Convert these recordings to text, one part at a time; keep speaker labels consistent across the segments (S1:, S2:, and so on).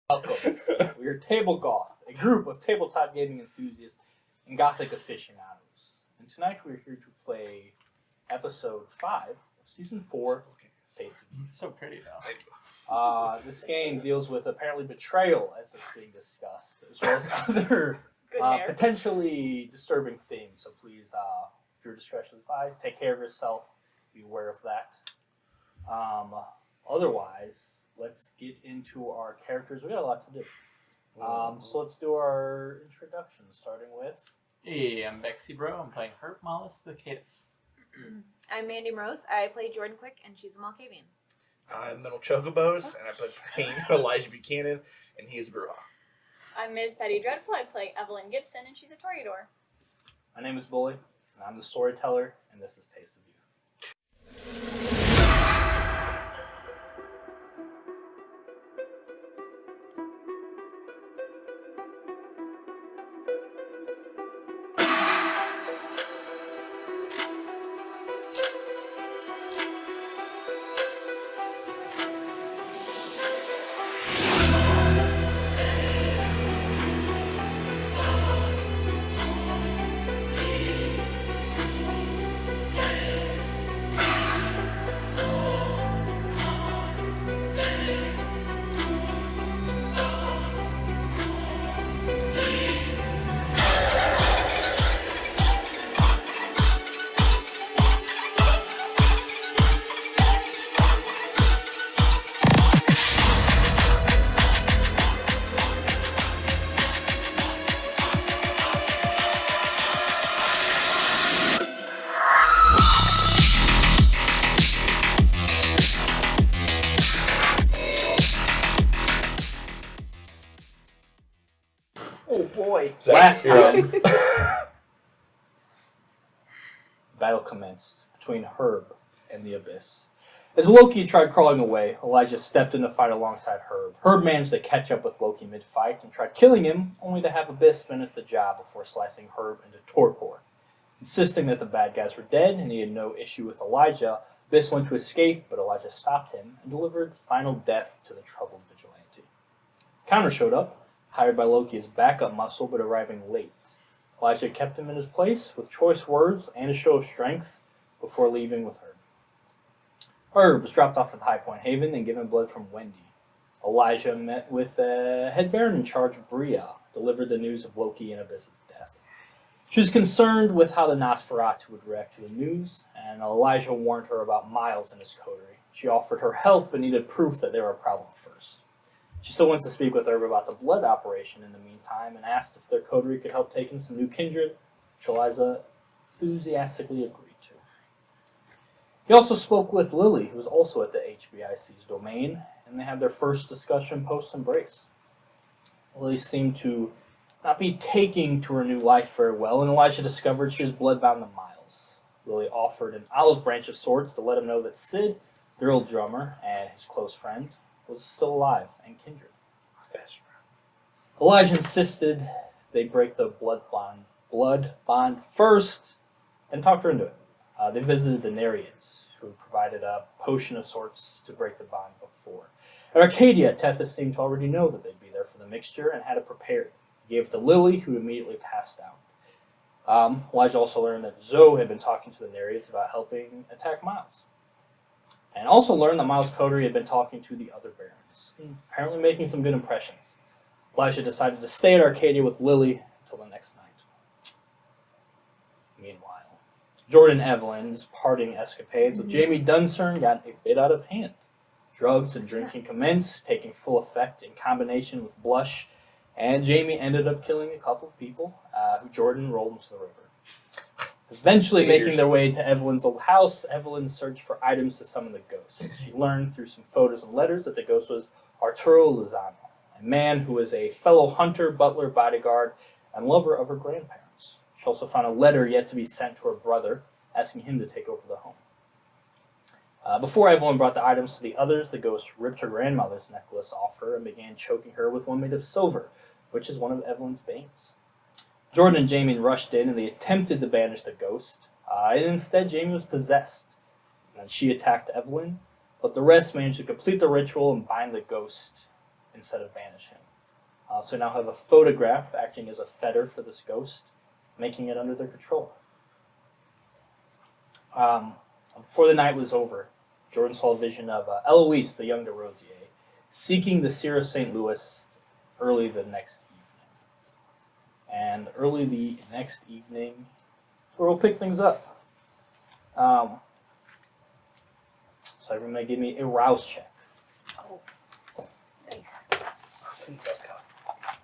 S1: Welcome. We are Table Goth, a group of tabletop gaming enthusiasts and gothic aficionados. And tonight we're here to play episode 5 of season 4, Taste of Youth.
S2: So pretty though.
S1: This game deals with apparently betrayal, as it's being discussed, as well as other potentially disturbing themes. So please, if your discretion is advised, take care of yourself. Be aware of that. Otherwise, let's get into our characters. We got a lot to do. So let's do our introductions, starting with...
S2: Hey, I'm Bexy Bro. I'm playing Herb Mollis the Caitiff.
S3: I'm Mandy Rose. I play Jordan Quick, and she's a Malkavian.
S4: I'm Metal Chocobos, and I play Elijah Buchanan, and he is Bruja.
S5: I'm Ms. Petty Dreadful. I play Evelyn Gibson, and she's a Toreador.
S1: My name is Bully, and I'm the storyteller, and this is Taste of Youth.
S4: Oh boy.
S1: Last time, battle commenced between Herb and the Abyss. As Loki tried crawling away, Elijah stepped in to fight alongside Herb. Herb managed to catch up with Loki mid-fight and tried killing him, only to have Abyss finish the job before slicing Herb into torpor. Insisting that the bad guys were dead and he had no issue with Elijah, Abyss went to escape, but Elijah stopped him and delivered final death to the troubled vigilante. Counter showed up, hired by Loki as backup muscle, but arriving late. Elijah kept him in his place with choice words and a show of strength before leaving with Herb. Herb was dropped off at High Point Haven and given blood from Wendy. Elijah met with head baron in charge, Bria, delivered the news of Loki and Abyss's death. She was concerned with how the Nosferatu would react to the news, and Elijah warned her about Miles and his coterie. She offered her help but needed proof that they were a problem first. She still wants to speak with Herb about the blood operation in the meantime and asked if their coterie could help take in some new kindred, which Eliza enthusiastically agreed to. He also spoke with Lily, who was also at the HBIC's domain, and they had their first discussion post-embrace. Lily seemed to not be taking to her new life very well, and Elijah discovered she was bloodbound to Miles. Lily offered an olive branch of sorts to let him know that Sid, their old drummer and his close friend, was still alive and kindred. Elijah insisted they break the blood bond first and talked her into it. They visited the Nereids, who provided a potion of sorts to break the bond before. At Arcadia, Tethys seemed to already know that they'd be there for the mixture and had it prepared. He gave it to Lily, who immediately passed out. Elijah also learned that Zoe had been talking to the Nereids about helping attack Miles. And also learned that Miles' coterie had been talking to the other barons, apparently making some good impressions. Elijah decided to stay at Arcadia with Lily until the next night. Meanwhile, Jordan Evelyn's parting escapades with Jamie Duncern got a bit out of hand. Drugs and drinking commenced, taking full effect in combination with blush, and Jamie ended up killing a couple of people who Jordan rolled into the river. Eventually making their way to Evelyn's old house, Evelyn searched for items to summon the ghost. She learned through some photos and letters that the ghost was Arturo Lozano, a man who was a fellow hunter, butler, bodyguard, and lover of her grandparents. She also found a letter yet to be sent to her brother, asking him to take over the home. Before Evelyn brought the items to the others, the ghost ripped her grandmother's necklace off her and began choking her with one made of silver, which is one of Evelyn's banes. Jordan and Jamie rushed in and they attempted to banish the ghost. And instead, Jamie was possessed. And she attacked Evelyn, but the rest managed to complete the ritual and bind the ghost instead of banish him. So we now have a photograph acting as a fetter for this ghost, making it under their control. Before the night was over, Jordan saw a vision of Eloise, the young DeRosier, seeking the Seer of St. Louis early the next evening. And early the next evening, we'll pick things up. So everybody give me a rouse check.
S3: Oh, nice.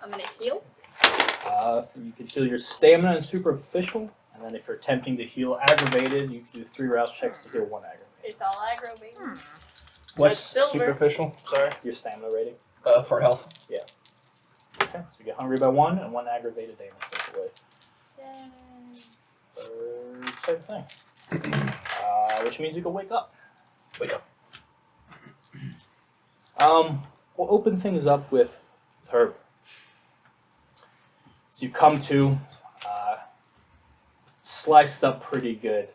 S5: I'm gonna heal.
S1: You can heal your stamina and superficial, and then if you're attempting to heal aggravated, you can do 3 rouse checks to heal 1 aggravated.
S5: It's all aggro, baby.
S4: What's
S5: silver.
S4: superficial? Sorry.
S1: Your stamina rating.
S4: For health.
S1: Okay, so you get hungry by 1 and 1 aggravated damage goes away.
S5: Yay.
S1: Same thing. Which means you can wake up.
S4: Wake up.
S1: We'll open things up with Herb. So you come to, sliced up pretty good,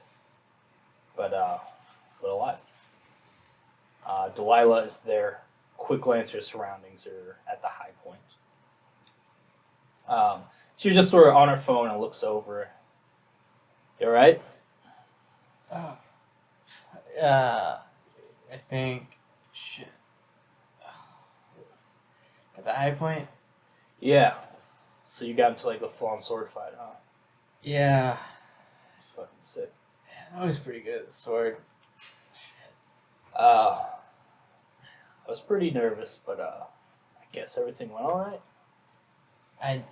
S1: but alive. Delilah is there. Quick glance at your surroundings are at the high point. She's just sort of on her phone and looks over. You alright?
S2: I think. Shit. At the high point?
S1: Yeah. So you got into like a full-on sword fight, huh?
S2: Yeah.
S1: Fucking sick.
S2: Man, I was pretty good at the sword.
S1: I was pretty nervous, but I guess everything went alright.
S2: I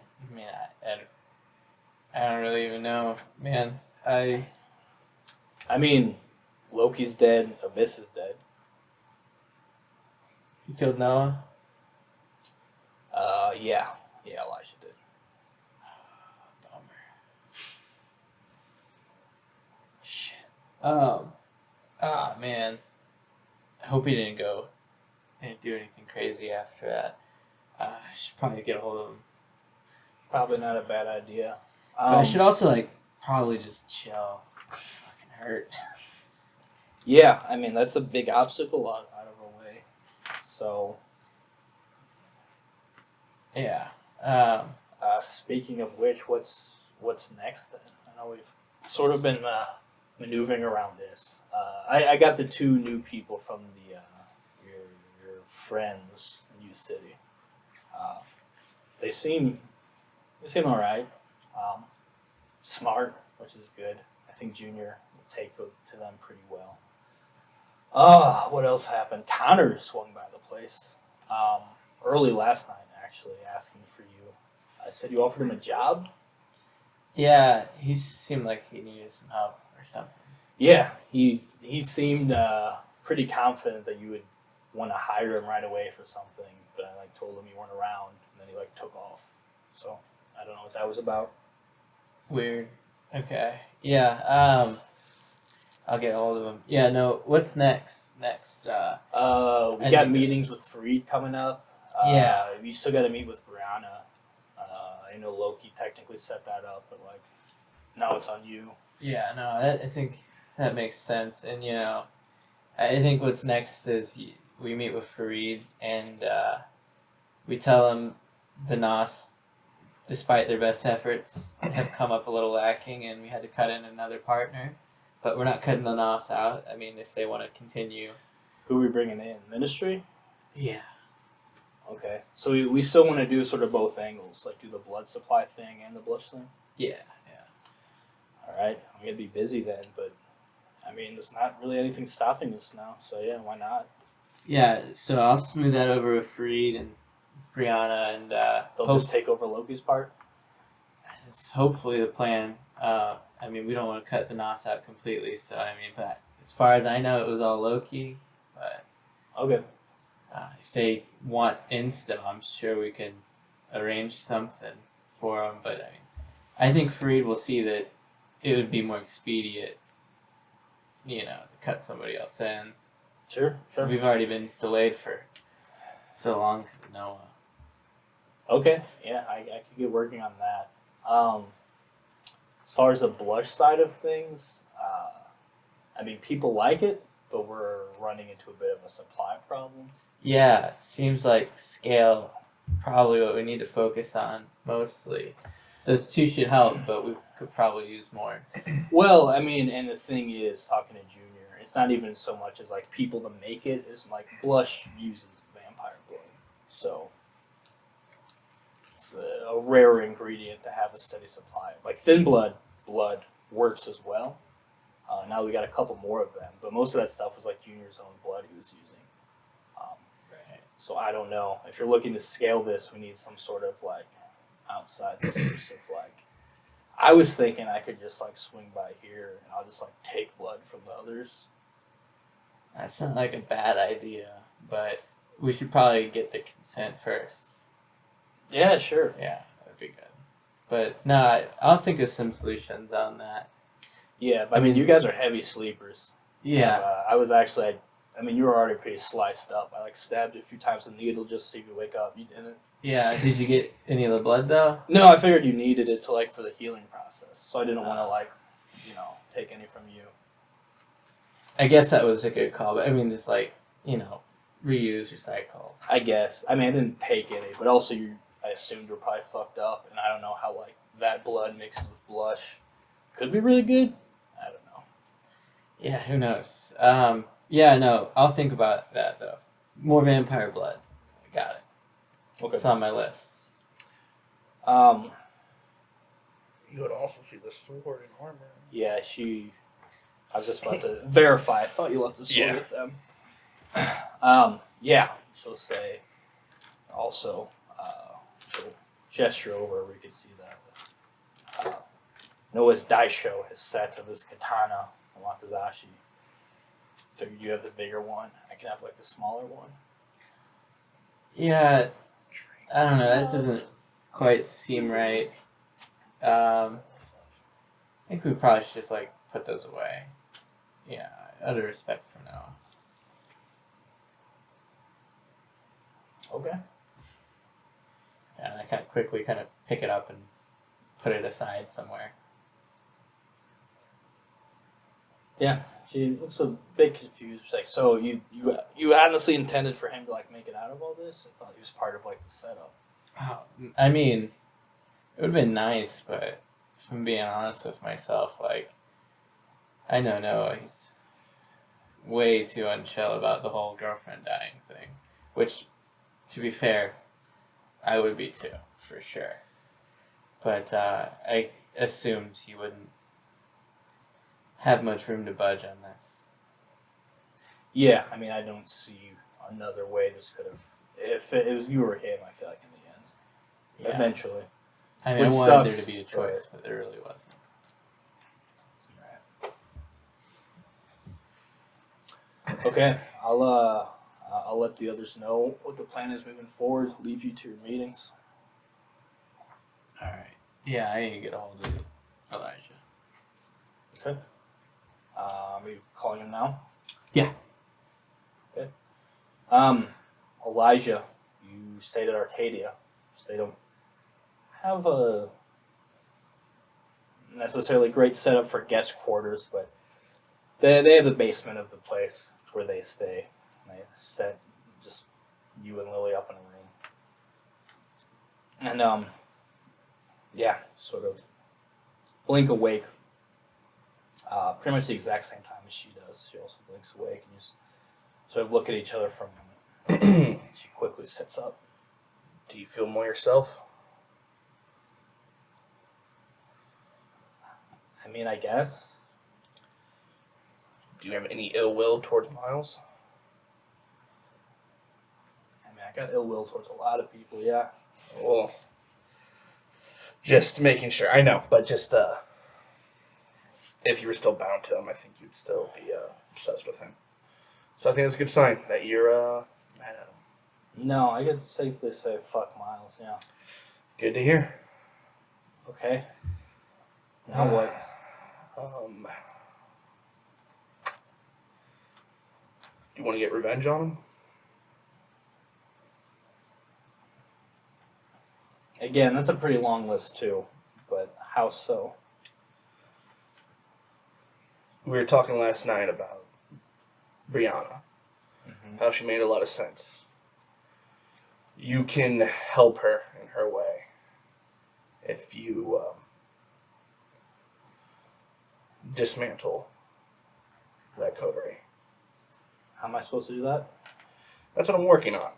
S2: don't really even know, man. I
S1: mean, Loki's dead, Abyss is dead.
S2: You killed Noah?
S1: Yeah, Elijah did.
S2: Bummer. Shit. Man. I hope he didn't do anything crazy after that. I should probably get a hold of him.
S1: Probably not a bad idea.
S2: But I should also, probably just chill. Fucking hurt.
S1: Yeah, I mean, that's a big obstacle out of our way. So,
S2: Yeah.
S1: speaking of which, what's next then? I know we've sort of been maneuvering around this. I got the 2 new people from the your friends in U City. They seem all right. Smart, which is good. I think Junior will take it to them pretty well. What else happened? Connor swung by the place early last night, actually, asking for you. I said you offered him a job?
S2: Yeah, he seemed like he needed some help or something.
S1: Yeah, he seemed pretty confident that you would want to hire him right away for something, but I told him you weren't around, and then he took off. So I don't know what that was about.
S2: Weird. Okay. Yeah. I'll get a hold of him. Yeah. No. What's next? We
S1: got meetings with Fareed coming up.
S2: Yeah.
S1: We still got to meet with Brianna. I know Loki technically set that up, but now it's on you.
S2: Yeah. No. I think that makes sense. And I think what's next is we meet with Fareed and we tell him the Nos, despite their best efforts, have come up a little lacking, and we had to cut in another partner. But we're not cutting the Nos out. I mean, if they want to continue.
S1: Who are we bringing in? Ministry?
S2: Yeah.
S1: Okay. So we still want to do sort of both angles, do the blood supply thing and the blush thing?
S2: Yeah.
S1: All right. I'm going to be busy then, but, I mean, there's not really anything stopping us now. So, yeah, why not?
S2: Yeah, so I'll smooth that over with Fareed and Brianna, and
S1: They'll just take over Loki's part?
S2: it's hopefully the plan. I mean, we don't want to cut the Nos out completely, so I mean, but as far as I know, it was all Loki. But
S1: Okay.
S2: if they want in still, I'm sure we can arrange something for them. But I mean, I think Fareed will see that it would be more expedient, to cut somebody else in.
S1: Sure.
S2: So we've already been delayed for so long because of Noah.
S1: Okay. Yeah, I could get working on that. As far as the blush side of things, I mean, people like it, but we're running into a bit of a supply problem.
S2: Yeah, seems like scale probably what we need to focus on mostly. Those two should help, but we could probably use more.
S1: Well, I mean, and the thing is, talking to Junior, it's not even so much as like people to make it. It's like Blush uses vampire blood, so it's a rare ingredient to have a steady supply of. Like thin blood works as well. Now we got a couple more of them, but most of that stuff was like Junior's own blood he was using.
S2: Right.
S1: So I don't know if you're looking to scale this. We need some sort of like outside source of like. I was thinking I could just like swing by here and I'll just like take blood from the others.
S2: That's not like a bad idea, but we should probably get the consent first.
S1: Yeah, sure.
S2: Yeah, that'd be good. But no, I'll think of some solutions on that.
S1: Yeah, but I mean, you guys are heavy sleepers.
S2: Yeah.
S1: I was actually. I mean, you were already pretty sliced up. I like stabbed you a few times with a needle just to see if you wake up. You didn't.
S2: Yeah. Did you get any of the blood though?
S1: No, I figured you needed it to like for the healing process, so I didn't want to like, take any from you.
S2: I guess that was a good call, but I mean, just like reuse, recycle.
S1: I guess. I mean, I didn't take any, but also I assumed you're probably fucked up, and I don't know how like that blood mixed with blush could be really good. I don't know.
S2: Yeah, who knows? Yeah, no, I'll think about that though. More vampire blood. I got it.
S1: Okay.
S2: It's on my list.
S4: You would also see the sword and armor.
S1: Yeah, I was just about to verify. I thought you left the sword
S4: Yeah.
S1: with them. Yeah. She'll say. Also, she'll gesture over where we can see that. Noah's Daisho has set of his katana on Wakazashi. Figured you have the bigger one. I can have like the smaller one.
S2: Yeah, I don't know. That doesn't quite seem right. I think we probably should just like put those away. Yeah, out of respect for Noah.
S1: Okay.
S2: Yeah, and I kind of quickly pick it up and put it aside somewhere.
S1: Yeah, she looks a bit confused. She's like, so you honestly intended for him to like make it out of all this? I thought he was part of like the setup.
S2: Oh, I mean, it would have been nice, but if I'm being honest with myself, like, I know Noah, he's way too unchill about the whole girlfriend dying thing. Which, to be fair, I would be too, for sure. But I assumed he wouldn't have much room to budge on this.
S1: Yeah, I mean, I don't see another way this could have. If it was you or him, I feel like in the end,
S2: Yeah.
S1: eventually.
S2: I mean,
S1: Which
S2: I wanted
S1: sucks,
S2: there to be a choice, but there really wasn't.
S1: Okay, I'll let the others know what the plan is moving forward. Leave you to your meetings.
S2: Alright. Yeah, I need to get a hold of Elijah.
S1: Okay. Are you calling him now?
S2: Yeah.
S1: Okay. Elijah, you stayed at Arcadia. So they don't have a necessarily great setup for guest quarters, but they have the basement of the place where they stay. And they set just you and Lily up in a room. And yeah, sort of blink awake. Pretty much the exact same time as she does. She also blinks awake and just sort of look at each other for a moment. She quickly sits up.
S4: Do you feel more yourself?
S1: I mean, I guess.
S4: Do you have any ill will towards Miles?
S1: I mean, I got ill will towards a lot of people, yeah.
S4: Well, just making sure. I know, but just if you were still bound to him, I think you'd still be obsessed with him. So I think that's a good sign that you're mad at him.
S1: No, I could safely say fuck Miles, yeah.
S4: Good to hear.
S1: Okay. Now what?
S4: Do you want to get revenge on him?
S1: Again, that's a pretty long list too, but how so?
S4: We were talking last night about Brianna.
S1: Mm-hmm.
S4: How she made a lot of sense. You can help her in her way if you dismantle that coterie.
S1: How am I supposed to do that?
S4: That's what I'm working on.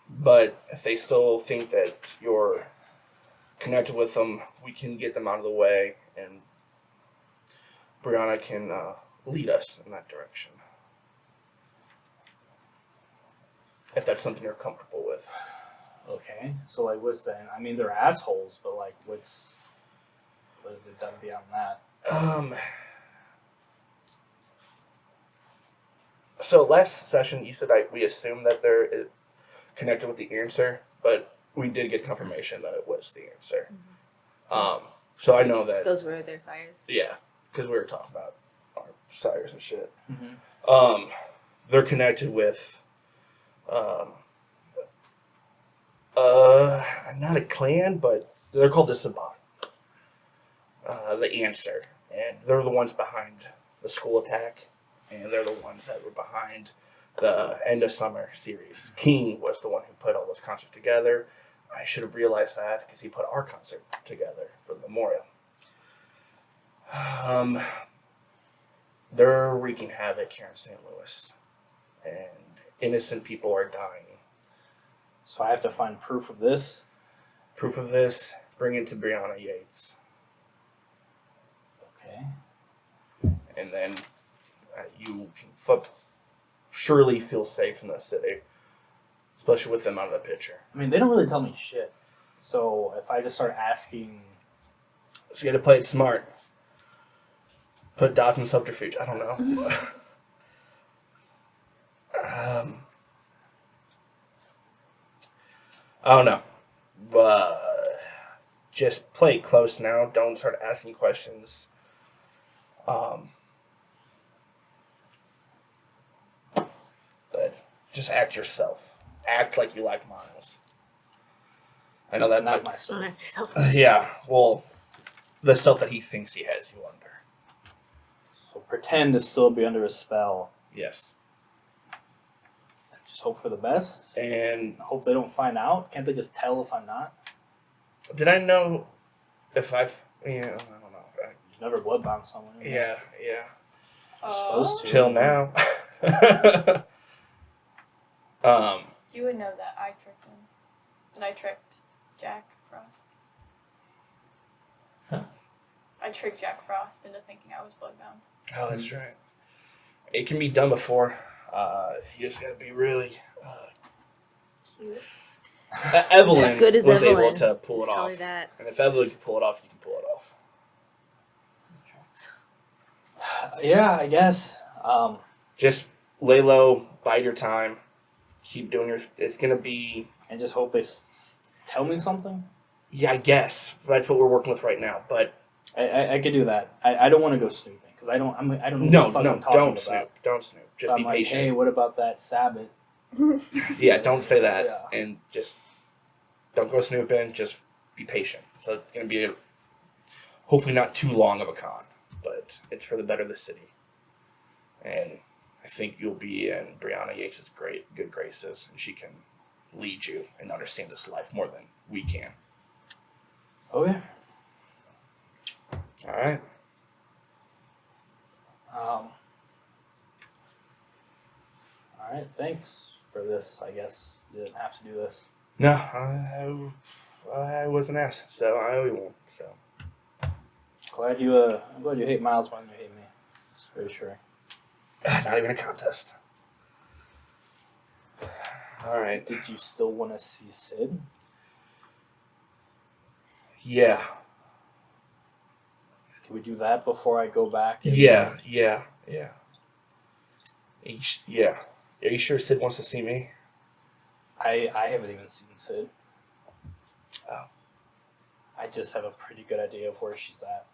S4: But if they still think that you're connected with them, we can get them out of the way, and Brianna can lead us in that direction. If that's something you're comfortable with.
S1: Okay, so like, what's that? I mean, they're assholes, but like, what have they done beyond that?
S4: So last session, you said we assumed that they're connected with the answer, but we did get confirmation that it was the answer. So I know that.
S3: Those were their sires.
S4: Yeah, because we were talking about our sires and shit.
S1: Mm-hmm.
S4: They're connected with, not a clan, but they're called the Sabat. The answer, and they're the ones behind the school attack, and they're the ones that were behind the End of Summer series. King was the one who put all those concerts together. I should have realized that because he put our concert together for the memorial. They're wreaking havoc here in St. Louis, and innocent people are dying.
S1: So I have to find proof of this.
S4: Proof of this, bring it to Brianna Yates.
S1: Okay.
S4: And then you can surely feel safe in the city, especially with them out of the picture.
S1: I mean, they don't really tell me shit. So if I just start asking,
S4: So you got to play it smart. Put dodge in subterfuge. I don't know. I don't know. But just play it close now. Don't start asking questions. But just act yourself. Act like you like Miles. I know
S1: it's
S4: that
S1: not
S4: might.
S1: my stuff.
S3: Don't yourself.
S4: Yeah, well, the stuff that he thinks he has you under.
S1: So pretend to still be under a spell.
S4: Yes.
S1: Just hope for the best.
S4: And
S1: Hope they don't find out. Can't they just tell if I'm not?
S4: did I know if I've... Yeah, I don't know.
S1: You've never bloodbound someone. have you?
S4: Yeah.
S1: You're supposed to.
S4: Till now.
S5: You would know that I tricked him. And I tricked Jack Frost.
S2: Huh.
S5: I tricked Jack Frost into thinking I was bloodbound.
S4: Oh, that's right. It can be done before. You just gotta be really...
S3: Cute.
S4: Evelyn
S3: Good as
S4: was
S3: Evelyn.
S4: able to pull
S3: Just
S4: it
S3: tell
S4: off.
S3: her that.
S4: And if Evelyn can pull it off, you can pull it off.
S1: Yeah, I guess.
S4: Just lay low, bide your time, keep doing your... It's gonna be...
S1: And just hope they tell me something.
S4: Yeah, I guess. That's what we're working with right now, but...
S1: I could do that. I don't want to go snooping because I don't know what the
S4: No,
S1: fuck
S4: no,
S1: I'm talking
S4: don't
S1: about.
S4: snoop. Don't snoop. Just
S1: But
S4: be
S1: I'm like,
S4: patient.
S1: hey, what about that Sabbath?
S4: Yeah, don't say that.
S1: Yeah.
S4: And just don't go snooping. Just be patient. So it's going to be hopefully not too long of a con, but it's for the better of the city. And I think you'll be in Brianna Yates' good graces, and she can lead you and understand this life more than we can.
S1: Okay.
S4: All right.
S1: All right. Thanks for this. I guess you didn't have to do this.
S4: No, I wasn't asked, so I owe you one. So
S1: I'm glad you hate Miles more than you hate me. It's reassuring.
S4: not even a contest. All right.
S1: Did you still want to see Sid?
S4: Yeah.
S1: Can we do that before I go back?
S4: Yeah. Yeah. Are you sure Sid wants to see me?
S1: I haven't even seen Sid.
S4: Oh.
S1: I just have a pretty good idea of where she's at.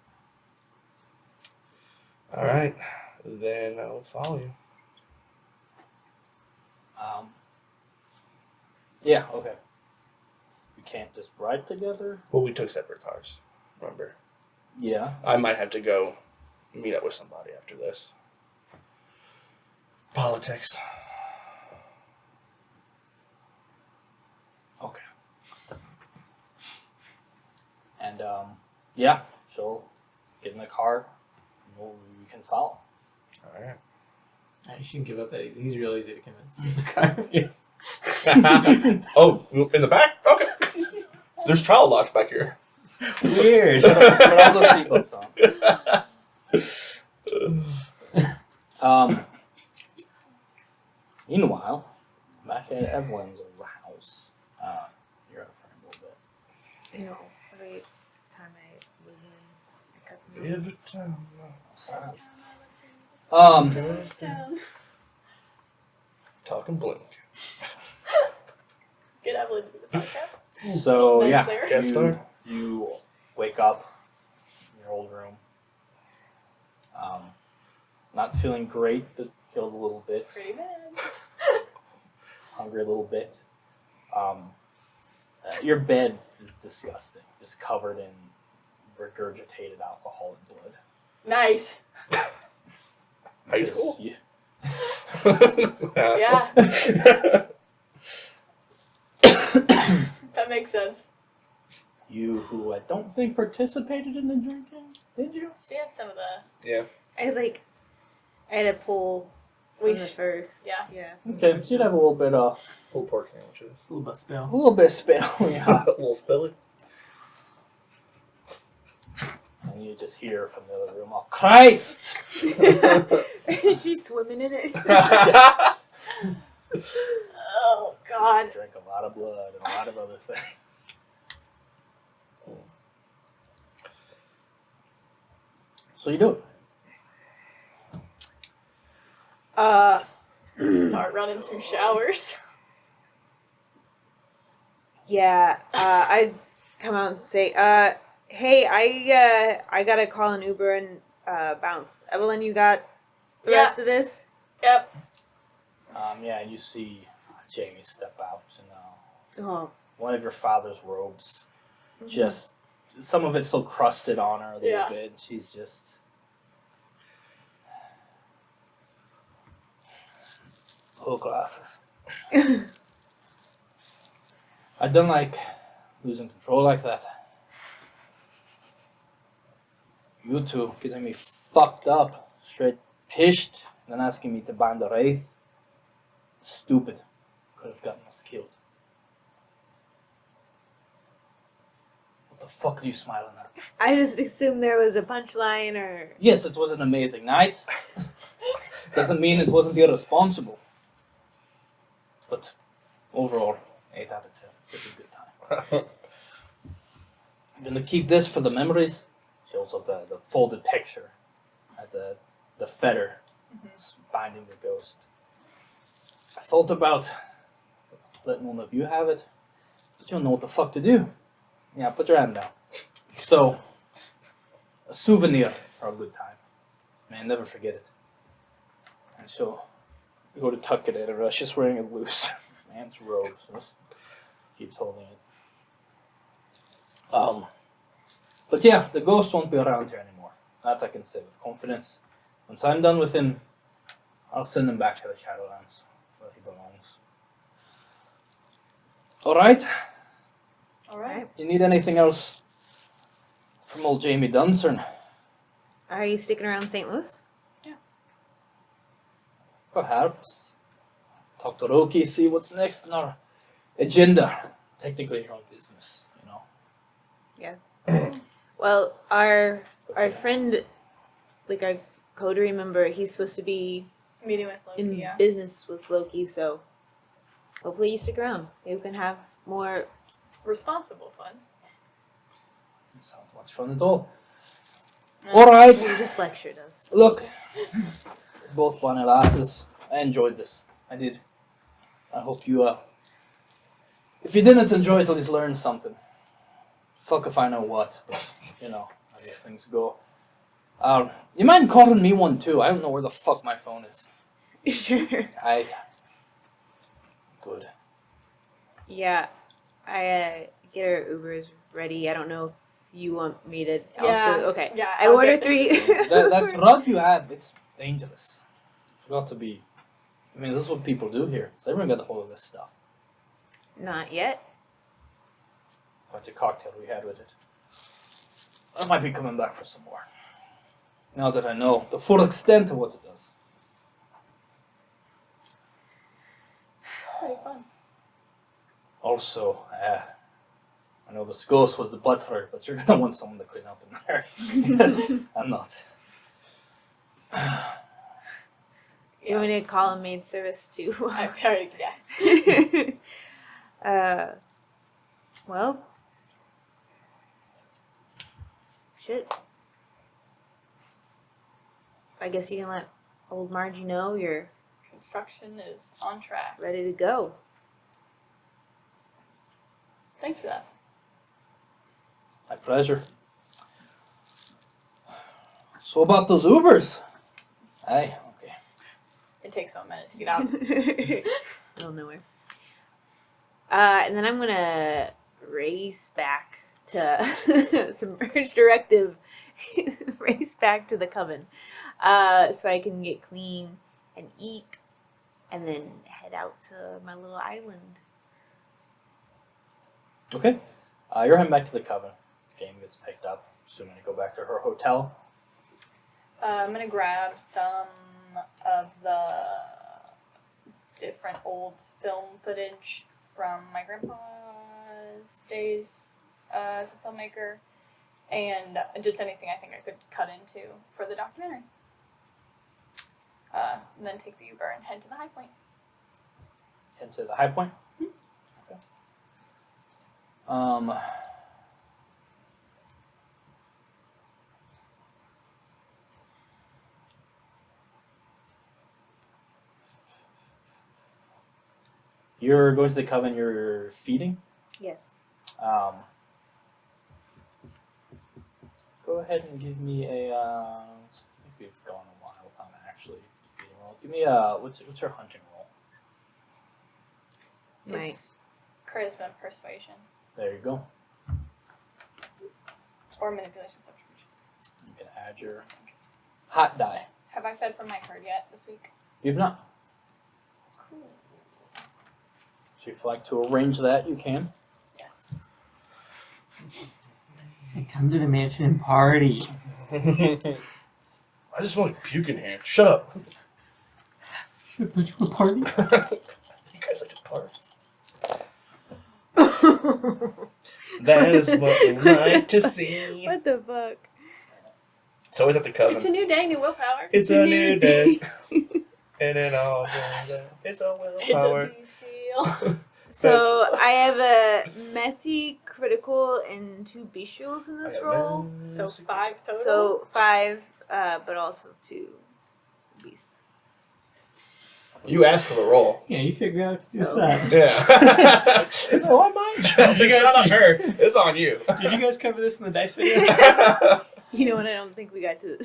S4: All right. Then I'll follow you.
S1: Yeah, okay. We can't just ride together?
S4: Well, we took separate cars, remember?
S1: Yeah.
S4: I might have to go meet up with somebody after this. Politics.
S1: Okay. And yeah, she'll get in the car. And you can follow.
S4: All right.
S2: You shouldn't give up that easy. He's real easy to convince. In the car.
S4: Oh, in the back? Okay. There's child locks back here.
S2: Weird.
S1: Put all the seatbelts on. Meanwhile, back at Evelyn's house, you're out of frame a little bit.
S3: I know. Every time I move in, it cuts me off.
S4: Every time.
S5: Down.
S4: Talking blink.
S5: Get Evelyn to do the podcast.
S1: So
S5: Then
S1: yeah,
S5: clear.
S4: Guest star?
S1: you wake up in your old room. Not feeling great, but killed a little bit.
S5: Pretty bad.
S1: Hungry a little bit. Your bed is disgusting, just covered in regurgitated alcohol and blood.
S5: Nice.
S4: High school?
S1: You-
S5: Yeah. That makes sense.
S1: You, who I don't think participated in the drinking, did you?
S5: She had some of the.
S4: Yeah.
S3: I had a pull
S5: We
S3: from the
S5: sh-
S3: first.
S5: yeah.
S3: Yeah.
S1: Okay, so you'd have a little bit of
S4: Pulled pork sandwiches.
S2: It's a little bit spill.
S1: spill, yeah.
S4: A little spilly.
S1: And you just hear from the other room, oh, Christ!
S3: Is she swimming in it?
S1: Yeah.
S3: Oh God.
S1: Drank a lot of blood and a lot of other things. So you do it.
S5: Start running some showers.
S3: Yeah. I'd come out and say, hey, I gotta call an Uber and bounce. Evelyn, you got the
S5: Yeah.
S3: rest of this?
S5: Yep.
S1: Yeah, and you see Jamie step out in
S3: Oh.
S1: one of your father's robes. Just some of it's still crusted on her a little
S5: Yeah.
S1: bit. She's just little glasses. I don't like losing control like that. You two getting me fucked up, straight pissed, and then asking me to bind the wraith. Stupid. Could have gotten us killed. What the fuck are you smiling at?
S3: I just assumed there was a punchline or.
S1: Yes, it was an amazing night. Doesn't mean it wasn't irresponsible. But overall, 8 out of 10. It's a good time. I'm gonna keep this for the memories. She holds up the folded picture at the fetter that's binding the ghost. I thought about letting one of you have it, but you don't know what the fuck to do. Yeah, put your hand down. So, a souvenir for a good time. Man, never forget it. And so, you go to tuck it in, she's just wearing it loose. Man's robe, so just keeps holding it. But yeah, the ghost won't be around here anymore. That I can say with confidence. Once I'm done with him, I'll send him back to the Shadowlands, where he belongs. Alright?
S5: Alright.
S1: You need anything else from old Jamie Dunsern?
S3: Are you sticking around St. Louis?
S1: Perhaps. Talk to Roki, see what's next on our agenda. Technically your own business, you know.
S3: Well, our friend, like our coterie member, he's supposed to be
S5: Meeting with Loki,
S3: in
S5: yeah.
S3: business with Loki, so hopefully you stick around. Maybe we can have more.
S5: Responsible fun.
S1: Sounds much fun at all. Alright.
S3: Maybe this lecture does.
S1: Look, both bunny lasses. I enjoyed this. I did. I hope you, if you didn't enjoy it, at least learn something. Fuck if I know what, but, you know, how these things go. You mind calling me one too? I don't know where the fuck my phone is.
S3: Sure.
S1: Good.
S3: Yeah, I get our Ubers ready. I don't know if you want me to
S5: Yeah.
S3: also. Okay.
S5: Yeah,
S3: I
S5: I'll
S3: order
S5: get
S3: 3.
S1: That drug you have, it's dangerous. Forgot to be. I mean, this is what people do here. So everyone got a hold of this stuff.
S3: Not yet.
S1: Quite a cocktail we had with it. I might be coming back for some more. Now that I know the full extent of what it does.
S5: Pretty fun.
S1: Also, I know the ghost was the butler, but you're gonna want someone to clean up in there. Because I'm not.
S3: Do you want me to call a maid service too?
S5: I already, yeah.
S3: Well, shit. I guess you can let old Margie know you're
S5: Construction is on track.
S3: ready to go.
S5: Thanks for that.
S1: My pleasure. So about those Ubers. Aye, okay.
S5: It takes a minute to get out.
S3: Middle of nowhere. And then I'm gonna race back to submerge directive. Race back to the coven, so I can get clean and eat, and then head out to my little island.
S1: Okay. You're heading back to the coven. Jane gets picked up. Assuming to go back to her hotel.
S5: I'm gonna grab some of the different old film footage from my grandpa's days as a filmmaker, and just anything I think I could cut into for the documentary. And then take the Uber and head to the High Point.
S1: Head to the High Point. Okay. You're going to the coven. You're feeding.
S3: Yes.
S1: Go ahead and give me a. I think we've gone a while without actually feeding roll. Give me a. What's your hunting roll?
S3: My
S5: It's charisma and persuasion,
S1: There you go.
S5: or manipulation subterfuge.
S1: You can add your hot die.
S5: Have I fed from my herd yet this week?
S1: You've not.
S5: Cool.
S1: So if you'd like to arrange that, you can.
S5: Yes.
S2: Come to the mansion and party.
S4: I just want to puke in here. Shut up.
S2: Should put you a party?
S4: You guys like to party? That is what we like to see.
S3: What the fuck?
S4: It's always at the coven.
S5: It's a new day, new willpower.
S4: It's a new day. And it all goes out. It's a willpower.
S5: It's a bestial.
S3: So I have a messy, critical, and 2 bestials in this
S4: I got
S3: roll.
S5: So 5 total.
S3: So 5, but also 2 beasts.
S4: You asked for the roll.
S2: Yeah, you figure out
S3: So-
S2: that.
S4: Yeah.
S1: It's on mine.
S4: It's not on her. It's on you.
S2: Did you guys cover this in the dice video?
S3: You know what? I don't think we got to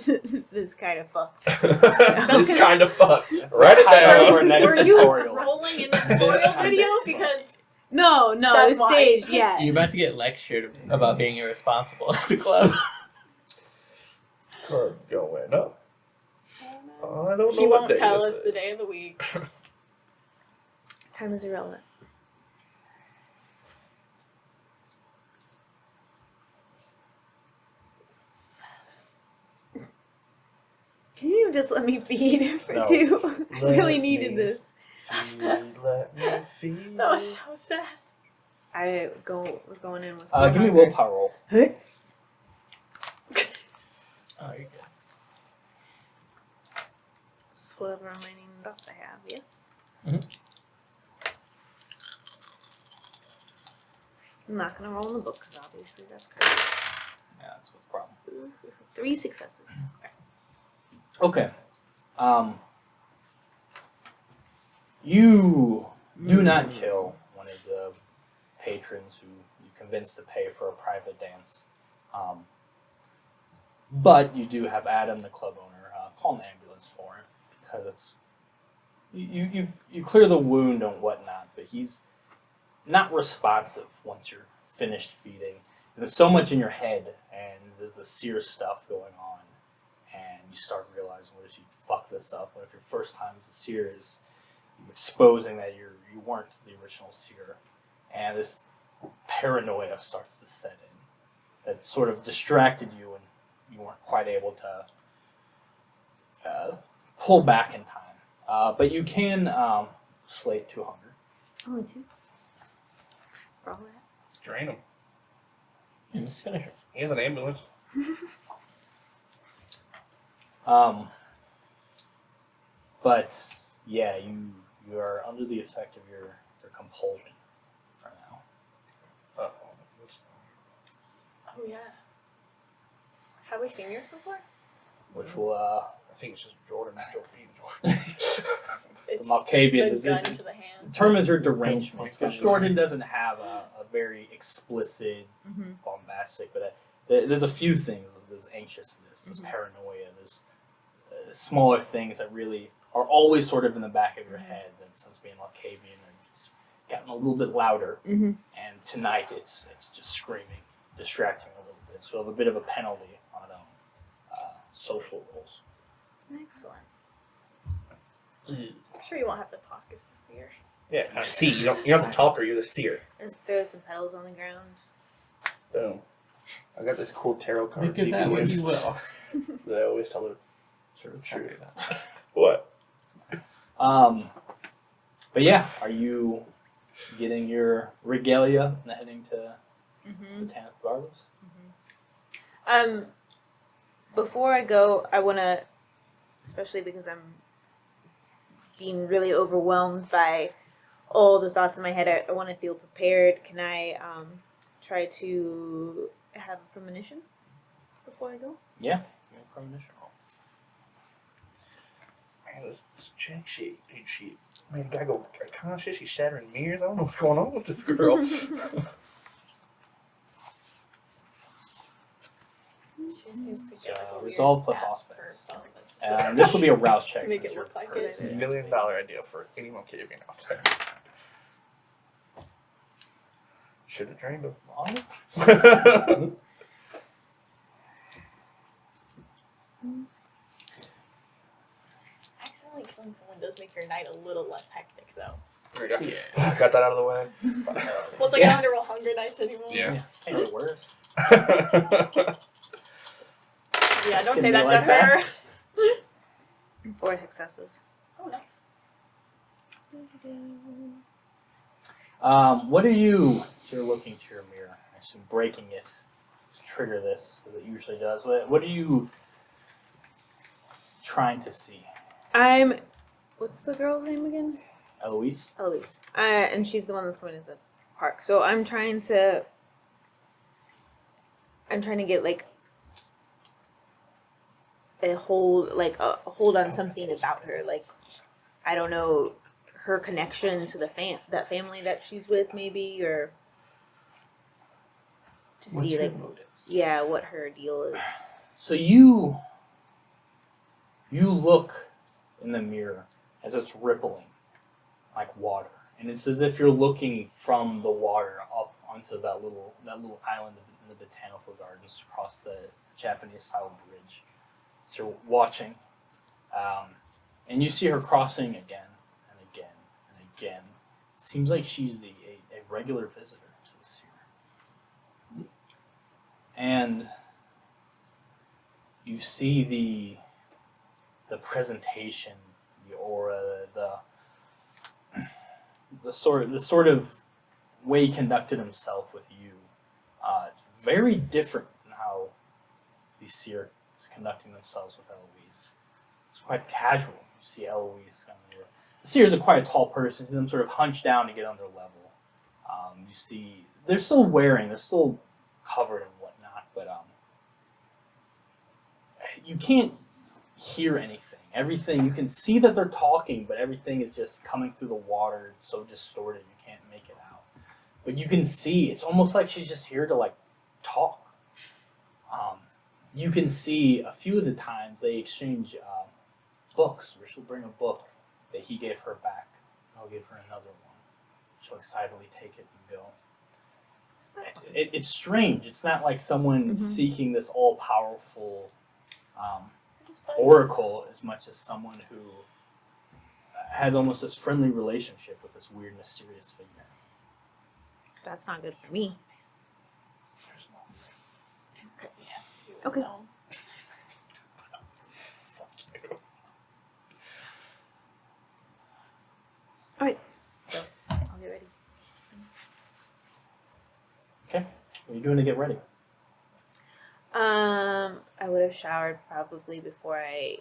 S3: this kind of fucked.
S4: This kind of fuck.
S1: That's
S4: Write it
S1: highlight
S4: down.
S1: for next
S5: Were you
S1: tutorial.
S5: rolling in the tutorial video? Because
S3: No,
S5: That's
S3: the
S5: why.
S3: stage, yeah.
S2: You're about to get lectured about being irresponsible at the club.
S4: Card going up. I don't know
S5: he
S4: what
S5: won't
S4: day
S5: tell
S4: this
S5: us the
S4: is.
S5: day of the week.
S3: Time is irrelevant. Can you just let me feed for
S4: No.
S3: 2? I
S4: Let
S3: really needed
S4: me.
S3: this.
S4: Let me feed.
S5: That was so sad.
S3: I was going in with.
S1: Give me a willpower roll.
S3: Huh?
S4: Oh, you're good.
S3: Just whatever remaining buffs I have. Yes.
S2: Mhm.
S3: I'm not gonna roll in the book because obviously that's crazy.
S1: Yeah, that's what's the problem.
S3: 3 successes.
S1: Okay. You do not kill one of the patrons who you convinced to pay for a private dance. But you do have Adam, the club owner, call an ambulance for him because it's you clear the wound and whatnot, but he's not responsive once you're finished feeding. And there's so much in your head, and there's the seer stuff going on, and you start realizing, what if you fuck this up? What if your first time as a seer is exposing that you weren't the original seer, and this paranoia starts to set in. That sort of distracted you, and you weren't quite able to pull back in time. But you can slate 200.
S3: Only 2. For all that.
S4: Drain him.
S2: And just finish her.
S4: He has an ambulance.
S1: But yeah, you are under the effect of your compulsion for now.
S4: Oh,
S5: Oh yeah. Have we seen yours before?
S1: Which will
S4: I think it's just Jordan. Jordan.
S5: It's
S1: Malkavians
S5: the
S1: is
S5: gun
S1: it's-
S5: to the hand.
S1: the term is your derangement,
S2: Don't-
S1: because Jordan doesn't have a very explicit,
S3: Mm-hmm.
S1: bombastic, but there's a few things. There's anxiousness, there's
S3: Mhm.
S1: paranoia, there's smaller things that really are always sort of in the back of your head. And since being Malkavian, they're just gotten a little bit louder.
S3: Mm-hmm.
S1: And tonight it's just screaming, distracting a little bit. So you have a bit of a penalty on social roles.
S3: Excellent.
S5: I'm sure you won't have to talk as the seer.
S4: Yeah, you see. You don't have to talk, or you're the seer.
S3: Just throw some petals on the ground.
S4: Boom. I got this cool tarot card.
S2: Look at that when you will.
S4: That I always tell the
S2: Truth.
S4: truth. What?
S1: But yeah, are you getting your regalia and heading to
S3: Mm-hmm.
S1: the Tanith Gardens?
S3: Before I go, I want to, especially because I'm being really overwhelmed by all the thoughts in my head, I want to feel prepared. Can I try to have a premonition before I go?
S1: Yeah, give me a premonition roll.
S4: Man, this chick, she made a guy go conscious. She's shattering mirrors. I don't know what's going on with this girl.
S5: She seems to get like a weird
S1: resolve plus
S5: app
S1: auspice.
S5: for something.
S1: And this will be a rouse check.
S5: To make
S1: since
S5: it
S1: you're
S5: look like
S1: purse.
S5: it.
S4: $1 million idea for any Malkavian out there. Should have trained him.
S5: Accidentally killing someone does make your night a little less hectic, though.
S4: There you go. Got that out of the way.
S5: Well, it's like I don't have to roll hunger dice anymore.
S4: Yeah.
S1: Ain't it worse?
S5: Yeah, don't
S1: Can
S5: say
S1: be
S5: that
S1: like
S5: to her.
S1: that.
S3: 4 successes.
S5: Oh, nice.
S1: What are you? So you're looking to your mirror. I assume breaking it to trigger this, as it usually does. What are you trying to see?
S3: What's the girl's name again?
S1: Eloise?
S3: Eloise. And she's the one that's coming to the park. So I'm trying to get like a hold on something about her. Like, I don't know, her connection to the that family that she's with, maybe, or to
S2: What's
S3: see
S2: your
S3: like
S2: motives?
S3: what her deal is.
S1: So you look in the mirror as it's rippling like water, and it's as if you're looking from the water up onto that little island in the botanical gardens across the Japanese style bridge. So you're watching, and you see her crossing again and again and again. Seems like she's a regular visitor to the seer. And you see the presentation, the aura, the sort of way he conducted himself with you, very different than how the seer is conducting themselves with Eloise. It's quite casual. You see Eloise. The seer is quite a tall person. You see them sort of hunch down to get on their level. You see they're still covered and whatnot, but you can't hear anything. Everything, you can see that they're talking, but everything is just coming through the water, so distorted you can't make it out. But you can see, it's almost like she's just here to like talk. You can see a few of the times they exchange books, where she'll bring a book that he gave her back. I'll give her another one. She'll excitedly take it and go. It's strange. It's not like someone seeking this all-powerful oracle as much as someone who has almost this friendly relationship with this weird, mysterious figure.
S3: That's not good for me.
S5: You
S3: Okay.
S5: know.
S4: Fuck you.
S3: All right. So I'll get ready.
S1: Okay. What are you doing to get ready?
S3: I would have showered probably before I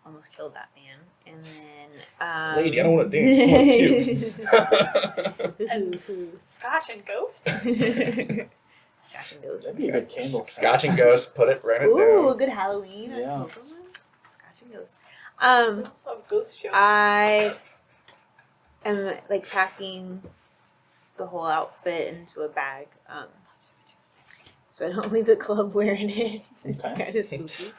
S3: almost killed that man, and then
S4: Lady, I don't want to dance. I want to puke.
S5: Scotch and Ghost.
S3: Scotch and Ghost.
S1: That'd be a good candle.
S4: Scotch and Ghost. Put it. Write it
S3: Ooh,
S4: down.
S3: good Halloween.
S1: Yeah.
S3: October one. Scotch and Ghost.
S5: We also have Ghost Show.
S3: I am like packing the whole outfit into a bag, so I don't leave the club wearing it.
S1: Okay.
S3: Kind of spooky.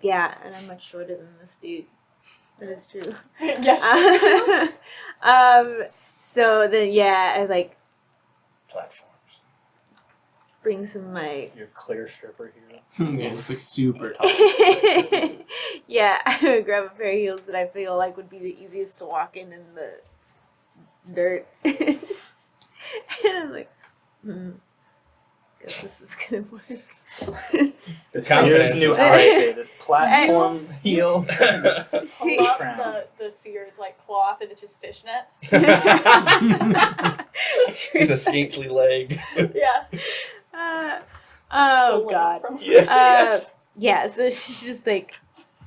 S3: Yeah, and I'm much shorter than this dude. That is true.
S5: Yes.
S3: So then, yeah, I like
S4: Platforms.
S3: bring some of my.
S1: Your clear stripper here.
S2: Yeah, it's like super tall.
S3: Yeah, I would grab a pair of heels that I feel like would be the easiest to walk in the dirt. And I'm like, guess this is gonna work.
S1: This
S4: Confidence
S1: Sears new
S4: is
S1: outfit, this platform heels.
S5: I
S3: She-
S5: love
S1: Crown.
S5: the Sears like cloth and it's just fishnets.
S4: He's a scantly leg.
S5: Yeah.
S3: Oh
S5: Stolen
S3: God.
S5: from-
S4: Yes.
S3: Yeah, so she's just like,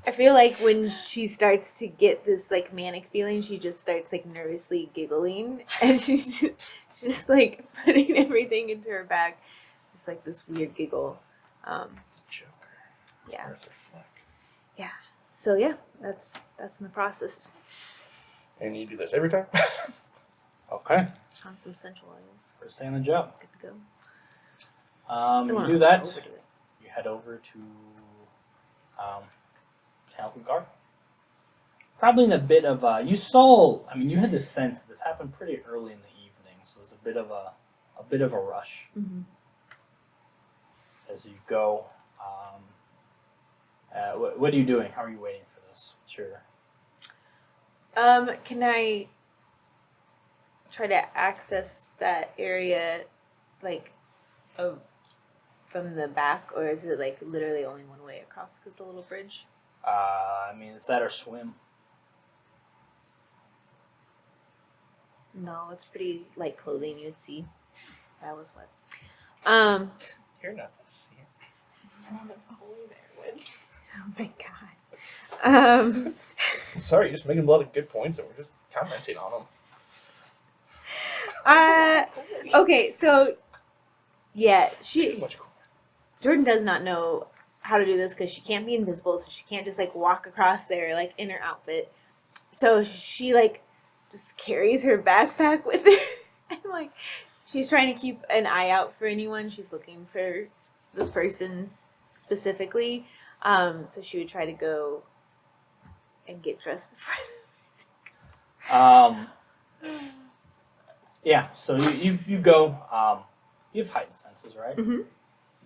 S3: I feel like when she starts to get this like manic feeling, she just starts like nervously giggling, and she's just like putting everything into her bag, just like this weird giggle.
S4: Joker.
S3: Yeah.
S4: Arthur Fleck.
S3: So yeah, that's my process
S4: And you do this every time?
S1: Okay.
S3: on some essential oils.
S1: First day on the job.
S3: Good to go.
S1: You
S3: Don't
S1: do
S3: wanna
S1: that.
S3: overdo it.
S1: You head over to Calico Guard. Probably in a bit of you saw. I mean, you had this sense that this happened pretty early in the evening, so there's a bit of a rush
S3: Mm-hmm.
S1: as you go. What are you doing? How are you waiting for this? What's your
S3: Can I try to access that area, like, from the back, or is it like literally only one way across because the little bridge?
S1: I mean, it's that or swim.
S3: No, it's pretty light clothing. You would see. That was what.
S4: You're not this.
S3: Oh my god.
S4: Sorry, you're just making a lot of good points and we're just commenting on them.
S3: Okay, so yeah,
S4: Too much cool.
S3: Jordan does not know how to do this because she can't be invisible, so she can't just like walk across there like in her outfit. So she like just carries her backpack with her, and like she's trying to keep an eye out for anyone. She's looking for this person specifically. So she would try to go and get dressed before.
S1: Yeah. So you go. You have heightened senses, right?
S3: Mm-hmm.
S1: You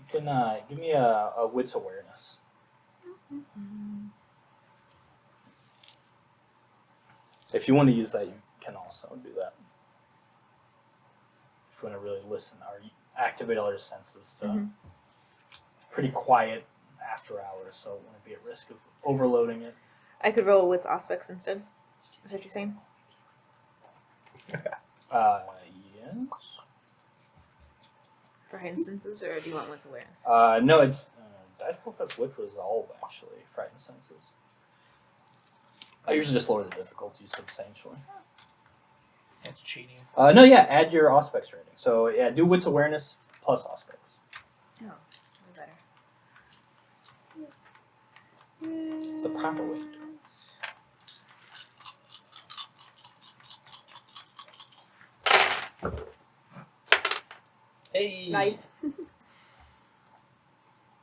S1: can give me a wits awareness. If you want to use that, you can also do that. If you want to really listen or activate all your senses. It's pretty quiet after hours, so it wouldn't be at risk of overloading it.
S3: I could roll wits aspects instead. Is that what you're saying?
S1: Yes.
S3: For heightened senses, or do you want wits awareness?
S1: No, it's Dice Pool has Wit Resolve actually. Frightened senses. I usually just lower the difficulty substantially.
S4: That's cheating.
S1: No, yeah, add your Auspex rating. So yeah, do Wits Awareness plus Auspex.
S3: Oh, way better.
S1: It's the proper way to do it.
S4: Hey.
S5: Nice.
S3: I'm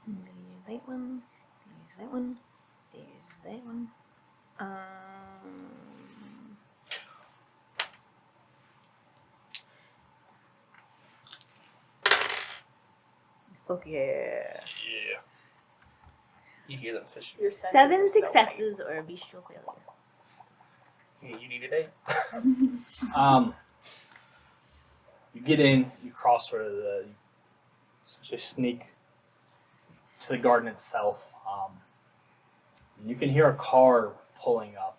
S3: gonna use that one. There's that one. There's that one. Fuck yeah.
S4: Yeah. You hear them fishing.
S5: Your senses
S3: 7
S5: are so
S3: successes or a bestial failure.
S4: You need a date?
S1: You get in, you cross sort of you essentially sneak to the garden itself. And you can hear a car pulling up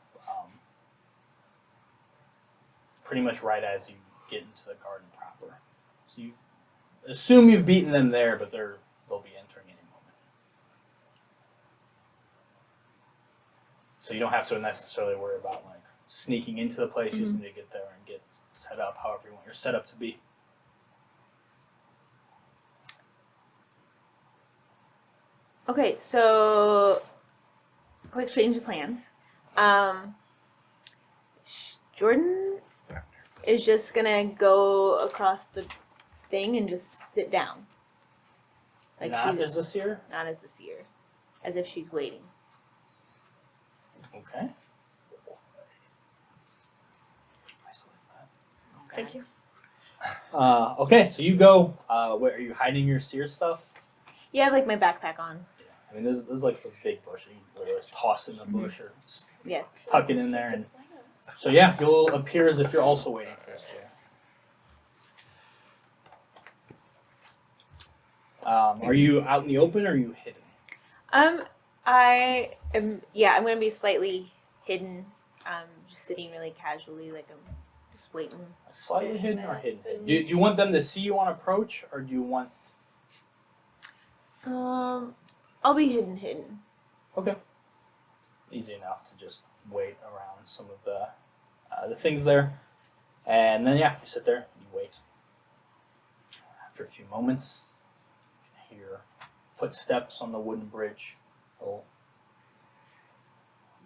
S1: pretty much right as you get into the garden proper. So you assume you've beaten them there, but they'll be entering any moment. So you don't have to necessarily worry about like sneaking into the place. You just need to get there and get set up however you want your setup to be.
S3: Okay, so quick change of plans. Jordan is just gonna go across the thing and just sit down. Like
S1: Not as the seer?
S3: not as the seer, as if she's waiting.
S1: Okay.
S5: Thank you.
S1: Okay, so you go. Where are you hiding your seer stuff?
S3: Yeah, I have like my backpack on.
S1: I mean, there's like this big bush. You can literally just toss it in the bush or
S3: Yeah.
S1: tuck it in there, and so yeah, you'll appear as if you're also waiting for this seer. Are you out in the open or are you hidden?
S3: I am. Yeah, I'm gonna be slightly hidden. Just sitting really casually, like I'm just waiting.
S1: Slightly hidden or hidden? Do you want them to see you on approach, or do you want?
S3: I'll be hidden.
S1: Okay. Easy enough to just wait around some of the things there, and then yeah, you sit there and you wait. After a few moments, you hear footsteps on the wooden bridge, little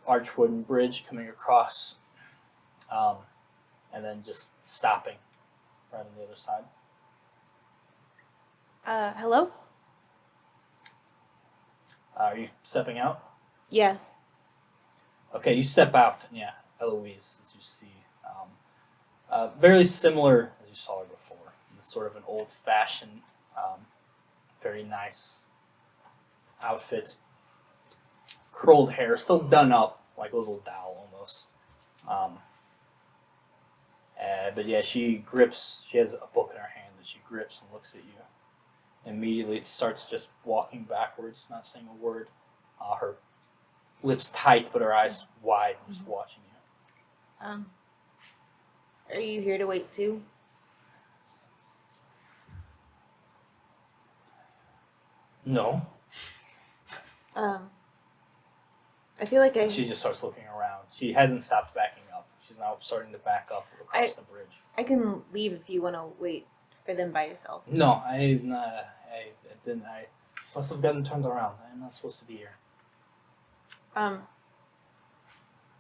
S1: arch wooden bridge coming across, and then just stopping right on the other side.
S3: Hello?
S1: Are you stepping out?
S3: Yeah.
S1: Okay, you step out, and yeah, Eloise, as you see, very similar as you saw her before. Sort of an old-fashioned, very nice outfit. Curled hair, still done up, like a little doll almost. But yeah, she has a book in her hand that she grips and looks at you. Immediately starts just walking backwards, not saying a word. Her lips tight, but her eyes wide, just watching you.
S3: Are you here to wait too?
S1: No.
S3: I feel like
S1: She just starts looking around. She hasn't stopped backing up. She's now starting to back up across the bridge.
S3: I can leave if you want to wait for them by yourself.
S1: No, I didn't. I must have gotten turned around. I'm not supposed to be here.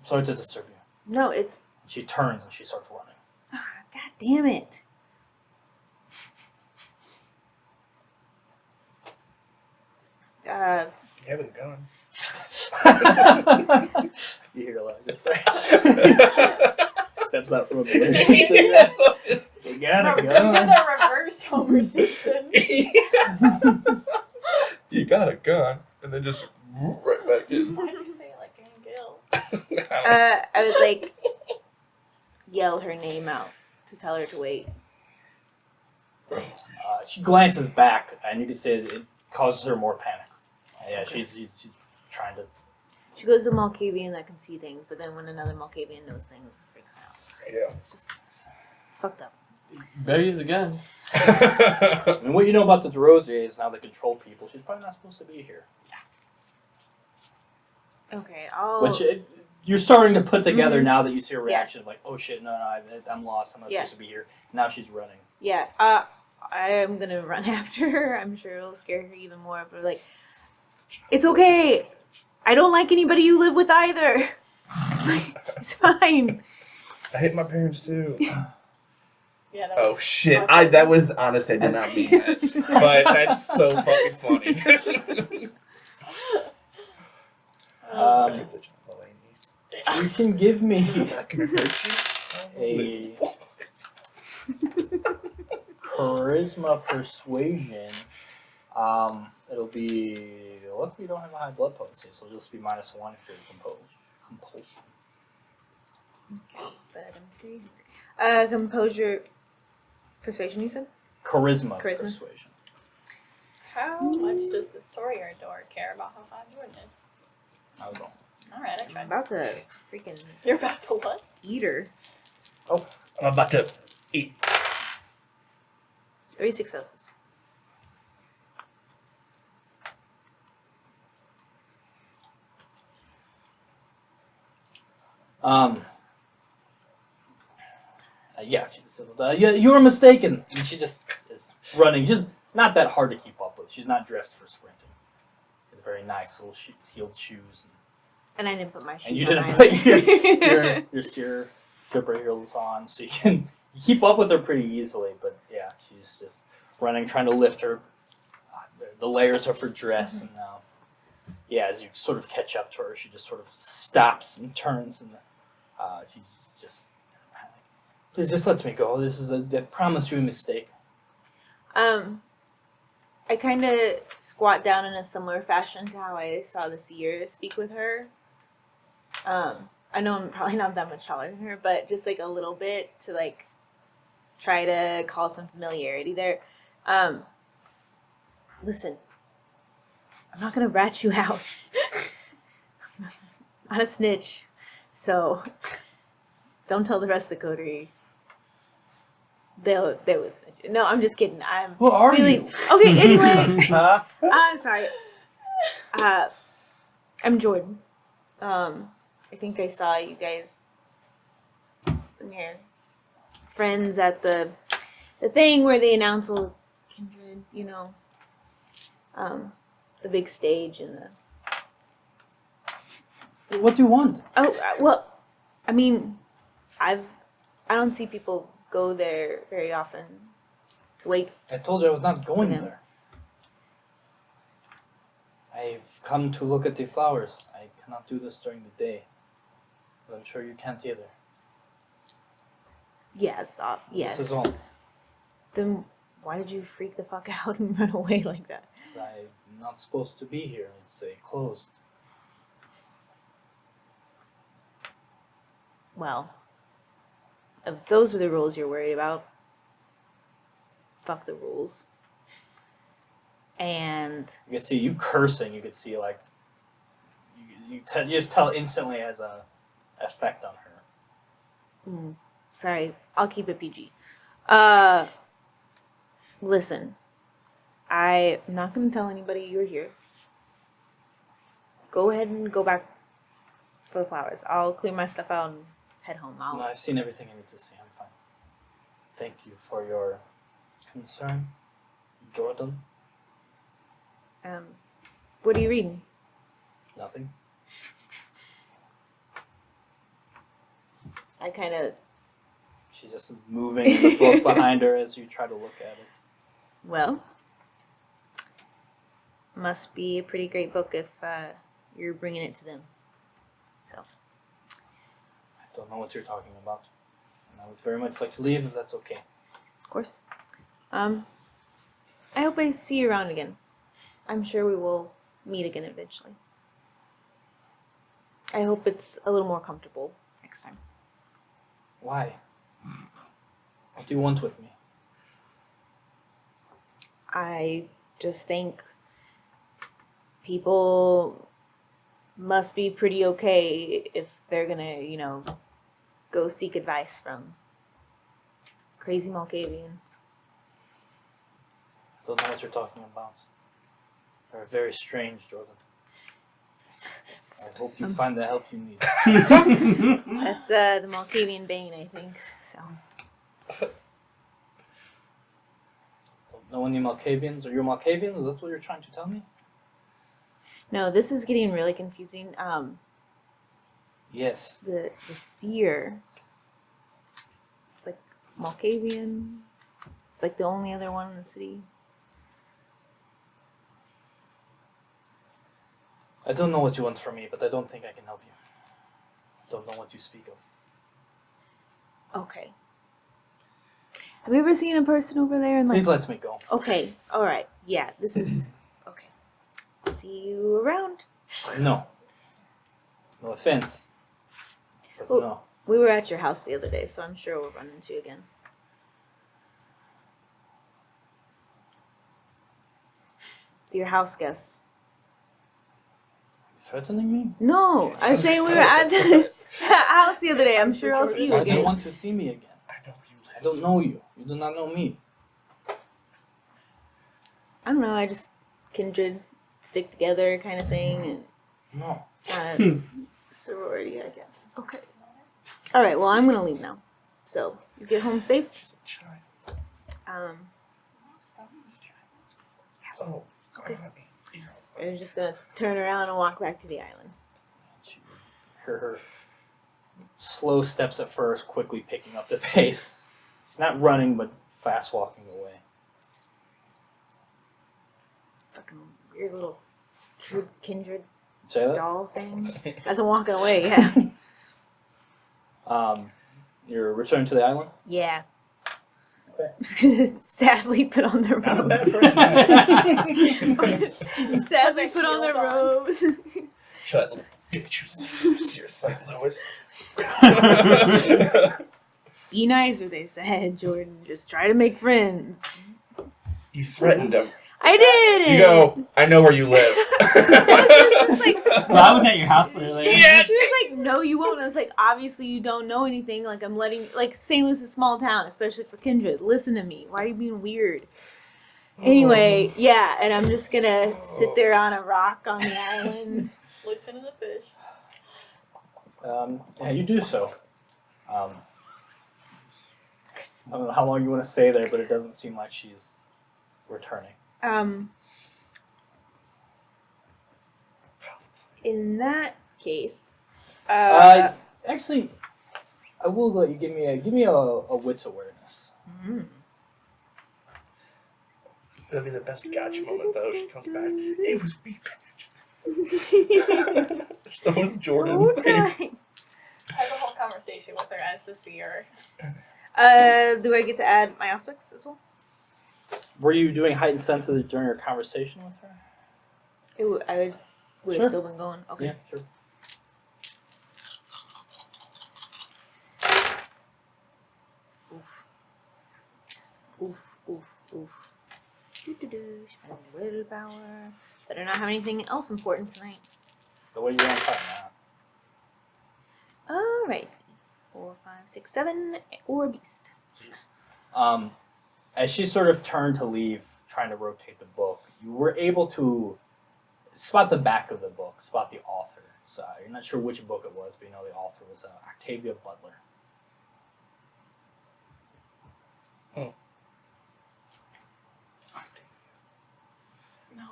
S1: Sorry to disturb you.
S3: No, it's.
S1: She turns and she starts running.
S3: God damn it.
S4: You have a gun.
S1: You hear a lot just steps out from a bush. You got a
S5: You're
S1: gun.
S5: the reverse Homer Simpson.
S4: You got a gun, and then just right back in.
S5: Why'd you say it like Ann Gill?
S3: I would like yell her name out to tell her to wait.
S1: She glances back, and you can say it causes her more panic. Yeah,
S3: Okay.
S1: she's trying to.
S3: She goes to Malkavian that can see things, but then when another Malkavian knows things, it freaks her out.
S4: Yeah.
S3: It's fucked up.
S2: Better use the gun.
S1: I mean, what you know about the DeRosier is now they control people. She's probably not supposed to be here.
S3: Okay, I'll.
S1: Which you're starting to put together now that you see her reaction of like, oh shit, no, I'm lost. I'm not supposed to be here. Now she's running.
S3: Yeah, I am gonna run after her. I'm sure it'll scare her even more. But like, it's okay. I don't like anybody you live with either. It's fine.
S4: I hate my parents too.
S5: Yeah, that
S4: Oh
S5: was
S4: shit! That was honest. I did not mean that, but that's so fucking funny. I think the John Mulaney's.
S1: You can give me
S4: Not gonna hurt you.
S1: a charisma persuasion. It'll be. Luckily, you don't have a high blood potency, so it'll just be -1 if you're compulsion.
S3: But I'm 300. Composure, persuasion. You said.
S1: Charisma.
S3: Charisma.
S1: Persuasion.
S5: How much does the storyteller care about how hot Jordan is?
S1: I don't know.
S5: Alright, I
S3: I'm
S5: tried.
S3: about to freaking
S5: You're about to what?
S3: eat her.
S4: I'm about to eat.
S3: 3 successes.
S1: Yeah, she just says, you were mistaken. And she just is running. She's not that hard to keep up with. She's not dressed for sprinting. With very nice little heeled shoes.
S3: And I didn't put my shoes
S1: And you
S3: on.
S1: didn't
S3: either.
S1: put your stripper heels on, so you can keep up with her pretty easily. But yeah, she's just running, trying to lift her. The layers of her dress, and yeah, as you sort of catch up to her, she just sort of stops and turns, and she's just panic. Please, just let me go. This is I promise you a mistake.
S3: I kind of squat down in a similar fashion to how I saw the seer speak with her. I know I'm probably not that much taller than her, but just like a little bit to like try to call some familiarity there. Listen, I'm not gonna rat you out. I'm not a snitch, so don't tell the rest of the coterie. They will snitch. No, I'm just kidding. I'm
S1: Who are
S3: really
S1: you?
S3: okay. Anyway, I'm sorry. I'm Jordan. I think I saw you guys and your friends at the thing where they announce all kindred, you know, the big stage and the.
S1: What do you want?
S3: Oh well, I mean, I don't see people go there very often to wait.
S1: I told you I was not going
S3: Yeah.
S1: there. I've come to look at the flowers. I cannot do this during the day. But I'm sure you can't either.
S3: Yes, yes.
S1: This is all.
S3: Then why did you freak the fuck out and run away like that?
S1: Because I'm not supposed to be here. It's closed.
S3: Well, if those are the rules you're worried about, fuck the rules. And
S1: You can see you cursing. You could see like you just tell instantly has a effect on her.
S3: sorry, I'll keep it PG. Listen, I'm not gonna tell anybody you're here. Go ahead and go back for the flowers. I'll clear my stuff out and head home.
S1: No, I've seen everything I need to see. I'm fine. Thank you for your concern, Jordan.
S3: What are you reading?
S1: Nothing.
S3: I kind of,
S1: She's just moving the book behind her as you try to look at it.
S3: well, must be a pretty great book if you're bringing it to them. So,
S1: I don't know what you're talking about. And I would very much like to leave if that's okay.
S3: of course. I hope I see you around again. I'm sure we will meet again eventually. I hope it's a little more comfortable next time.
S1: Why? What do you want with me?
S3: I just think people must be pretty okay if they're gonna, go seek advice from crazy Malkavians.
S1: I don't know what you're talking about. You're very strange, Jordan. I hope you find the help you need.
S3: That's the Malkavian Bane, I think. So
S1: Don't know any Malkavians? Are you a Malkavian? Is that what you're trying to tell me?
S3: no, this is getting really confusing.
S1: Yes.
S3: The seer. It's like Malkavian. It's like the only other one in the city.
S1: I don't know what you want from me, but I don't think I can help you. I don't know what you speak of.
S3: Okay. Have you ever seen a person over there and
S1: Please let me go.
S3: Okay, all right. Yeah, this is okay. See you around.
S1: No. No offense. But
S3: Well-
S1: no.
S3: We were at your house the other day, so I'm sure we'll run into you again. Your house guests.
S1: Threatening me?
S3: No, I was saying we were at the house the other day. I'm sure I'll see you
S1: Why do you
S3: again.
S1: want to see me again?
S4: I know where you live.
S1: I don't know you. You do not know me.
S3: I don't know. I just kindred, stick together kind of thing, and
S1: No.
S3: it's not a sorority, I guess. Okay. All right. Well, I'm gonna leave now. So you get home safe.
S4: She's a child. Oh,
S3: Okay.
S4: honey. You know,
S3: I'm just gonna turn around and walk back to the island.
S1: You hear her slow steps at first, quickly picking up the pace. Not running, but fast walking away.
S3: Fucking weird little kindred
S1: Say that?
S3: doll thing. As I'm walking away, yeah.
S1: You're returning to the island?
S3: Yeah.
S1: Okay.
S3: Sadly put on their
S1: Not a bad
S3: robes.
S1: first night.
S3: Sadly put on their robes.
S4: shut up, little bitch. Seriously, Lewis.
S3: Be nicer, they said, Jordan. Just try to make friends.
S4: You threatened him.
S3: I didn't!
S4: You go, I know where you live.
S3: Just like,
S2: Well, I was at your house earlier.
S4: Yeah.
S3: She was like, no, you won't. I was like, obviously you don't know anything. Like, I'm letting, like, St. Louis is a small town, especially for kindred. Listen to me. Why are you being weird? Anyway, yeah, and I'm just gonna sit there on a rock on the island.
S5: Listen to the fish.
S1: Yeah, you do so. I don't know how long you want to stay there, but it doesn't seem like she's returning.
S3: In that case,
S1: Actually, I will let you give me a wits awareness.
S4: It'll be the best gotcha moment though. She comes back. It was me, bitch. So was Jordan.
S3: So kind.
S5: Have a whole conversation with her as the seer.
S3: Do I get to add my aspects as well?
S1: Were you doing heightened senses during your conversation with her?
S3: I would
S1: Sure.
S3: have still been going. Okay.
S1: Yeah, sure.
S3: Oof. Do-do-do. Spend willpower. Better not have anything else important tonight.
S1: The way you want to fight now.
S3: Alright. 4, 5, 6, 7, or beast.
S1: As she sort of turned to leave, trying to rotate the book, you were able to spot the back of the book, spot the author. So you're not sure which book it was, but you know the author was Octavia Butler.
S5: No.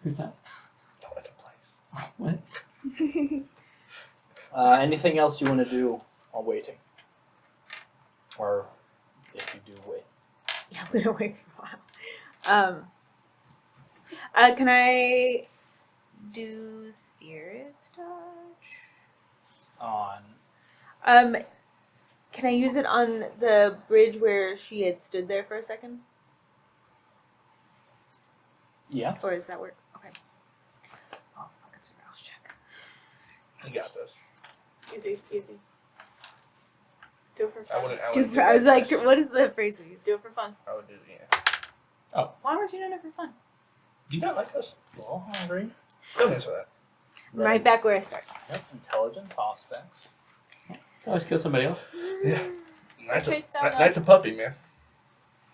S2: Who's that?
S4: No, it's a place.
S2: What?
S1: Anything else you want to do while waiting? Or if you do wait.
S3: Yeah, I'm gonna wait for a while. Can I do Spirit's Touch?
S1: On
S3: Can I use it on the bridge where she had stood there for a second?
S1: yeah.
S3: Or does that work? Okay. Oh, fuck, it's a rouse check.
S4: You got this.
S5: Easy. Do it for
S4: I
S5: fun.
S4: wouldn't do
S3: I was
S4: that
S3: like,
S4: first.
S3: what is the phrase we use?
S5: Do it for fun.
S4: I would do yeah.
S5: Why weren't you doing it for fun?
S4: Do you not like us?
S1: A little hungry.
S4: Don't answer that.
S3: I'm right back where I started.
S1: Yep. Intelligence aspects.
S2: Always kill somebody else.
S4: Yeah. Knight's
S5: Chase down the-
S4: Knight's a puppy, man.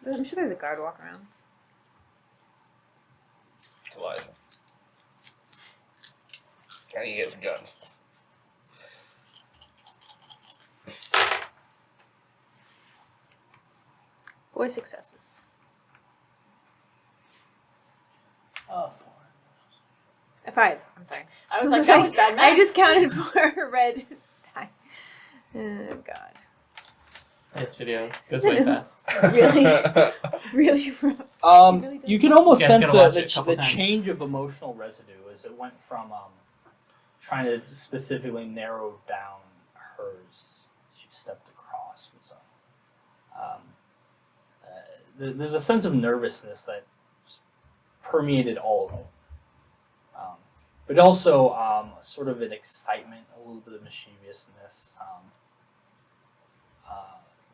S3: I'm sure there's a guard walking around.
S4: It's Elijah. And he has guns.
S3: Four successes.
S1: Oh,
S3: 5. I'm sorry.
S5: I was like, that was bad math.
S3: I just counted 4 red die. Oh, God.
S2: This video goes
S3: Spin
S2: way
S3: him.
S2: fast.
S3: Really? Really rough. Really
S1: you can almost
S2: You guys
S1: sense
S2: gotta watch it a
S1: the
S2: couple times.
S1: change of emotional residue as it went from trying to specifically narrow down hers. She stepped across. There's a sense of nervousness that permeated all of it. but also sort of an excitement, a little bit of mischievousness.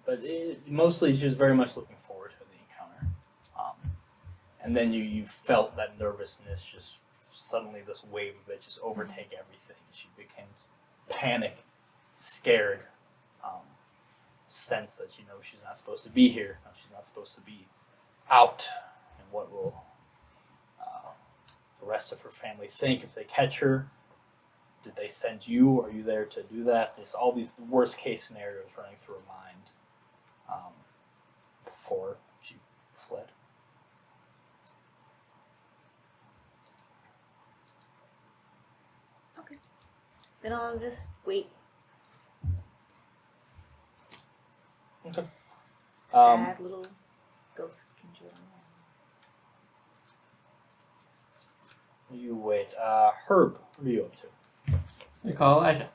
S1: But mostly she was very much looking forward to the encounter. And then you felt that nervousness, just suddenly this wave of it just overtake everything. She became panic, scared, sense that she's not supposed to be here. She's not supposed to be out. And what will the rest of her family think if they catch her? Did they send you? Are you there to do that? There's all these worst case scenarios running through her mind before she fled.
S3: Okay. Then I'll just wait.
S1: Okay.
S3: Sad little ghost conjuring.
S1: You wait. Herb, what are you up to?
S2: So we call Elijah.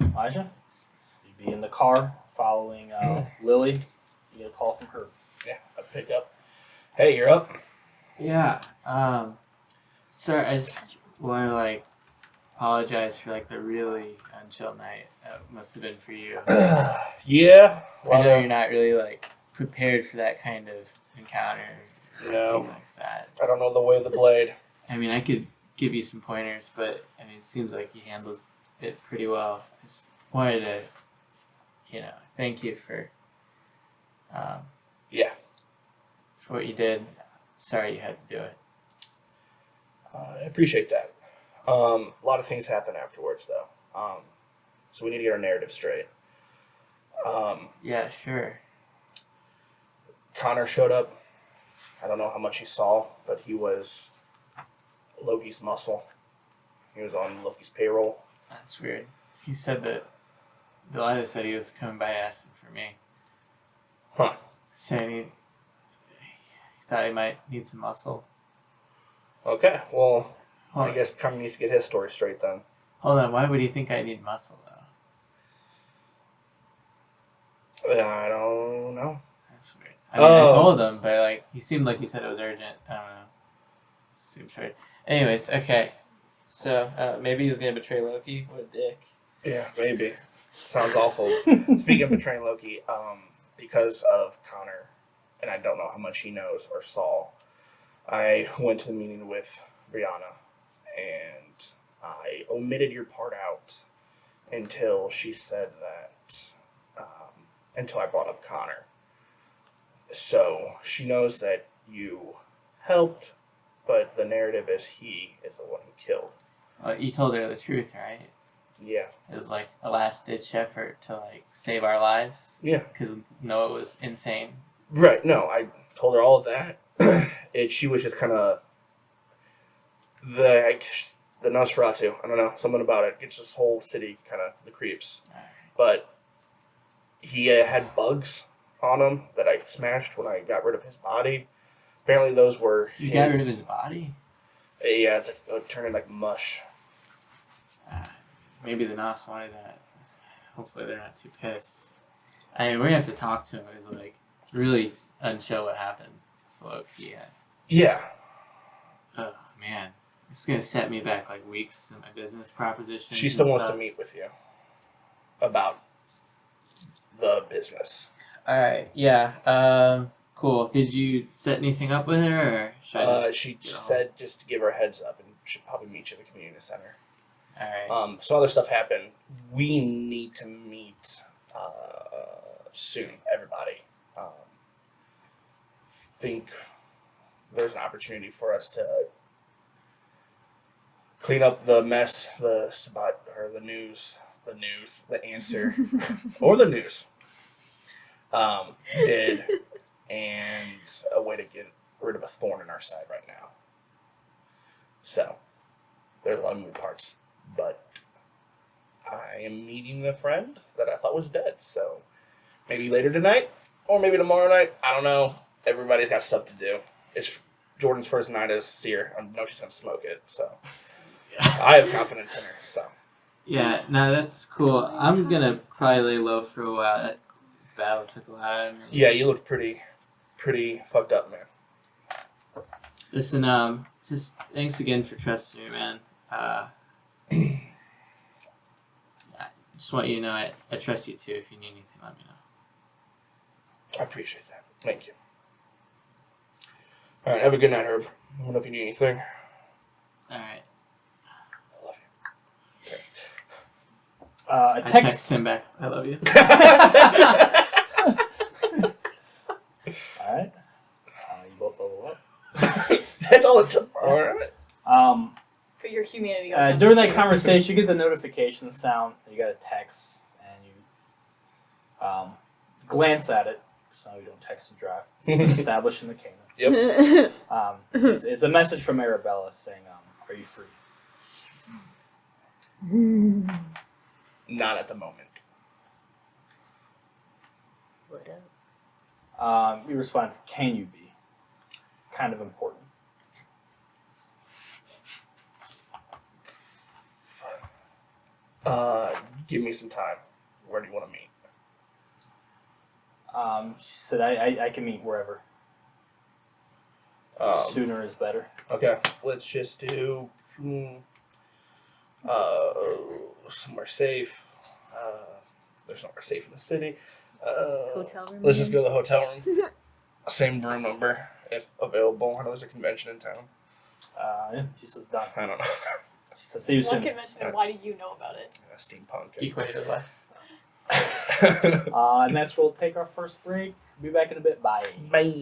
S1: Elijah? You'd be in the car following Lily. You get a call from Herb.
S4: Yeah, I pick up. Hey, you're up.
S2: Yeah. Sir, I just want to apologize for the really unchill night. That must have been for you.
S4: Yeah.
S2: I know you're not really prepared for that kind of encounter. Or
S4: No.
S2: anything like that.
S4: I don't know the way of the blade.
S2: I mean, I could give you some pointers, but it seems like you handled it pretty well. I just wanted to, thank you for,
S4: Yeah.
S2: for what you did. Sorry you had to do it.
S4: I appreciate that. A lot of things happen afterwards, though. So we need to get our narrative straight.
S2: Yeah, sure.
S4: Connor showed up. I don't know how much he saw, but he was Loki's muscle. He was on Loki's payroll.
S2: That's weird. He said that, Delilah said he was coming by asking for me.
S4: Huh.
S2: Saying he thought he might need some muscle.
S4: Okay, well,
S2: Hold
S4: I guess Connor needs to get his story straight then.
S2: Hold on, why would he think I need muscle, though?
S4: I don't know.
S2: That's weird. I mean, I told him, but he seemed like he said it was urgent. I don't know. Seems weird. Anyways, okay. So maybe he's gonna betray Loki. What a dick.
S4: Yeah, maybe. Sounds awful. Speaking of betraying Loki, because of Connor, and I don't know how much he knows or saw, I went to the meeting with Brianna, and I omitted your part out until she said that, until I brought up Connor. So she knows that you helped, but the narrative is he is the one who killed.
S2: You told her the truth, right?
S4: Yeah.
S2: It was a last-ditch effort to save our lives.
S4: Yeah.
S2: Because Noah was insane.
S4: Right. No, I told her all of that. She was just kind of the Nosferatu. I don't know, something about it gets this whole city kind of the creeps.
S2: Right.
S4: But he had bugs on him that I smashed when I got rid of his body. Apparently, those were
S2: You got rid of his body?
S4: Yeah, it's turning like mush.
S2: Maybe the Nos wanted that. Hopefully, they're not too pissed. I mean, we're gonna have to talk to him. It's really unshow what happened. So
S4: Yeah.
S2: Oh man, it's gonna set me back weeks in my business proposition.
S4: She still wants to meet with you about the business.
S2: All right. Yeah. Cool. Did you set anything up with her, or should I just?
S4: She said just to give her a heads up, and she'll probably meet you at the community center.
S2: All right.
S4: Some other stuff happened. We need to meet soon, everybody. Think there's an opportunity for us to clean up the mess, the spot, or the answer, or the news did, and a way to get rid of a thorn in our side right now. So, there's a lot of moving parts, but I am meeting a friend that I thought was dead, so maybe later tonight, or maybe tomorrow night, I don't know. Everybody's got stuff to do. It's Jordan's first night as seer. I know she's going to smoke it, so I have confidence in her, so.
S2: Yeah, no, that's cool. I'm gonna probably lay low for a while. That battle took a lot out of me.
S4: Yeah, you look pretty fucked up, man.
S2: Listen, just thanks again for trusting me, man. I just want you to know I trust you too. If you need anything, let me know.
S4: I appreciate that. Thank you. All right, have a good night, Herb. I don't know if you need anything.
S2: All right.
S4: I love you.
S1: A
S2: I
S1: text.
S2: text him back. I love you.
S1: All right. You both level up.
S4: That's all it took. All right.
S5: Put your humanity
S1: During that conversation, you get the notification sound. You got a text, and you glance at it. So you don't text and drive. Establishing the canon.
S4: Yep.
S1: It's a message from Arabella saying, "Are you free?"
S4: Not at the moment.
S3: What up?
S1: He responds, "Can you be?" Kind of important.
S4: Give me some time. Where do you want to meet?
S1: She said, I can meet wherever. Sooner is better.
S4: Okay. Let's just do somewhere safe. There's somewhere safe in the city.
S3: Hotel room.
S4: Let's just go to the hotel room. Same room number if available. I know there's a convention in town.
S1: Yeah, she says, "Done."
S4: I don't know.
S1: She says, "See you
S5: One
S1: soon."
S5: convention, and why do you know about it?
S4: Steampunk.
S2: Equated life.
S1: And that's where we'll take our first break. Be back in a bit. Bye.
S4: Bye.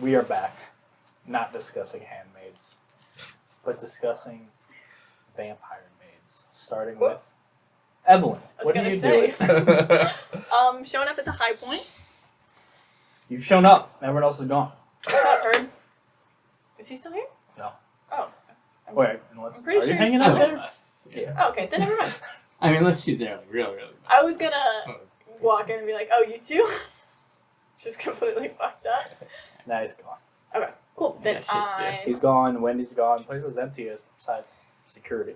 S1: we are back. Not discussing handmaids, but discussing vampire maids. Starting with Evelyn.
S5: I was
S1: What are
S5: gonna
S1: you
S5: say.
S1: doing?
S5: Showing up at the high point.
S1: You've shown up. Everyone else is gone.
S5: What's up, Herb? Is he still here?
S1: No.
S5: Oh.
S1: Wait, unless,
S5: I'm pretty
S1: are
S5: sure
S1: you hanging
S5: he's
S1: out
S5: still
S1: there?
S2: Yeah.
S5: Oh, okay, then never mind.
S2: I mean, unless she's there, like, really.
S5: I was gonna
S2: Oh.
S5: walk in and be like, "Oh, you too?" Just completely fucked up.
S1: Nah, he's gone.
S5: Okay, cool. Then
S2: Yeah, shit's good.
S1: He's gone. Wendy's gone. Place is empty besides security.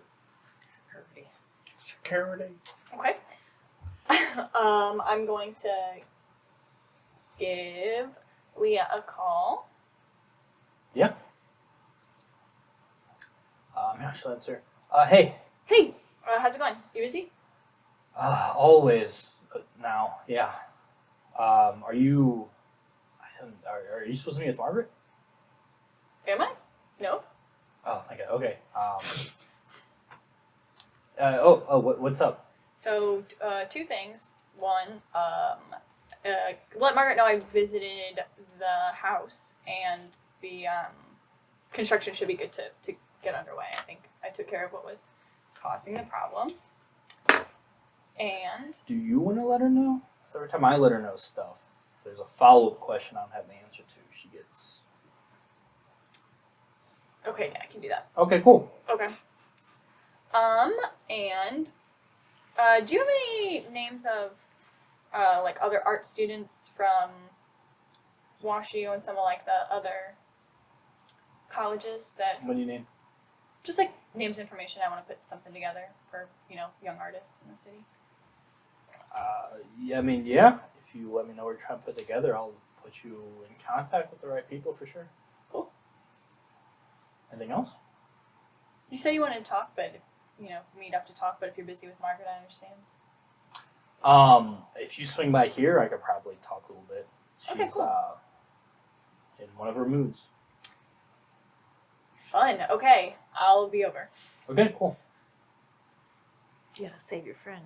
S4: Security.
S5: Okay. I'm going to give Leah a call.
S1: Yeah, she'll answer. Hey.
S5: Hey, how's it going? You busy?
S1: Always now. Yeah. Are you? Are you supposed to meet with Margaret?
S5: Am I? No.
S1: Oh, thank you. Okay. What's up?
S5: So, two things. One, let Margaret know I visited the house and the construction should be good to get underway. I think I took care of what was causing the problems. And
S1: Do you want to let her know? So every time I let her know stuff, there's a follow-up question I don't have the answer to. She gets.
S5: okay, yeah, I can do that.
S1: Okay, cool.
S5: Okay. And do you have any names of like other art students from WashU and some of like the other colleges that
S1: What do you need?
S5: just like names, information? I want to put something together for young artists in the city.
S1: Yeah, I mean, yeah. If you let me know what you're trying to put together, I'll put you in contact with the right people for sure.
S5: Cool.
S1: Anything else?
S5: You said you wanted to talk, but meet up to talk. But if you're busy with Margaret, I understand.
S1: If you swing by here, I could probably talk a little bit. She's
S5: Okay, cool.
S1: In one of her moods.
S5: Fun. Okay, I'll be over.
S1: Okay, cool.
S3: You gotta save your friend.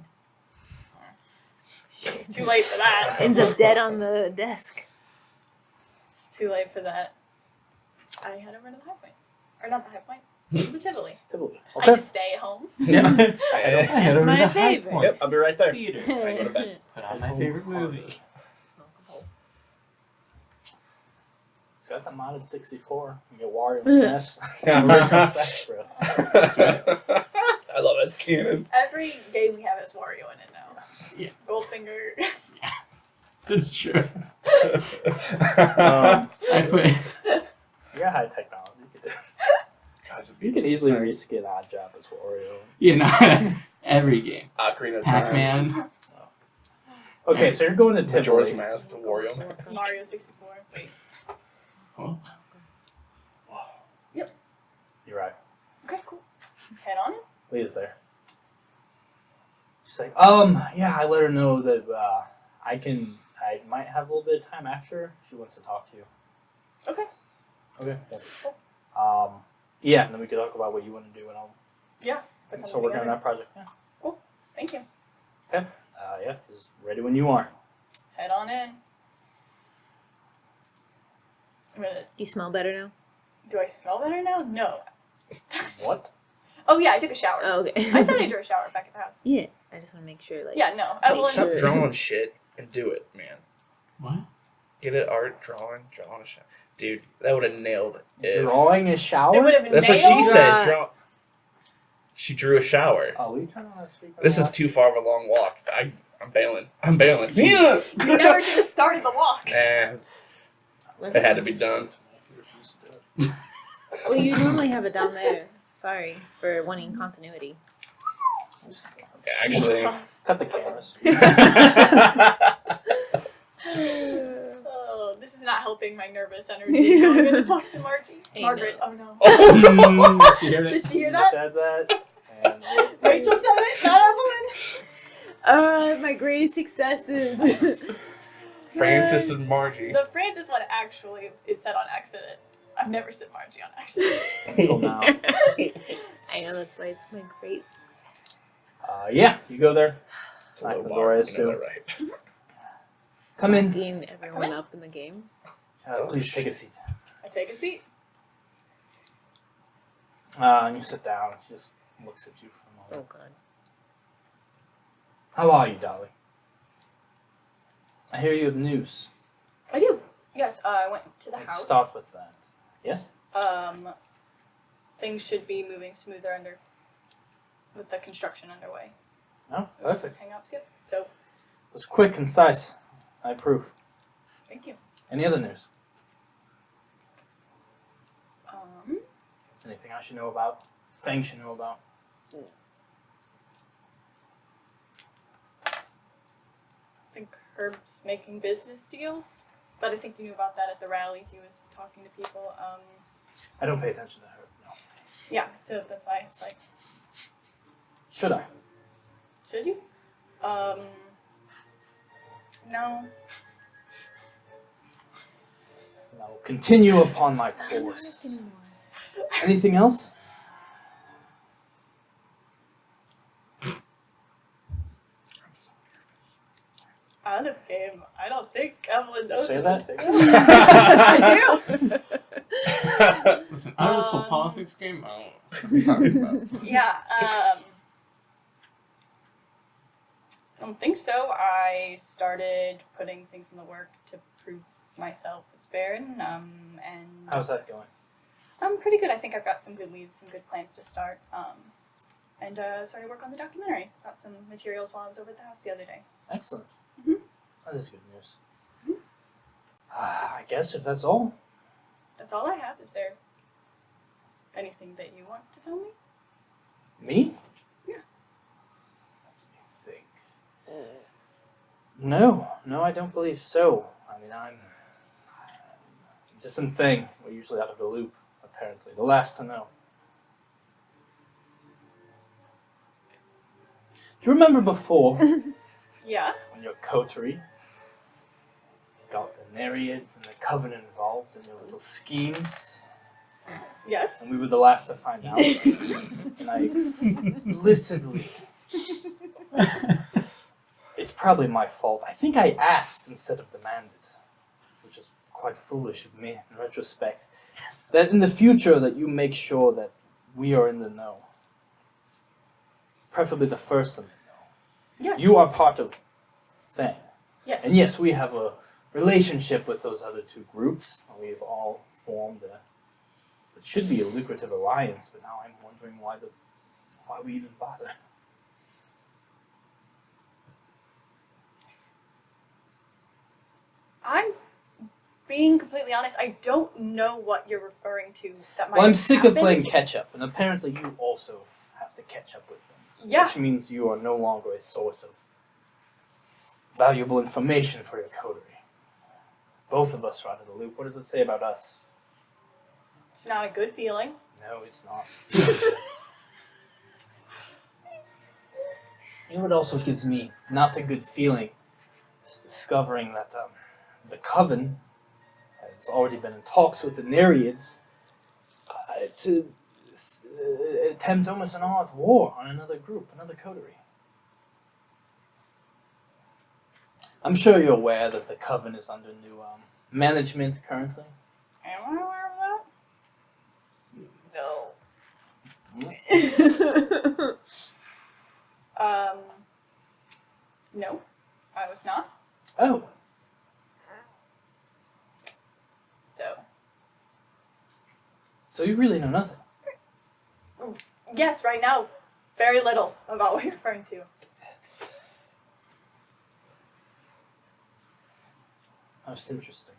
S5: It's too late for that.
S3: Ends up dead on the desk.
S5: It's too late for that. I head over to the High Point. Or not the High Point. The Tivoli.
S1: Tivoli.
S5: I
S1: Okay.
S5: just stay at home.
S1: Yeah.
S3: That's my favorite.
S4: Yep, I'll be right there.
S2: Theater.
S4: I go to bed.
S2: Put on my favorite movie.
S1: It's got the modded 64. You get Wario and Smash. Smash Bros.
S4: I love it. It's canon.
S5: Every game we have has Wario in it now.
S2: Yeah.
S5: Goldfinger.
S2: That's true.
S1: Um,
S2: I put.
S1: You got high technology. You could easily reskin Oddjob as Wario.
S2: Every game.
S4: Ocarina of Time.
S2: Pac-Man.
S1: Okay, so you're going to
S4: Majora's
S1: Tivoli.
S4: Mask to Wario.
S5: Mario 64. Wait.
S2: Oh.
S1: You're right.
S5: Okay, cool. Head on it.
S1: Leah's there. She's like, yeah, I let her know that I might have a little bit of time after. She wants to talk to you.
S5: Okay.
S1: Okay. Cool. Yeah, and then we could talk about what you want to do, and I'll
S5: Put something
S1: start working on
S5: together.
S1: that project. Yeah.
S5: Thank you.
S1: Yeah, just ready when you are.
S5: Head on in. I'm gonna,
S3: You smell better now?
S5: do I smell better now? No.
S1: What?
S5: Oh yeah, I took a shower.
S3: Oh, okay.
S5: I said I drew a shower back at the house.
S3: Yeah, I just want to make sure, like.
S5: Yeah, no. Evelyn.
S4: Stop drawing shit and do it, man.
S2: What?
S4: Get it, art, drawing a shit. Dude, that would have nailed it.
S1: Drawing a shower?
S5: It would have been
S4: That's what
S5: nailed.
S4: she said. She drew a shower.
S1: Oh, will you turn on that speaker?
S4: This is too far of a long walk. I'm bailing. Yeah.
S5: You never should have started the walk.
S4: It had to be done.
S3: Well, you normally have it down there. Sorry for wanting continuity.
S4: Actually,
S1: Cut the cameras.
S5: Oh, this is not helping my nervous energy. I'm going to talk to Margie.
S3: Hey,
S5: Margaret.
S3: no.
S5: Oh no.
S2: Did you hear
S5: Did
S2: that?
S5: she hear
S1: You
S5: that?
S1: said that. And
S5: Rachel said it, not Evelyn.
S3: My greatest successes.
S4: Francis and Margie.
S5: The Francis one actually is said on accident. I've never said Margie on accident.
S1: Until now.
S3: I know, that's why it's my great success.
S1: Yeah, you go there.
S4: It's a
S1: Knock
S4: low
S1: the
S4: bar,
S1: door, I
S4: you know
S1: assume.
S4: that, right?
S1: Come in.
S3: Game everyone up in the game.
S1: Please take a seat.
S5: I take a seat.
S1: And you sit down. She just looks at you for a moment.
S3: Oh, God.
S1: How are you, Dolly? I hear you have news.
S5: I do. Yes, I went to the
S1: Let's
S5: house.
S1: start with that. Yes?
S5: Things should be moving smoother with the construction underway.
S1: Oh, perfect.
S5: Hang-ups, yep. So,
S1: It was quick, concise. I approve.
S5: thank you.
S1: Any other news? Anything I should know about? Things should know about?
S5: I think Herb's making business deals, but I think you knew about that at the rally. He was talking to people.
S1: I don't pay attention to her. No.
S5: Yeah, so that's why it's like,
S1: Should I?
S5: should you? No.
S1: I will continue upon my course. Anything else?
S5: Out of game. I don't think Evelyn knows
S1: Say that?
S5: anything. I do.
S2: Listen, out of this whole politics game, I don't know what you're talking about.
S5: Yeah, I don't think so. I started putting things in the work to prove myself as Baron, and
S1: How's that going?
S5: I'm pretty good. I think I've got some good leads, some good plans to start, and started work on the documentary. Got some materials while I was over at the house the other day.
S1: Excellent.
S5: Mhm.
S1: That is good news. I guess if that's all.
S5: That's all I have. Is there anything that you want to tell me?
S1: Me?
S5: Yeah.
S1: Let me think. No, I don't believe so. I mean, I'm distant thing. We're usually out of the loop, apparently. The last to know. Do you remember before,
S5: Yeah.
S1: when your coterie got the Nereids and the Covenant involved in your little schemes?
S5: Yes.
S1: And we were the last to find out. And I explicitly... It's probably my fault. I think I asked instead of demanded, which is quite foolish of me in retrospect, that in the future that you make sure that we are in the know. Preferably the first in the know.
S5: Yes.
S1: You are part of Fang.
S5: Yes.
S1: And yes, we have a relationship with those other two groups. We've all formed it should be a lucrative alliance, but now I'm wondering why we even bother.
S5: I'm being completely honest. I don't know what you're referring to. That might
S1: Well, I'm
S5: have
S1: sick of
S5: happened.
S1: playing catch up, and apparently you also have to catch up with things.
S5: Yeah.
S1: Which means you are no longer a source of valuable information for your coterie. Both of us are out of the loop. What does it say about us?
S5: It's not a good feeling.
S1: No, it's not. You know what also gives me not a good feeling? Is discovering that the Coven has already been in talks with the Nereids to attempt almost an all-out war on another group, another coterie. I'm sure you're aware that the Coven is under new management currently.
S5: Am I aware of that?
S3: No.
S5: No, I was not.
S1: Oh, so you really know nothing.
S5: Yes, right now, very little about what you're referring to.
S1: Most interesting.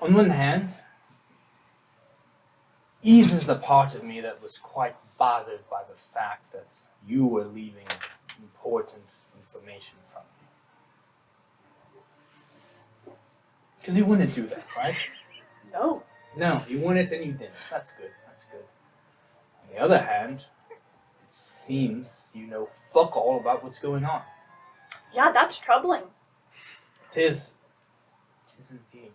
S1: On one hand, eases the part of me that was quite bothered by the fact that you were leaving important information from me. Because you wouldn't do that, right?
S5: No.
S1: No, you wouldn't and you didn't. That's good. That's good. On the other hand, it seems you know fuck all about what's going on.
S5: Yeah, that's troubling.
S1: Tis indeed.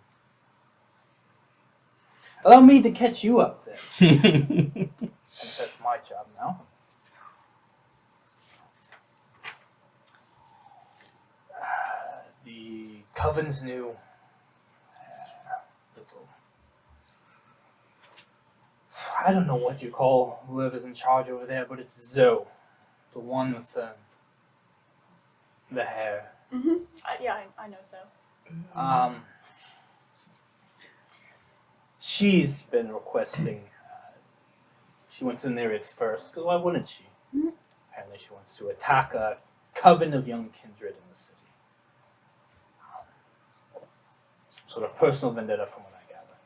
S1: Allow me to catch you up then, since that's my job now. Coven's new. Little. I don't know what you call whoever's in charge over there, but it's Zoe. The one with the hair.
S5: Mm-hmm. I know so.
S1: She's been requesting. She went to the Nereids first, because why wouldn't she?
S5: Mhm.
S1: Apparently, she wants to attack a coven of young kindred in the city. Some sort of personal vendetta, from what I gather.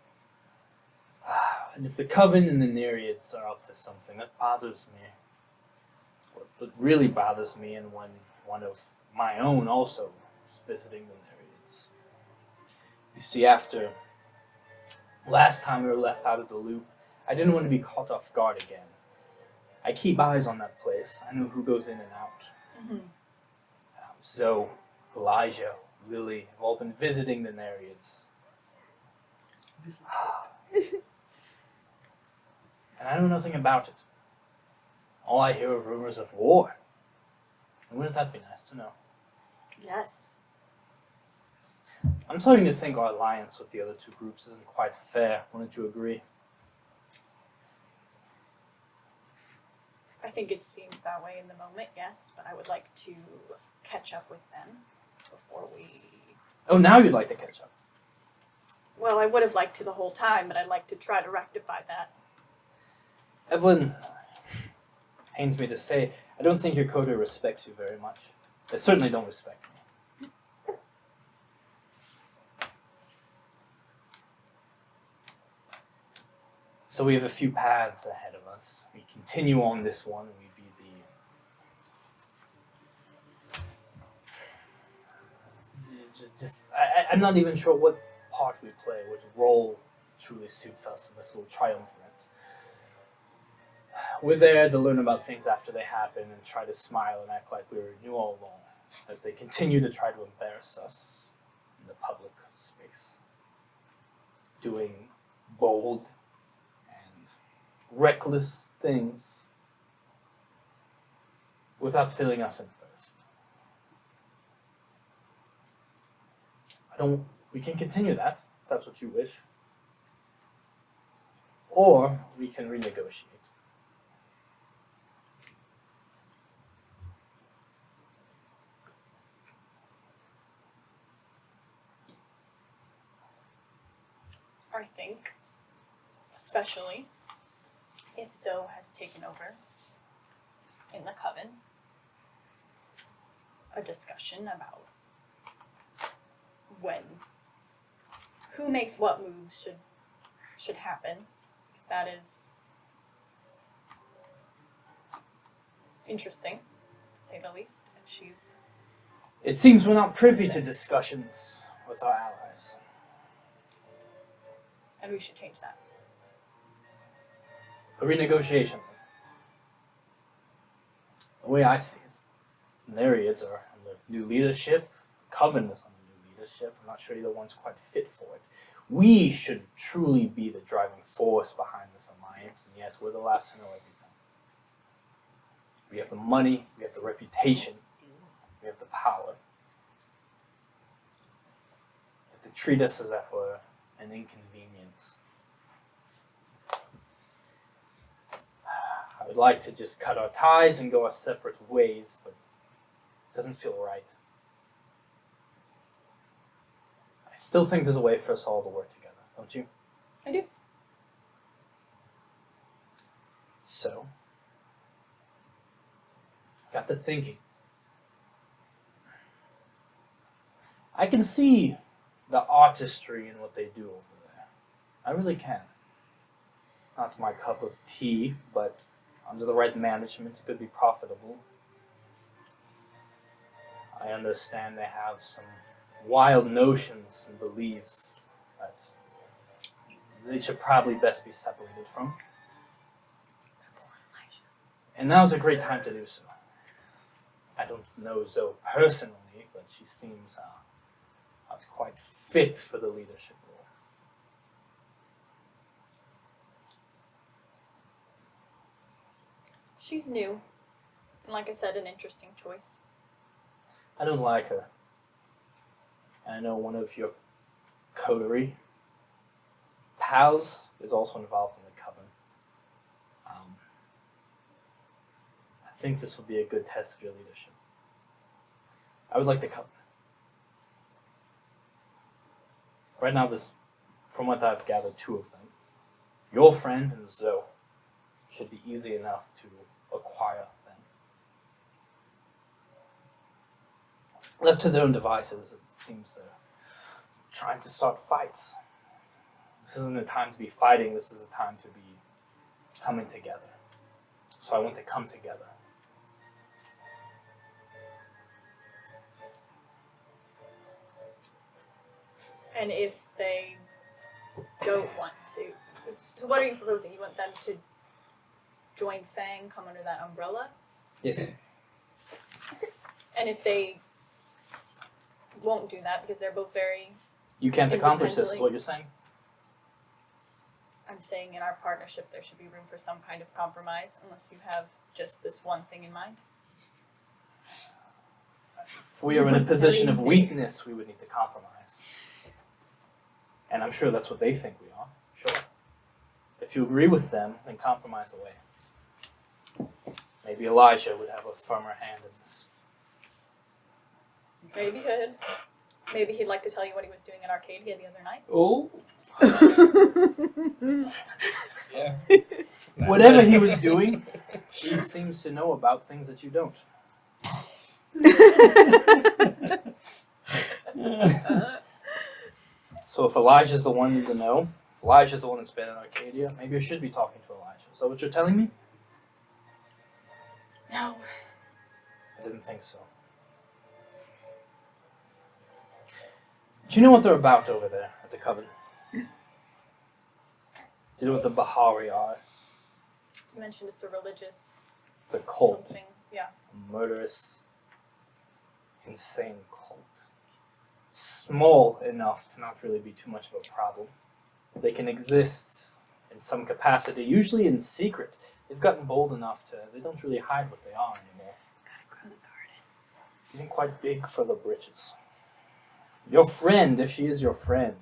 S1: And if the coven and the Nereids are up to something, that bothers me. What really bothers me, and when one of my own also is visiting the Nereids. You see, after last time we were left out of the loop, I didn't want to be caught off guard again. I keep eyes on that place. I know who goes in and out.
S5: Mm-hmm.
S1: Zoe, Elijah, Lily have all been visiting the Nereids. And I know nothing about it. All I hear are rumors of war. And wouldn't that be nice to know?
S5: Yes.
S1: I'm starting to think our alliance with the other two groups isn't quite fair. Wouldn't you agree?
S5: I think it seems that way in the moment, yes, but I would like to catch up with them before we...
S1: Oh, now you'd like to catch up.
S5: Well, I would have liked to the whole time, but I'd like to try to rectify that.
S1: Evelyn, pains me to say, I don't think your coder respects you very much. They certainly don't respect me. So we have a few paths ahead of us. We continue on this one, we be the... I'm not even sure what part we play, what role truly suits us in this little triumvirate. We're there to learn about things after they happen and try to smile and act like we knew all along, as they continue to try to embarrass us in the public space. Doing bold and reckless things without filling us in first. We can continue that, if that's what you wish. Or we can renegotiate.
S5: I think, especially if Zoe has taken over in the coven, a discussion about who makes what moves should happen, because that is interesting, to say the least. If she's...
S1: It seems we're not privy to discussions with our allies.
S5: And we should change that.
S1: A renegotiation. The way I see it, the Nereids are under new leadership, the Coven is under new leadership. I'm not sure either one's quite fit for it. We should truly be the driving force behind this alliance, and yet we're the last to know everything. We have the money, we have the reputation, we have the power. But they treat us as if we're an inconvenience. I would like to just cut our ties and go our separate ways, but it doesn't feel right. I still think there's a way for us all to work together, don't you?
S5: I do.
S1: So, got to thinking. I can see the artistry in what they do over there. I really can. Not my cup of tea, but under the right management, it could be profitable. I understand they have some wild notions and beliefs that they should probably best be separated from. And now's a great time to do so. I don't know Zoe personally, but she seems not quite fit for the leadership role.
S5: She's new. And like I said, an interesting choice.
S1: I don't like her. And I know one of your coterie pals is also involved in the coven. I think this will be a good test of your leadership. I would like the coven. Right now, from what I've gathered, 2 of them, your friend and Zoe, should be easy enough to acquire them. Left to their own devices, it seems they're trying to start fights. This isn't a time to be fighting, this is a time to be coming together. So I want to come together.
S5: And if they don't want to, so what are you proposing? You want them to join Fang, come under that umbrella?
S1: Yes.
S5: And if they won't do that because they're both very...
S1: You can't accomplish this, is what you're saying?
S5: I'm saying in our partnership there should be room for some kind of compromise, unless you have just this one thing in mind.
S1: If we are in a position of weakness, we would need to compromise. And I'm sure that's what they think we are. Sure. If you agree with them, then compromise away. Maybe Elijah would have a firmer hand in this.
S5: Maybe he could. Maybe he'd like to tell you what he was doing at Arcadia the other night.
S1: Oh.
S4: Yeah.
S1: Whatever he was doing, he seems to know about things that you don't. So if Elijah's the one to know, if Elijah's the one that's been in Arcadia, maybe I should be talking to Elijah. Is that what you're telling me?
S5: No.
S1: I didn't think so. Do you know what they're about over there at the Coven? Do you know what the Bahari are?
S5: You mentioned it's a religious
S1: The cult.
S5: something. Yeah.
S1: A murderous, insane cult. Small enough to not really be too much of a problem. They can exist in some capacity, usually in secret. They've gotten bold enough they don't really hide what they are anymore.
S3: Gotta grow the garden.
S1: Getting quite big for the britches. Your friend, if she is your friend,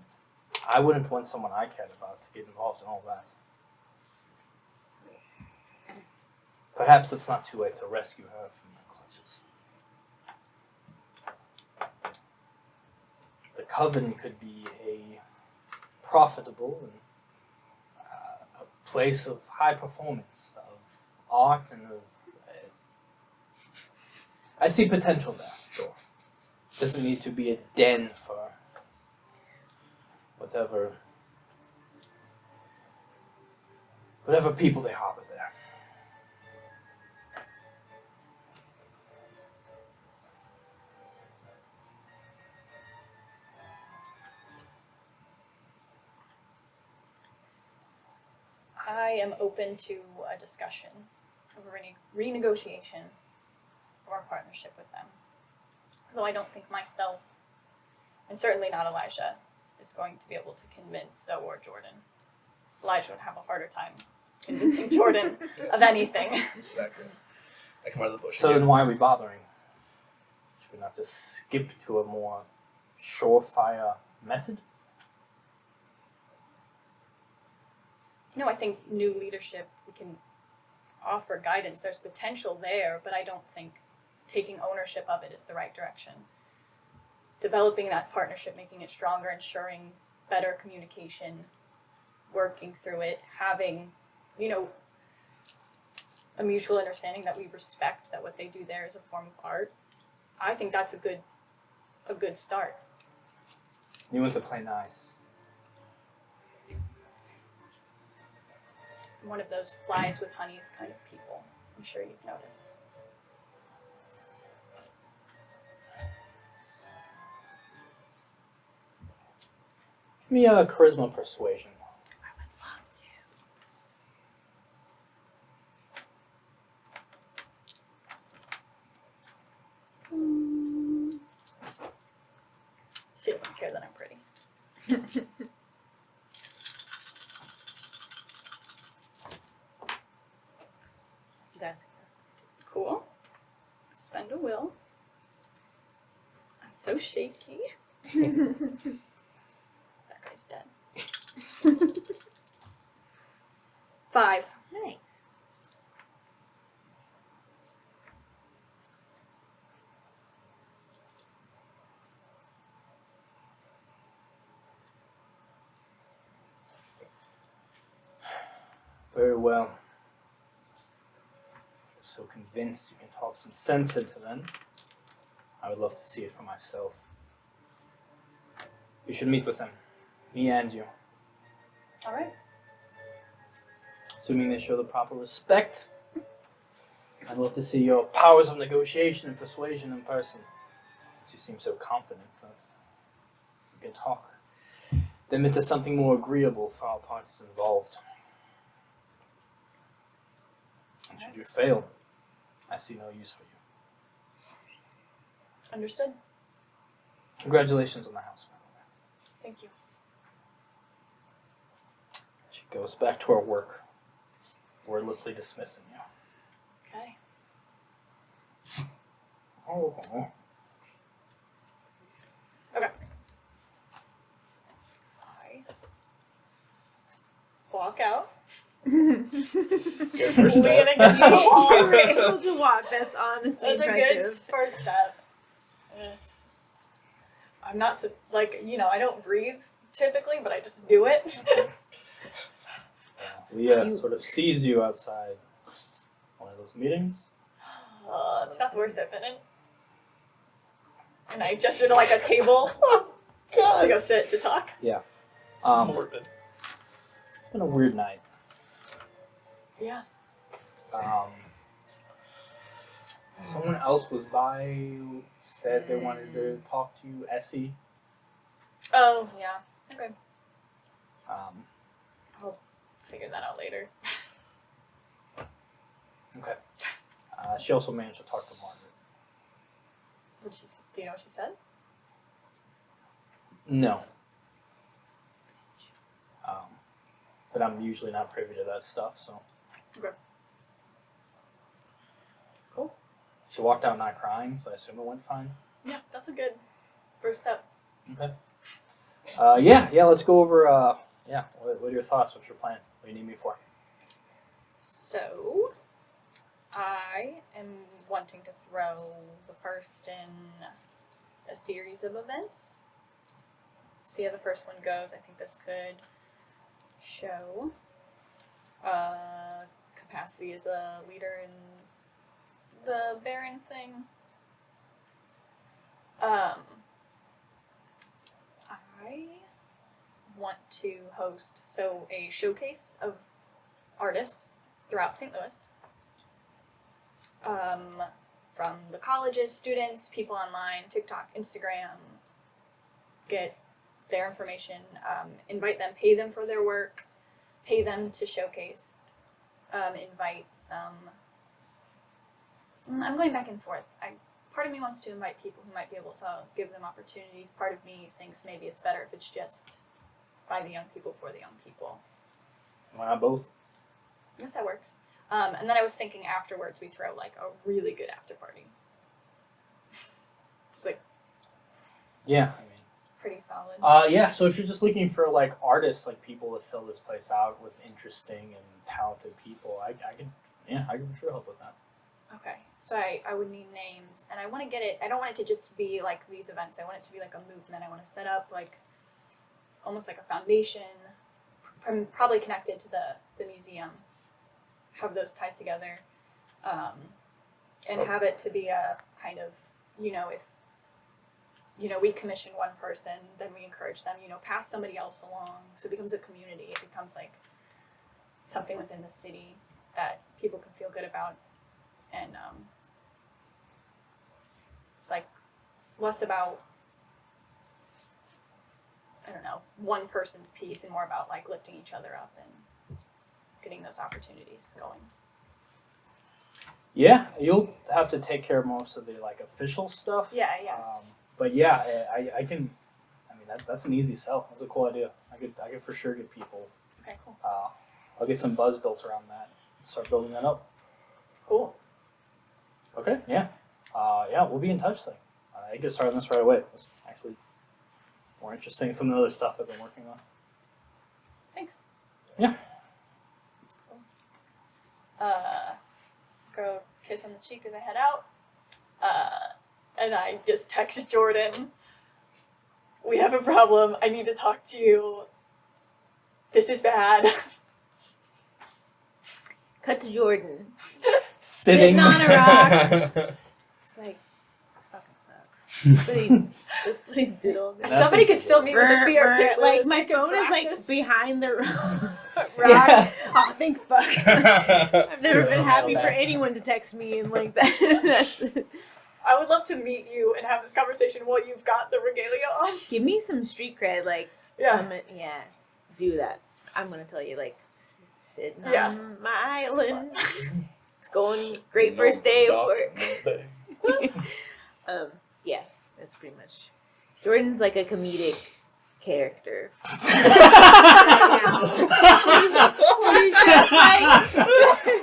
S1: I wouldn't want someone I cared about to get involved in all that. Perhaps it's not too late to rescue her from the clutches. The Coven could be a profitable and a place of high performance, of art and of... I see potential there, sure. Doesn't need to be a den for whatever people they harbor there.
S5: I am open to a discussion of a renegotiation of our partnership with them. Though I don't think myself, and certainly not Elijah, is going to be able to convince Zoe or Jordan. Elijah would have a harder time convincing Jordan of anything.
S4: Exactly. I come out of the bush.
S1: So
S4: again.
S1: then why are we bothering? Should we not just skip to a more surefire method?
S5: No, I think new leadership, we can offer guidance. There's potential there, but I don't think taking ownership of it is the right direction. Developing that partnership, making it stronger, ensuring better communication, working through it, having, a mutual understanding that we respect that what they do there is a form of art. I think that's a good start.
S1: You want to play nice.
S5: I'm one of those flies with honeys kind of people. I'm sure you've noticed.
S1: Give me a charisma persuasion.
S3: I would love to.
S5: She doesn't care that I'm pretty.
S3: That's successful.
S5: Cool. Spend a will. I'm so shaky. That guy's dead. 5.
S3: Nice.
S1: Very well. If you're so convinced you can talk some sense into them, I would love to see it for myself. You should meet with them. Me and you.
S5: Alright.
S1: Assuming they show the proper respect. I'd love to see your powers of negotiation and persuasion in person. Since you seem so confident that you can talk them into something more agreeable for all parties involved. And should you fail, I see no use for you.
S5: Understood.
S1: Congratulations on the house, by the way.
S5: Thank you.
S1: She goes back to her work, wordlessly dismissing you.
S5: Okay.
S1: Oh.
S5: I walk out.
S4: Good
S5: We're
S4: first step.
S5: gonna get so
S3: You
S5: long.
S3: were able to walk. That's honestly
S5: That's a good
S3: impressive.
S5: first step. Yes. I'm not I don't breathe typically, but I just do it.
S1: Leah sort of sees you outside one of those meetings.
S5: It's not the worst I've been in. And I gesture to like a table to
S4: God.
S5: go sit to talk.
S4: Morbid.
S1: It's been a weird night.
S5: Yeah.
S1: Someone else was by, said they wanted to talk to you, Essie.
S5: Oh, yeah. Okay.
S1: Um,
S5: Figure that out later.
S1: okay. She also managed to talk to Margaret.
S5: Do you know what she said?
S1: No. But I'm usually not privy to that stuff, so.
S5: Okay. Cool.
S1: She walked out not crying, so I assume it went fine.
S5: Yeah, that's a good first step.
S1: Okay. Yeah, let's go over, what are your thoughts? What's your plan? What do you need me for?
S5: So, I am wanting to throw the first in a series of events. See how the first one goes. I think this could show capacity as a leader in the Baron thing. I want to host a showcase of artists throughout St. Louis. From the colleges, students, people online, TikTok, Instagram, get their information, invite them, pay them for their work, pay them to showcase, invite some. I'm going back and forth. Part of me wants to invite people who might be able to give them opportunities. Part of me thinks maybe it's better if it's just by the young people for the young people.
S1: Why not both?
S5: I guess that works. And then I was thinking afterwards we throw like a really good after party. Just like
S1: Yeah, I mean.
S5: pretty solid.
S1: Yeah, so if you're just looking for like artists, like people to fill this place out with interesting and talented people, I can for sure help with that.
S5: Okay, so I would need names, and I want to get it. I don't want it to just be like these events. I want it to be like a movement. I want to set up like almost like a foundation, probably connected to the museum. Have those tied together, and have it to be a kind of if we commission one person, then we encourage them. Pass somebody else along, so it becomes a community. It becomes like something within the city that people can feel good about. And it's like less about, I don't know, one person's piece and more about like lifting each other up and getting those opportunities going.
S1: Yeah, you'll have to take care of most of the like official stuff.
S5: Yeah.
S1: But yeah, I can. I mean, that's an easy sell. That's a cool idea. I could for sure get people.
S5: Okay, cool.
S1: I'll get some buzz built around that. Start building that up.
S5: Cool.
S1: Okay. Yeah. We'll be in touch then. I can start on this right away. Let's actually more interesting. Some of the other stuff I've been working on.
S5: Thanks.
S1: Yeah.
S5: Go kiss on the cheek as I head out. And I just text Jordan. We have a problem. I need to talk to you. This is bad.
S3: Cut to Jordan.
S1: Sitting
S3: on a rock. It's like, this fucking sucks. That's what he did all day.
S5: Somebody could still meet with the CR.
S3: Like, my phone is like behind the rock.
S1: Yeah.
S3: Oh, thank fuck. I've never been happy for anyone to text me and like that.
S5: I would love to meet you and have this conversation while you've got the regalia on.
S3: Give me some street cred, like,
S5: Yeah.
S3: do that. I'm gonna tell you, like, sitting
S5: Yeah.
S3: on my island. It's going great first day of work. Yeah, that's pretty much. Jordan's like a comedic character. He's just like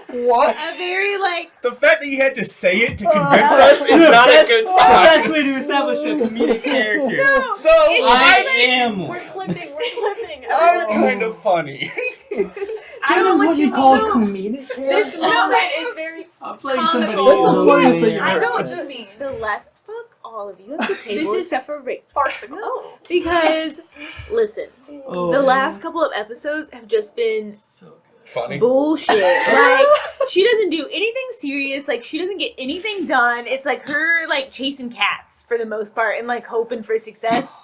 S1: What?
S3: a very like.
S4: The fact that you had to say it to convince us is not a good
S2: The
S4: sign.
S2: best way to establish a comedic character.
S3: No,
S4: So
S2: I
S4: I,
S2: am.
S5: We're clipping.
S4: I'm kind of funny.
S3: I don't know what you
S1: call
S3: mean.
S1: comedic.
S5: This moment is very
S2: I'm playing somebody
S5: Comical.
S1: What's the
S2: else.
S1: funniest thing you've
S5: I
S1: ever
S5: know
S1: said?
S5: what you mean.
S3: The last fuck all of you at the table
S5: This is
S3: except for Rick.
S5: farcical.
S3: No, because listen,
S2: Oh,
S3: the last couple of episodes have just been
S2: so good.
S4: Funny.
S3: bullshit. Like, she doesn't do anything serious. Like, she doesn't get anything done. It's like her like chasing cats for the most part and like hoping for success.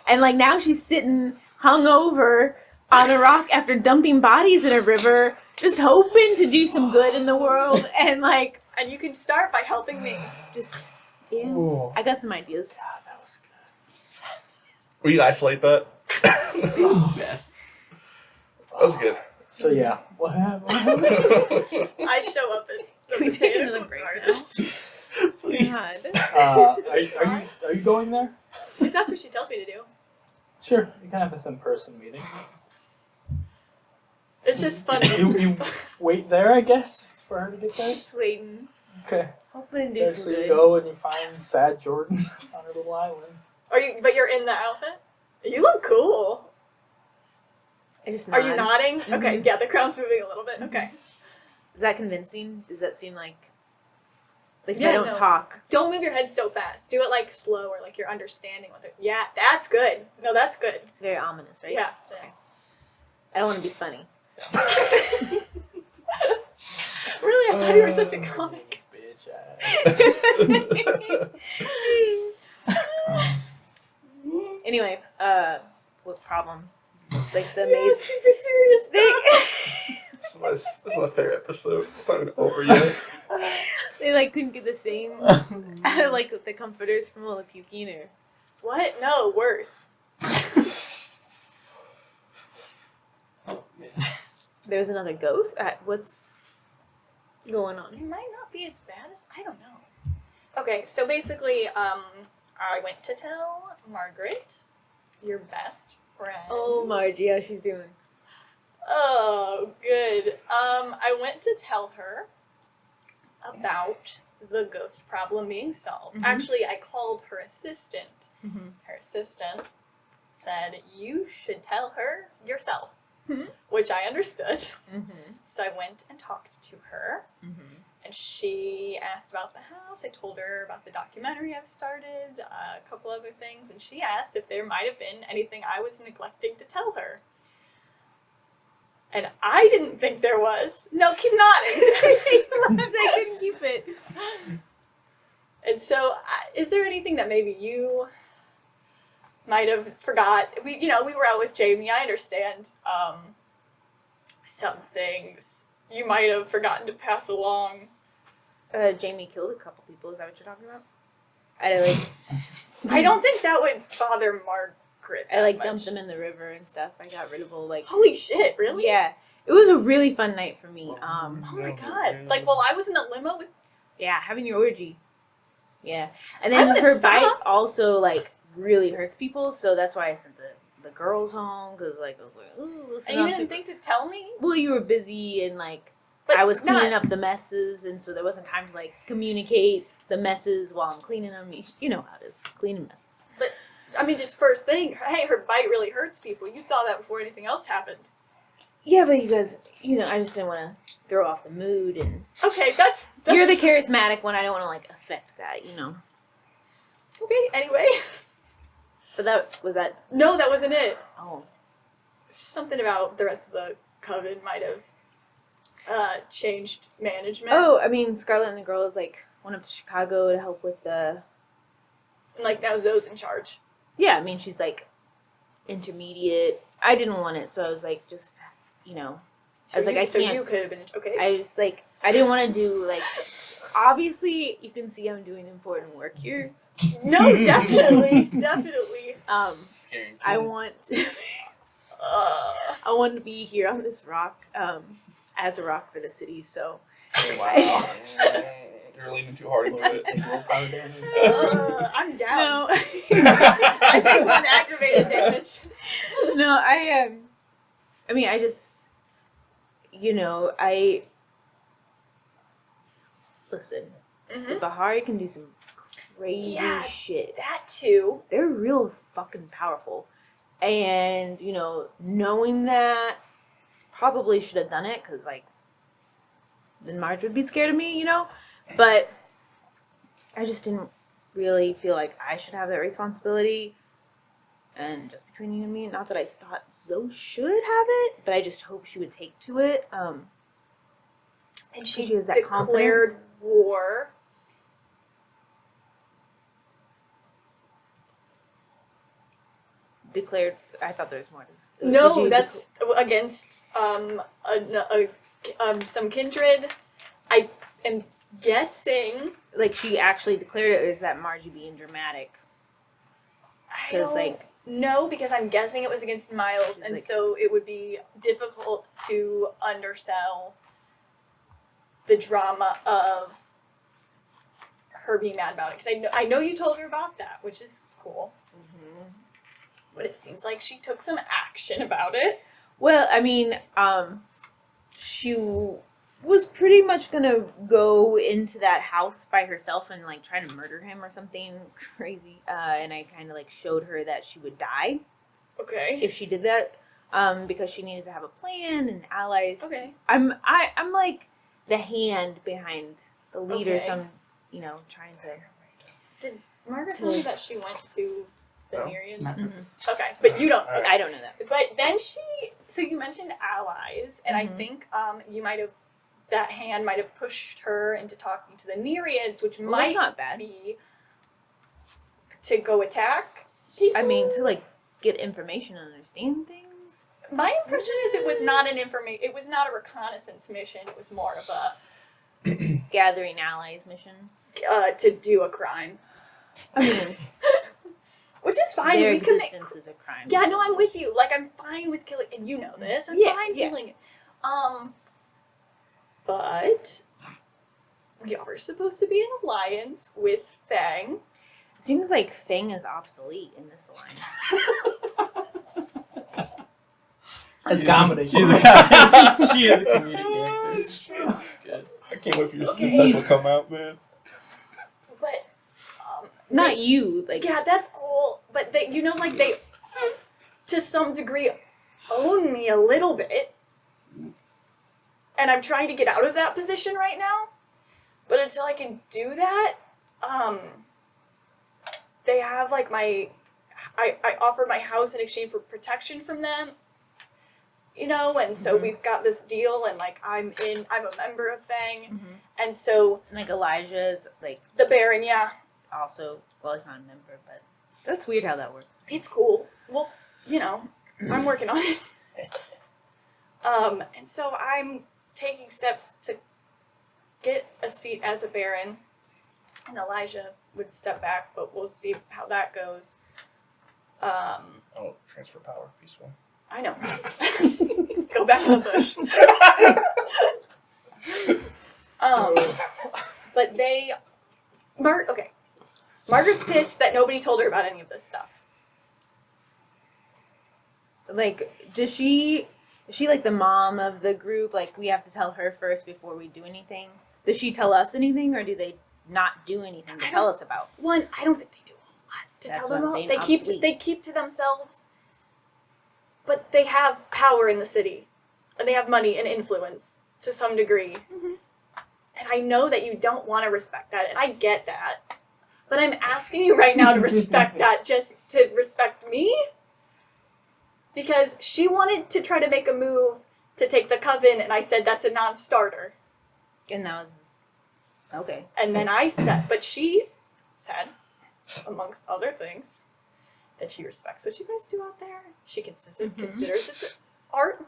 S3: And like now she's sitting hungover on a rock after dumping bodies in a river, just hoping to do some good in the world. And like,
S5: And you can start by helping me.
S3: just yeah,
S1: Ooh.
S3: I got some ideas.
S1: God, that was good.
S4: Will you isolate that? That
S2: Best.
S4: was good.
S1: So yeah, what happened?
S5: I show up at the
S3: Can we take
S5: botanical
S3: another break
S5: garden.
S2: Please.
S3: God.
S1: Are you going there?
S5: If that's what she tells me to do.
S1: Sure, you can have this in-person meeting.
S5: It's just funny.
S1: You wait there, I guess, for her to get there.
S3: Just waiting,
S1: Okay.
S3: hoping to do
S1: There,
S3: some
S1: so you
S3: good.
S1: go and you find sad Jordan on her little island.
S5: But you're in the outfit? You look cool.
S3: I just
S5: Are you
S3: nod.
S5: nodding?
S3: Mhm.
S5: Okay, yeah, the crowd's moving a little bit. Okay.
S3: Is that convincing? Does that seem like if
S5: Yeah,
S3: I don't
S5: no.
S3: talk?
S5: Don't move your head so fast. Do it like slow or like you're understanding what they're. Yeah, that's good. No, that's good.
S3: It's very ominous, right?
S5: Yeah.
S3: I don't want to be funny, so.
S5: Really, I thought you were such a comic.
S1: Bitch ass.
S3: Anyway, what problem? Like the
S5: Yeah,
S3: maids.
S5: super serious
S3: They,
S5: thing.
S4: This is my favorite episode. It's not even over yet.
S3: they like couldn't get the same like the comforters from all the puking or.
S5: What? No, worse.
S2: Oh, man.
S3: There was another ghost. What's going
S5: It
S3: on?
S5: might not be as bad as I don't know. Okay, so basically, I went to tell Margaret, your best friend.
S3: Oh, Margie, how she's doing?
S5: Oh, good. I went to tell her about the ghost problem being solved.
S3: Mhm.
S5: Actually, I called her assistant.
S3: Mm-hmm.
S5: Her assistant said, you should tell her yourself,
S3: Mhm.
S5: which I understood.
S3: Mm-hmm.
S5: So I went and talked to her,
S3: Mm-hmm.
S5: and she asked about the house. I told her about the documentary I've started, a couple other things, and she asked if there might have been anything I was neglecting to tell her. And I didn't think there was. No, keep nodding.
S3: I couldn't keep it.
S5: And so, is there anything that maybe you might have forgot? We were out with Jamie. I understand some things you might have forgotten to pass along.
S3: Jamie killed a couple people. Is that what you're talking about?
S5: I don't think that would bother Margaret.
S3: I
S5: that
S3: like
S5: much.
S3: dumped them in the river and stuff. I got rid of all like.
S5: Holy shit! Really?
S3: Yeah, it was a really fun night for me.
S5: Oh my god! Like, while I was in the limo with.
S3: Yeah, having your orgy. Yeah, and
S5: I
S3: then
S5: would've
S3: her bite
S5: stopped.
S3: also like really hurts people, so that's why I sent the girls home because like I was like, ooh, this is
S5: And you
S3: not
S5: didn't
S3: super.
S5: think to tell me?
S3: Well, you were busy and like
S5: But
S3: I was cleaning
S5: not-
S3: up the messes, and so there wasn't time to like communicate the messes while I'm cleaning them. You know how it is, cleaning messes.
S5: I mean, just first thing, hey, her bite really hurts people. You saw that before anything else happened.
S3: Yeah, but you guys, I just didn't want to throw off the mood, and
S5: Okay, that's
S3: you're the charismatic one. I don't want to like affect that,
S5: Okay, anyway.
S3: But that.
S5: No, that wasn't it.
S3: Oh,
S5: Something about the rest of the coven might have changed management.
S3: oh, I mean, Scarlet and the girls like went up to Chicago to help with the.
S5: And, like, now Zoe's in charge.
S3: Yeah, I mean, she's like intermediate. I didn't want it, so I was like, just, I was like, I
S5: So
S3: can't.
S5: you could have been, okay.
S3: I just like, I didn't want to do like. Obviously, you can see I'm doing important work here.
S5: No, definitely.
S2: Scaring
S3: I
S2: kids.
S3: want to. I want to be here on this rock, as a rock for the city. So.
S4: Wow. You're leaning too hard into it.
S1: Take willpower damage.
S5: I'm down.
S3: No.
S5: I take 1 aggravated damage.
S3: No, I mean, I just, listen.
S5: Mm-hmm.
S3: The Bahari can do some crazy
S5: Yeah.
S3: shit.
S5: That too.
S3: They're real fucking powerful, and knowing that, probably should have done it because like, then Marge would be scared of me, But I just didn't really feel like I should have that responsibility. And just between you and me, not that I thought Zoe should have it, but I just hope she would take to it.
S5: And
S3: she
S5: she
S3: has that
S5: declared
S3: confidence.
S5: war.
S3: Declared. I thought there was more.
S5: No,
S3: Did you
S5: that's against some kindred. I am guessing.
S3: like she actually declared it, or is that Margie being dramatic?
S5: I
S3: 'Cause,
S5: don't
S3: like-
S5: know, because I'm guessing it was against Miles, and
S3: like-
S5: so it would be difficult to undersell the drama of her being mad about it. Because I know you told her about that, which is cool.
S3: Mm-hmm.
S5: But it seems like she took some action about it.
S3: Well, I mean, she was pretty much gonna go into that house by herself and like try to murder him or something crazy. And I kind of like showed her that she would die
S5: Okay.
S3: if she did that, because she needed to have a plan and allies.
S5: Okay.
S3: I'm like the hand behind the leader,
S5: Okay.
S3: so I'm trying to.
S5: Did Margaret tell you that she went to the
S4: No.
S5: Nereids?
S3: Mhm.
S5: Okay, but you don't.
S4: Alright.
S3: I don't know that.
S5: But then so you mentioned allies, and I
S3: Mhm.
S5: think you might have, that hand might have pushed her into talking to the Nereids, which
S3: Well,
S5: might
S3: that's not bad.
S5: be to go attack people.
S3: I mean, to like get information and understand things.
S5: My impression is it was not it was not a reconnaissance mission. It was more of a
S3: Gathering allies mission.
S5: to do a crime,
S3: I mean,
S5: which is fine.
S3: their
S5: We can
S3: existence is a crime.
S5: Yeah, no, I'm with you. Like, I'm fine with killing, and you know this. I'm
S3: Yeah,
S5: fine
S3: yeah.
S5: killing it. But we are supposed to be in alliance with Fang.
S3: It seems like Fang is obsolete in this alliance.
S1: That's comedy.
S2: She's a comedy. She is a comedic character. That's good.
S4: I can't wait for your
S5: Okay.
S4: special will come out, man.
S5: But
S3: Not you, like
S5: yeah, that's cool. But they, they, to some degree, own me a little bit, and I'm trying to get out of that position right now. But until I can do that, they have like I offered my house in exchange for protection from them. And so
S3: Mhm.
S5: we've got this deal, and like I'm a member of Fang,
S3: Mhm.
S5: and so
S3: And, like Elijah is like
S5: the Baron, yeah,
S3: also, well, he's not a member, but that's weird how that works.
S5: it's cool. Well, I'm working on it. And so I'm taking steps to get a seat as a Baron, and Elijah would step back, but we'll see how that goes.
S4: Oh, transfer power, peaceful.
S5: I know. Go back in the bush. But okay. Margaret's pissed that nobody told her about any of this stuff.
S3: Like, is she like the mom of the group? Like, we have to tell her first before we do anything? Does she tell us anything, or do they not do anything to
S5: I
S3: tell
S5: don't-
S3: us about?
S5: One, I don't think they do a whole lot. to
S3: That's
S5: tell
S3: what
S5: them
S3: I'm
S5: all.
S3: saying,
S5: They
S3: obsolete.
S5: keep to themselves, but they have power in the city, and they have money and influence to some degree.
S3: Mhm.
S5: And I know that you don't want to respect that, and I get that. But I'm asking you right now to respect that, just to respect me. Because she wanted to try to make a move to take the coven, and I said that's a non-starter.
S3: And that was okay.
S5: And then I said, but she said, amongst other things, that she respects what you guys do out there. She considers it's art.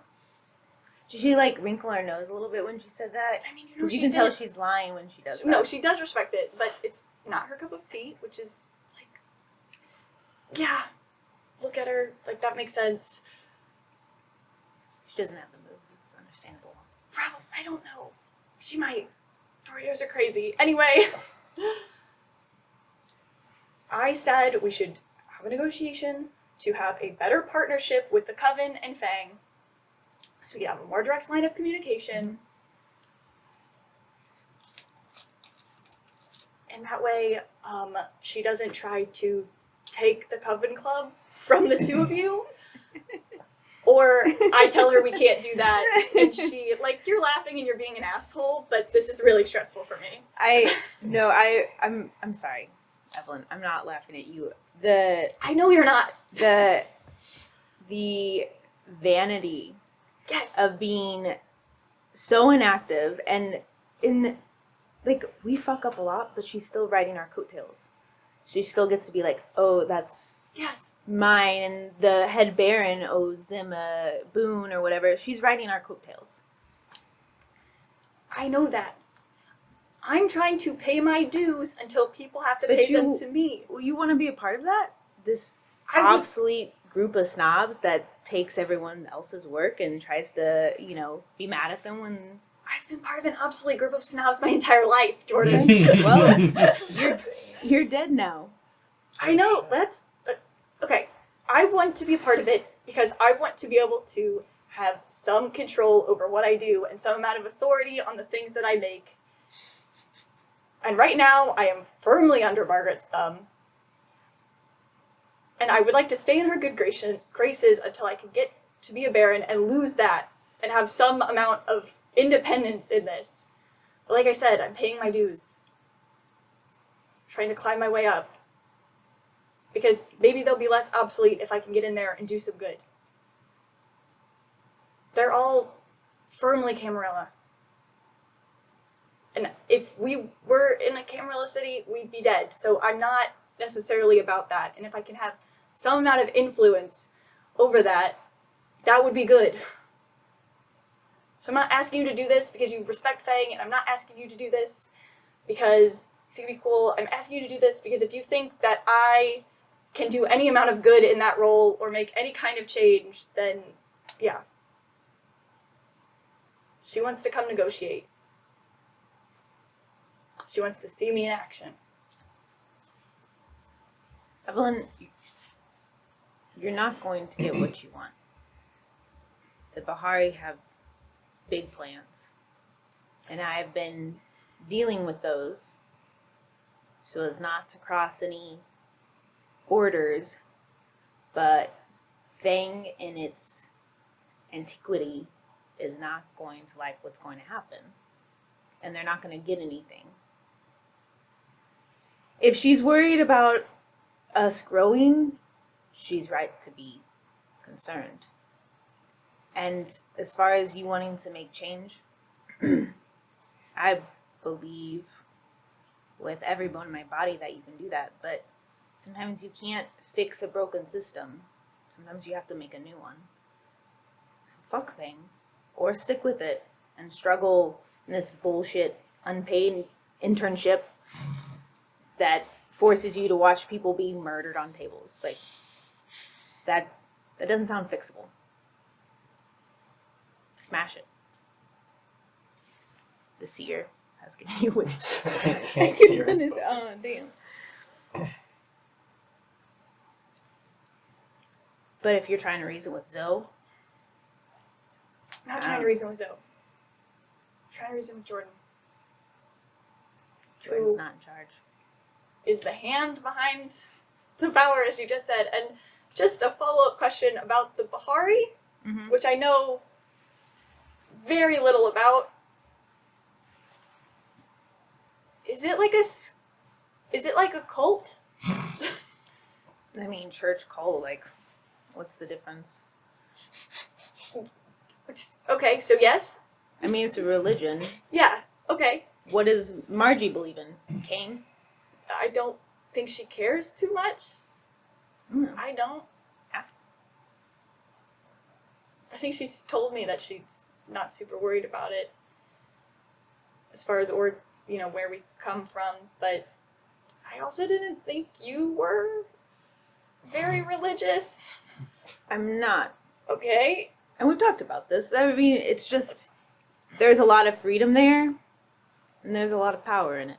S3: Did she like wrinkle her nose a little bit when she said that?
S5: I mean, you know,
S3: Because you
S5: she
S3: can tell
S5: did.
S3: she's lying when she does that.
S5: No, she does respect it, but it's not her cup of tea, which is like, yeah, look at her, like that makes sense.
S3: She doesn't have the moves. It's understandable.
S5: Probably, I don't know. She might. Doritos are crazy. Anyway, I said we should have a negotiation to have a better partnership with the Coven and Fang, so we have a more direct line of communication. And that way, she doesn't try to take the Coven Club from the two of you. Or I tell her we can't do that, and she, like, you're laughing and you're being an asshole, but this is really stressful for me.
S3: I'm sorry, Evelyn. I'm not laughing at you.
S5: I know you're not.
S3: The vanity
S5: Yes.
S3: of being so inactive and we fuck up a lot, but she's still riding our coattails. She still gets to be like, oh, that's
S5: Yes.
S3: mine, and the head baron owes them a boon or whatever. She's riding our coattails.
S5: I know that. I'm trying to pay my dues until people have to pay them to me.
S3: You want to be a part of that? This
S5: I would-
S3: obsolete group of snobs that takes everyone else's work and tries to, be mad at them when...
S5: I've been part of an obsolete group of snobs my entire life, Jordan.
S3: Well, you're dead now.
S5: I know, that's... okay, I want to be a part of it because I want to be able to have some control over what I do and some amount of authority on the things that I make. And right now, I am firmly under Margaret's thumb. And I would like to stay in her good graces until I can get to be a baron and lose that and have some amount of independence in this. But like I said, I'm paying my dues. Trying to climb my way up. Because maybe they'll be less obsolete if I can get in there and do some good. They're all firmly Camarilla. And if we were in a Camarilla city, we'd be dead. So I'm not necessarily about that. And if I can have some amount of influence over that, that would be good. So I'm not asking you to do this because you respect Fang, and I'm not asking you to do this because it's gonna be cool. I'm asking you to do this because if you think that I can do any amount of good in that role or make any kind of change, then yeah. She wants to come negotiate. She wants to see me in action.
S3: Evelyn, you're not going to get what you want. The Bahari have big plans. And I've been dealing with those so as not to cross any orders, but Fang in its antiquity is not going to like what's going to happen. And they're not going to get anything. If she's worried about us growing, she's right to be concerned. And as far as you wanting to make change, I believe with every bone in my body that you can do that. But sometimes you can't fix a broken system. Sometimes you have to make a new one. So fuck Fang. Or stick with it and struggle in this bullshit unpaid internship that forces you to watch people be murdered on tables. Like, that doesn't sound fixable. Smash it. The seer has given you with
S1: Seer has spoken.
S3: oh, damn. But if you're trying to reason with Zoe,
S5: I'm not trying to reason with Zoe. I'm trying to reason with Jordan.
S3: Jordan's
S5: Who
S3: not in charge.
S5: is the hand behind the power, as you just said. And just a follow-up question about the Bahari,
S3: Mm-hmm.
S5: which I know very little about. Is it like a cult?
S3: I mean, church cult, like, what's the difference?
S5: Okay, so yes?
S3: I mean, it's a religion.
S5: Yeah, okay.
S3: What does Margie believe in? Cain?
S5: I don't think she cares too much.
S3: Mm.
S5: I don't.
S3: Ask.
S5: I think she's told me that she's not super worried about it as far as, or, you know, where we come from, but I also didn't think you were very religious.
S3: I'm not.
S5: Okay.
S3: And we've talked about this. I mean, it's just, there's a lot of freedom there, and there's a lot of power in it.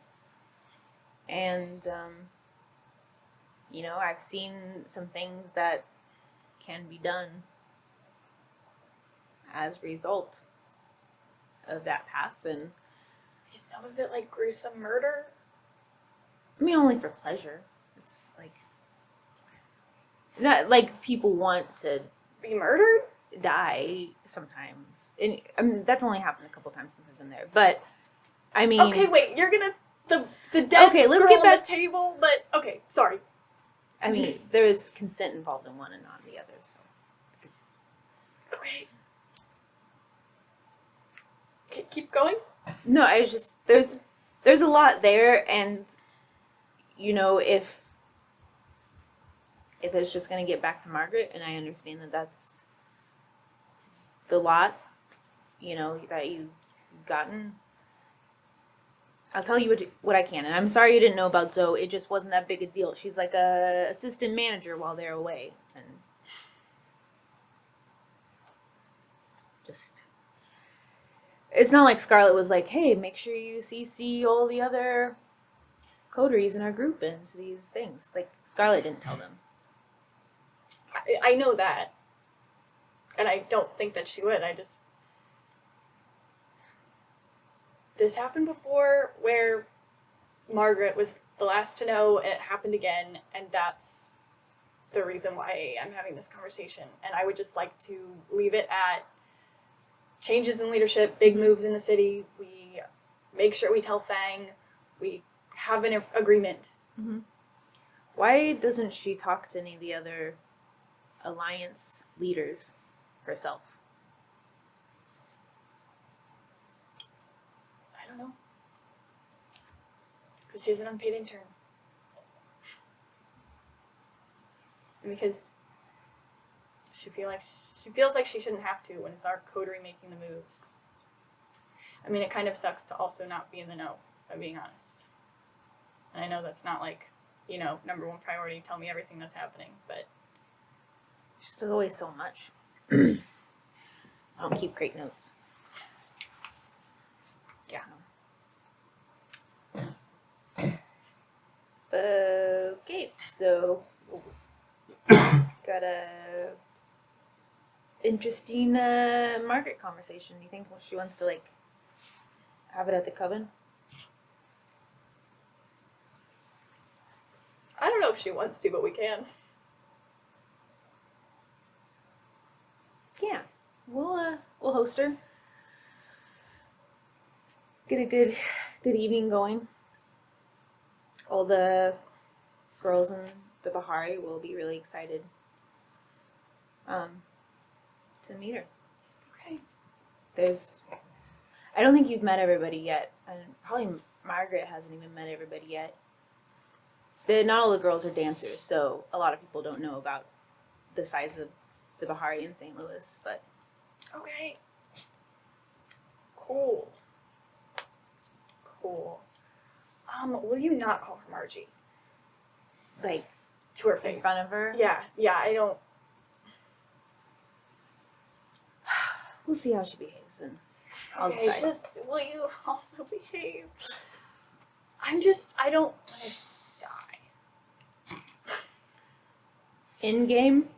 S3: And, you know, I've seen some things that can be done as a result of that path. And,
S5: Is some of it like gruesome murder?
S3: I mean, only for pleasure. It's like, not like people want to
S5: Be murdered?
S3: die sometimes. And I mean, that's only happened a couple times since I've been there. But I mean,
S5: Okay, wait, you're gonna the dead
S3: Okay, let's
S5: girl
S3: get
S5: on
S3: back-
S5: the table, but okay, sorry.
S3: I mean, there is consent involved in one and not in the other. So
S5: Okay. Keep going.
S3: no, I was just there's a lot there, and you know, if it's just gonna get back to Margaret, and I understand that that's the lot, you know, that you've gotten. I'll tell you what I can, and I'm sorry you didn't know about Zoe. It just wasn't that big a deal. She's like a assistant manager while they're away, and just it's not like Scarlett was like, "Hey, make sure you CC all the other coteries in our group into these things." Like Scarlett didn't tell them.
S5: I know that. And I don't think that she would. This happened before where Margaret was the last to know, and it happened again, and that's the reason why I'm having this conversation. And I would just like to leave it at changes in leadership, big moves in the city. We make sure we tell Fang. We have an agreement.
S3: Mm-hmm. Why doesn't she talk to any of the other Alliance leaders herself?
S5: I don't know. Because she's an unpaid intern. And because she feels like she shouldn't have to when it's our coterie making the moves. I mean, it kind of sucks to also not be in the know, if I'm being honest. And I know that's not like, you know, number one priority, tell me everything that's happening, but
S3: There's always so much. I don't keep great notes.
S5: Yeah.
S3: Okay, so got a interesting Margaret conversation. Do you think she wants to like have it at the coven?
S5: I don't know if she wants to, but we can.
S3: Yeah, we'll host her. Get a good evening going. All the girls in the Bahari will be really excited to meet her.
S5: Okay.
S3: I don't think you've met everybody yet, and probably Margaret hasn't even met everybody yet. Not all the girls are dancers, so a lot of people don't know about the size of the Bahari in St. Louis, but
S5: Okay. Cool. Will you not call her Margie?
S3: like
S5: To her
S3: in
S5: face.
S3: front of her.
S5: Yeah, I don't.
S3: We'll see how she behaves, and I'll
S5: Okay,
S3: decide.
S5: just, will you also behave? I don't want to die.
S3: In game,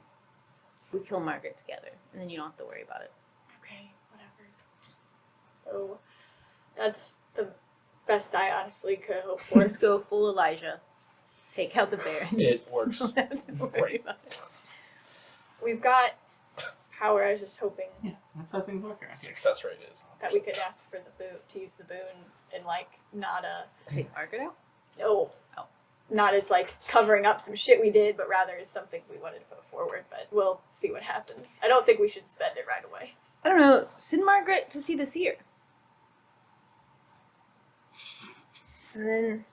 S3: we kill Margaret together, and then you don't have to worry about it.
S5: Okay, whatever. So, that's the best I honestly could hope for.
S3: Let's go full Elijah. take out the bear.
S4: It works.
S3: Don't worry
S4: Great.
S3: about it.
S5: We've got power. I was just hoping
S2: Yeah, that's how things work around here.
S4: Success rate is.
S5: that we could ask for the boot to use the boon in like not a
S3: Take Margaret out.
S5: no,
S3: Oh.
S5: not as like covering up some shit we did, but rather as something we wanted to put forward. But we'll see what happens. I don't think we should spend it right away.
S3: I don't know. Send Margaret to see the seer. And then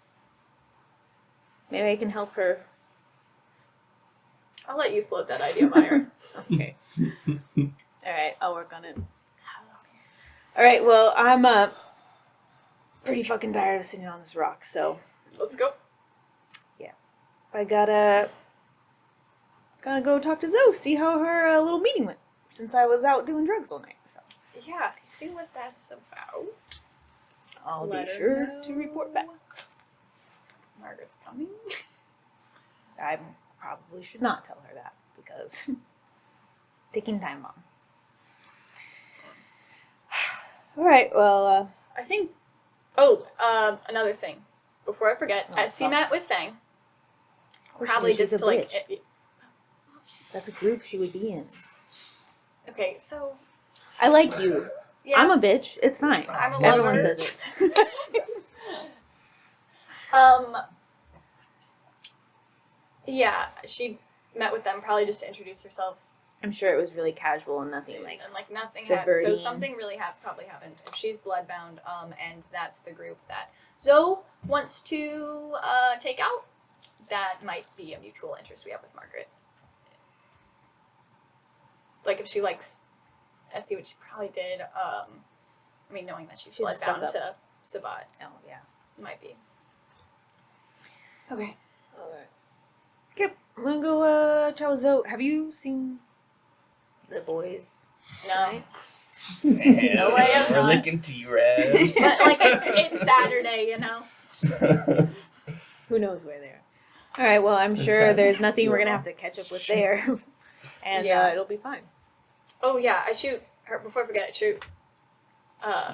S3: maybe I can help her.
S5: I'll let you float that idea, Meyer.
S3: Okay. Alright, I'll work on it. Alright, well, I'm pretty fucking tired of sitting on this rock, so
S5: Let's go.
S3: I gotta go talk to Zoe, see how her little meeting went, since I was out doing drugs all night, so
S5: Yeah, see what that's about.
S3: I'll
S5: Let
S3: be
S5: her
S3: sure
S5: know.
S3: to report back.
S5: Margaret's coming.
S3: I probably should not tell her that, because taking time bomb. Alright, well,
S5: I think. Oh, another thing. Before I forget,
S3: Oh,
S5: as CMAT with Fang,
S3: of course
S5: probably
S3: she's
S5: just
S3: a
S5: to like.
S3: bitch. That's a group she would be in.
S5: Okay, so
S3: I like you.
S5: yeah,
S3: I'm a bitch. It's fine.
S5: I'm a
S3: Everyone
S5: lover.
S3: says it.
S5: Yeah, she met with them probably just to introduce herself
S3: I'm sure it was really casual and nothing like.
S5: and like nothing happened. So
S3: subverting.
S5: something really probably happened. If she's bloodbound, and that's the group that Zoe wants to take out, that might be a mutual interest we have with Margaret. Like if she likes Essie, which she probably did, I mean knowing that she's
S3: She's a
S5: bloodbound
S3: suck-up.
S5: to Sabat
S3: Oh yeah.
S5: might be. Okay.
S3: Alright. Okay, I'm gonna go chat with Zoe. Have you seen the boys
S5: No.
S3: tonight?
S5: No, I have
S4: We're
S5: not.
S4: licking T-Rebs.
S5: But like it's Saturday, you know.
S3: Who knows where they are? Alright, well I'm sure
S4: Exactly.
S3: there's nothing we're gonna have to catch up with there. And
S5: Yeah.
S3: it'll be fine.
S5: Oh yeah, I shoot her before I forget. I shoot.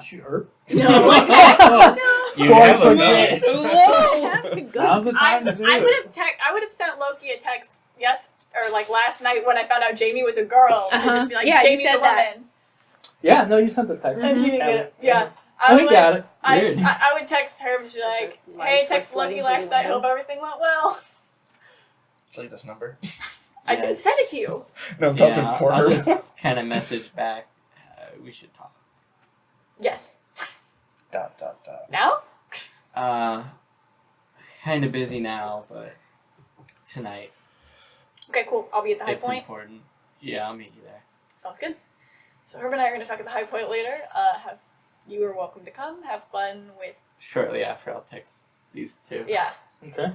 S1: Shoot her.
S5: No.
S4: You have a minute.
S1: Now's the
S5: I
S1: time to do
S5: would
S1: it.
S5: have I would have sent Loki a text or like last night when I found out Jamie was a girl and just be like,
S3: Yeah, you
S5: Jamie's
S3: said
S5: a
S3: that.
S5: woman.
S1: Yeah, no, you sent the text.
S5: And he didn't get it. Yeah.
S1: I think got it.
S2: Weird.
S5: I would text her and she's
S3: As
S5: like,
S3: the
S5: hey,
S3: lights were
S5: text Loki
S3: flooding
S5: last
S3: through the
S5: night. Hope
S3: window.
S5: everything went well.
S4: Delete this number.
S5: I
S2: Yeah.
S5: didn't send it to you.
S4: No, I'm
S2: Yeah,
S4: talking for
S2: I'll
S4: her.
S2: just kind of message back. We should talk.
S5: Yes. ... Now?
S2: Kind of busy now, but tonight
S5: Okay, cool. I'll be at the High
S2: it's
S5: Point.
S2: important. Yeah, I'll meet you there.
S5: Sounds good. So Herb and I are going to talk at the High Point later. You are welcome to come. Have fun with.
S2: Shortly after, I'll text these two.
S5: Yeah.
S1: Okay.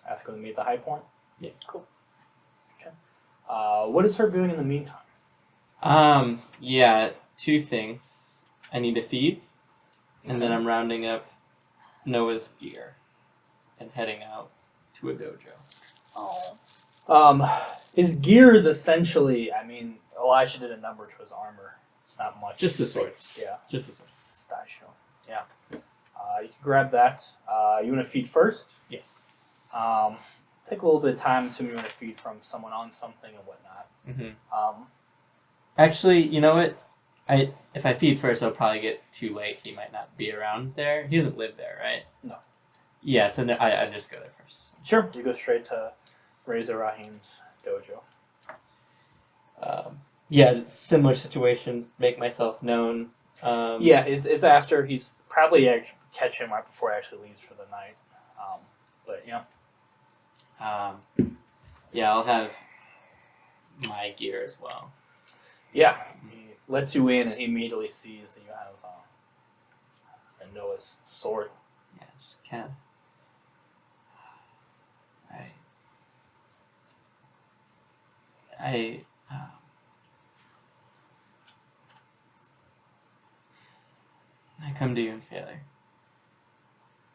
S1: Ask her to meet at the High Point.
S2: Yeah.
S5: Cool.
S1: Okay. What is her doing in the meantime?
S2: Yeah, two things. I need to feed, and then I'm rounding up Noah's gear and heading out to a dojo.
S5: Oh.
S1: His gear is essentially, I mean, Elijah did a number to his armor. It's not much.
S2: Just the sword.
S1: Yeah,
S2: Just the sword.
S1: stasho. Yeah. You can grab that. You want to feed first?
S2: Yes.
S1: Take a little bit of time, assuming you want to feed from someone on something and whatnot.
S2: Mm-hmm. Actually, you know what? If I feed first, it'll probably get too late. He might not be around there. He doesn't live there, right?
S1: No.
S2: Yeah, so no, I just go there first.
S1: Sure. You go straight to Razor Rahim's dojo.
S2: Yeah, similar situation. Make myself known.
S1: Yeah, it's after he's probably catch him right before he actually leaves for the night. But yeah.
S2: Yeah, I'll have my gear as well.
S1: Yeah, he lets you in, and he immediately sees that you have Noah's sword.
S2: Yeah, just kind of. I come to you in failure.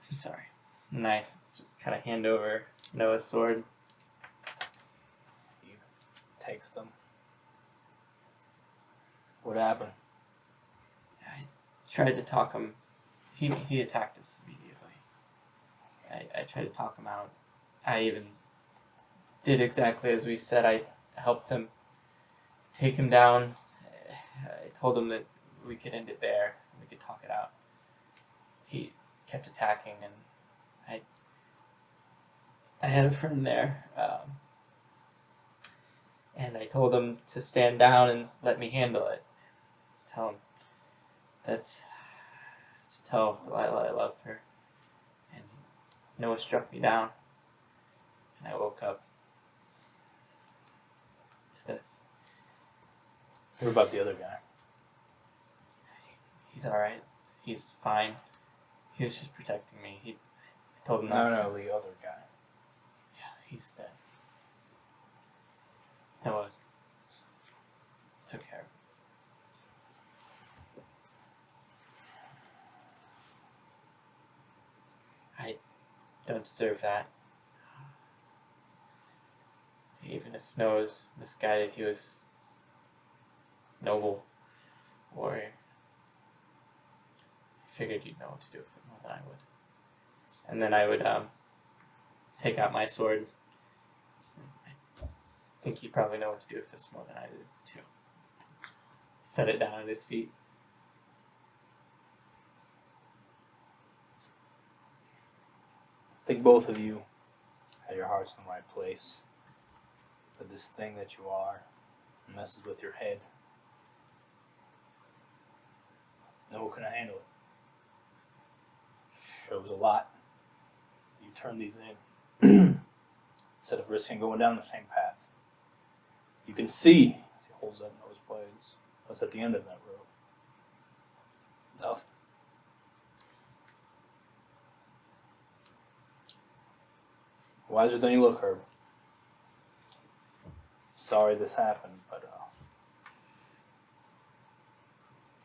S2: I'm sorry. And I just kind of hand over Noah's sword.
S1: He takes them. What happened?
S2: I tried to talk him. He attacked us immediately. I tried to talk him out. I even did exactly as we said. I helped him take him down. I told him that we could end it there. We could talk it out. He kept attacking, and I had a friend there, and I told him to stand down and let me handle it. Tell him that, just tell Delilah I loved her. And Noah struck me down, and I woke up to this.
S1: What about the other guy?
S2: He's alright. He's fine. He was just protecting me. I told him not to.
S1: No, the other guy.
S2: Yeah, he's dead. Noah took care of him. I don't deserve that. Even if Noah's misguided, he was noble warrior. I figured you'd know what to do with it more than I would. And then I would take out my sword. I think you probably know what to do with this more than I did too. Set it down at his feet.
S1: I think both of you had your hearts in the right place. But this thing that you are messes with your head. No, can I handle it? Shows a lot. You turn these in instead of risking going down the same path. You can see as he holds up Noah's blades what's at the end of that road. Nothing. Wiser than you look, Herb. Sorry this happened, but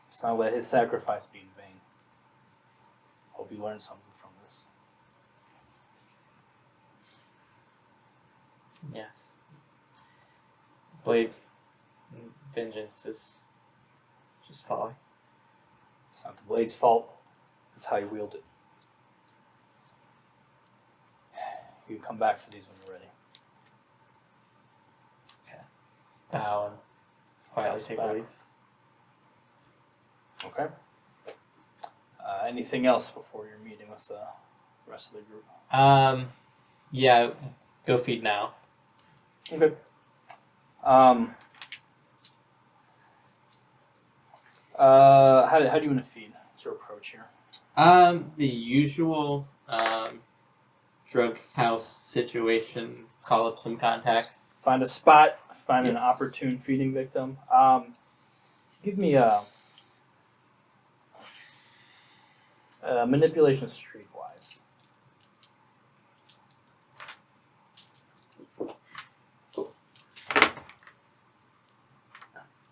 S1: let's not let his sacrifice be in vain. Hope you learned something from this.
S2: Yes. Blade vengeance is just folly.
S1: It's not the blade's fault. It's how you wield it. You can come back for these when you're ready.
S2: Bow and quietly
S1: Pass
S2: take
S1: back.
S2: a leave.
S1: Okay. Anything else before your meeting with the rest of the group?
S2: Yeah, go feed now.
S1: Okay. How do you want to feed? What's your approach here?
S2: The usual drug house situation. Call up some contacts.
S1: Find a spot. Find an
S2: Yes.
S1: opportune feeding victim. Give me a manipulation streetwise.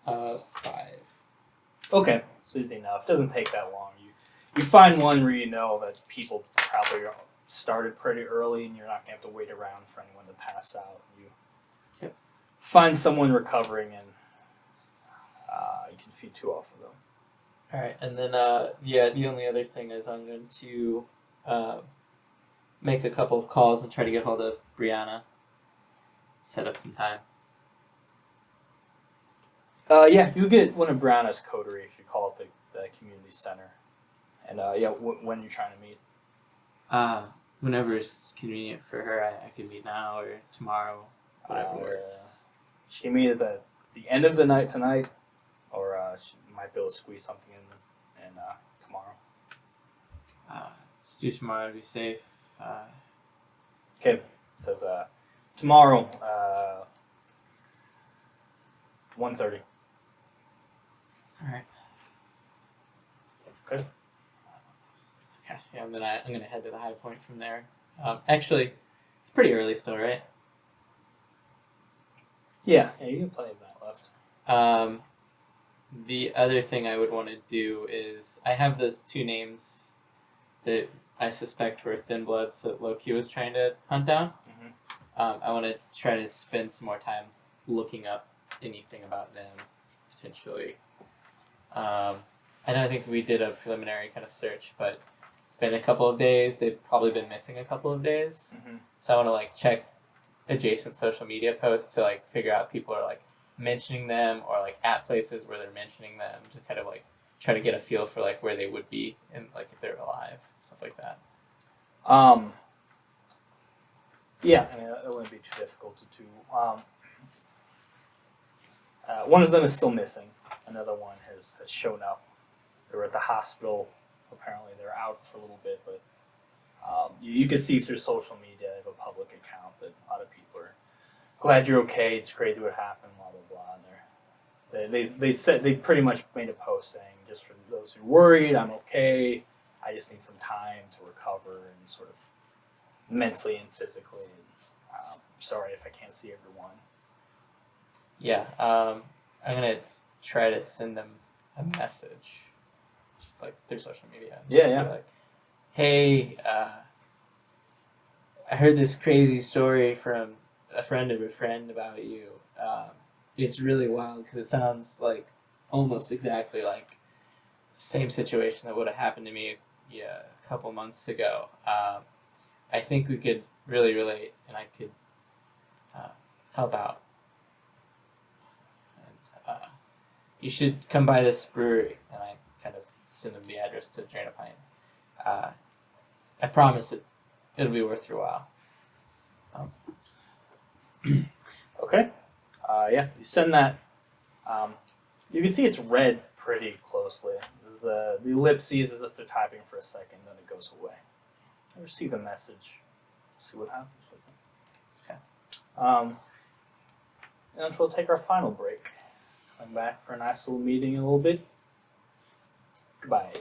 S2: 5.
S1: Okay, so easy enough. Doesn't take that long. You find one where you know that people probably started pretty early, and you're not gonna have to wait around for anyone to pass out. You find someone recovering, and you can feed 2 off of them.
S2: All right, and then the only other thing is I'm going to make a couple of calls and try to get hold of Brianna. Set up some time.
S1: Yeah, you get one of Brianna's coterie if you call it the community center. And when you're trying to meet.
S2: Whenever is convenient for her, I can meet now or tomorrow. Whatever works.
S1: She can meet at the end of the night tonight, or she might be able to squeeze something in tomorrow.
S2: Let's do tomorrow to be safe.
S1: Okay, it says tomorrow, 1:30.
S2: All right.
S1: Okay.
S2: Okay. Yeah, and then I'm gonna head to the high point from there. Actually, it's pretty early still, right?
S1: Yeah, you have plenty of that left.
S2: The other thing I would want to do is I have those 2 names that I suspect were Thin Bloods that Loki was trying to hunt down.
S1: Mm-hmm.
S2: I want to try to spend some more time looking up anything about them, potentially. I think we did a preliminary kind of search, but it's been a couple of days. They've probably been missing a couple of days.
S1: Mm-hmm.
S2: So I want to like check adjacent social media posts to like figure out if people are like mentioning them or like at places where they're mentioning them to kind of like try to get a feel for like where they would be and like if they're alive, stuff like that.
S1: Yeah, I mean, it wouldn't be too difficult to do. One of them is still missing. Another one has shown up. They were at the hospital. Apparently, they're out for a little bit, but you can see through social media, they have a public account that a lot of people are glad you're okay. It's crazy what happened. Blah blah blah. And they said they pretty much made a post saying, just for those who are worried, I'm okay. I just need some time to recover and sort of mentally and physically. Sorry if I can't see everyone.
S2: Yeah, I'm gonna try to send them a message, just like through social media.
S1: Yeah,
S2: Be
S1: yeah.
S2: like, hey, I heard this crazy story from a friend of a friend about you. It's really wild because it sounds like almost exactly like the same situation that would have happened to me a couple months ago. I think we could really relate, and I could help out. And, you should come by this brewery, and I kind of send them the address to Drana Pines. I promise it'll be worth your while.
S1: Okay. Yeah, you send that. You can see it's read pretty closely. The ellipses as if they're typing for a second, then it goes away. I receive the message. See what happens with it. Okay. And we'll take our final break. Come back for a nice little meeting in a little bit. Goodbye.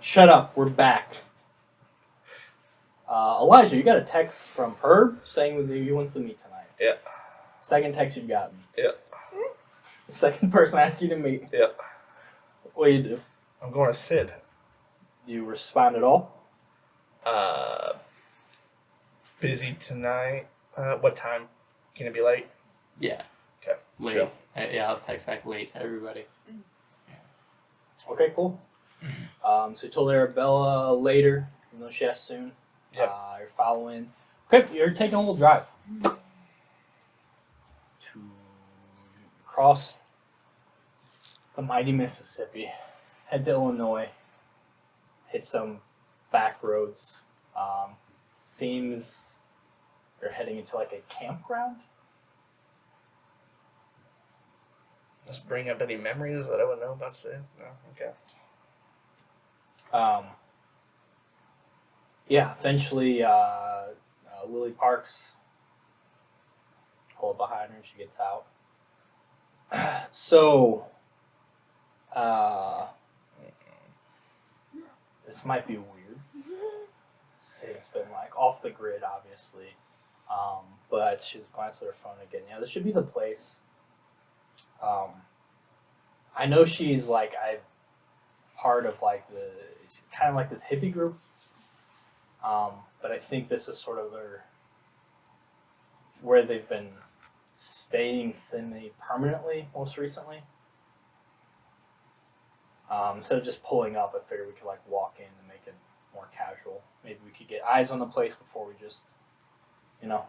S1: Shut up. We're back. Elijah, you got a text from Herb saying that he wants to meet tonight.
S4: Yeah.
S1: Second text you've gotten.
S4: Yeah.
S1: The second person asking you to meet.
S4: Yeah.
S1: What do you do?
S4: I'm going to Sid.
S1: Do you respond at all?
S4: Busy tonight. What time? Can it be late?
S2: Yeah.
S4: Okay.
S2: Late.
S4: Sure.
S2: Yeah, I'll text back late to everybody.
S1: Okay, cool. So you told Arabella later, even though she asked soon.
S4: Yep.
S1: You're following. Okay, you're taking a little drive to cross the mighty Mississippi, head to Illinois, hit some back roads. Seems you're heading into like a campground.
S4: Let's bring up any memories that I would know about Sid. No. Okay.
S1: Yeah, eventually Lily Parks pull up behind her and she gets out. So, this might be weird. Sid's been like off the grid, obviously. But she's glanced at her phone again. Yeah, this should be the place. I know she's like part of like it's kind of like this hippie group. But I think this is sort of where they've been staying semi-permanently most recently. Instead of just pulling up, I figured we could like walk in and make it more casual. Maybe we could get eyes on the place before we just, you know.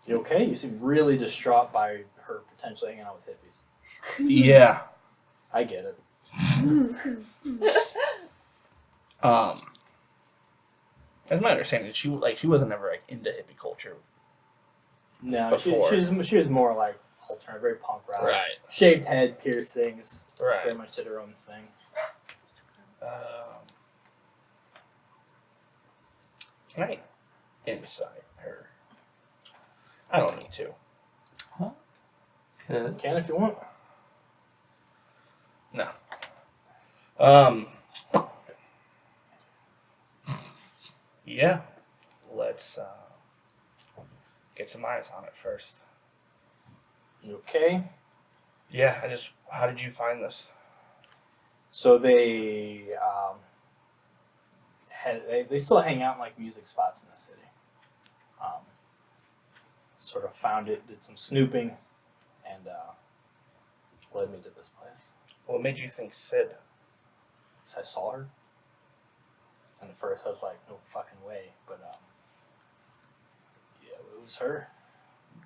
S1: You okay? You seem really distraught by her potentially hanging out with hippies.
S4: Yeah.
S1: I get it.
S4: As my understanding, she wasn't ever like into hippie culture.
S1: No, she
S4: Before.
S1: was more like alternate, very punk rock.
S4: Right.
S1: Shaved head, piercings.
S4: Right.
S1: Very much did her own thing.
S4: Can I insight her? I don't need to.
S2: Cause
S1: Can if you want.
S4: No. Yeah. Let's get some eyes on it first.
S1: You okay?
S4: Yeah, how did you find this?
S1: So they they still hang out in like music spots in the city. Sort of found it, did some snooping, and led me to this place.
S4: What made you think Sid?
S1: So I saw her, and at first I was like, "No fucking way!" But yeah, it was her.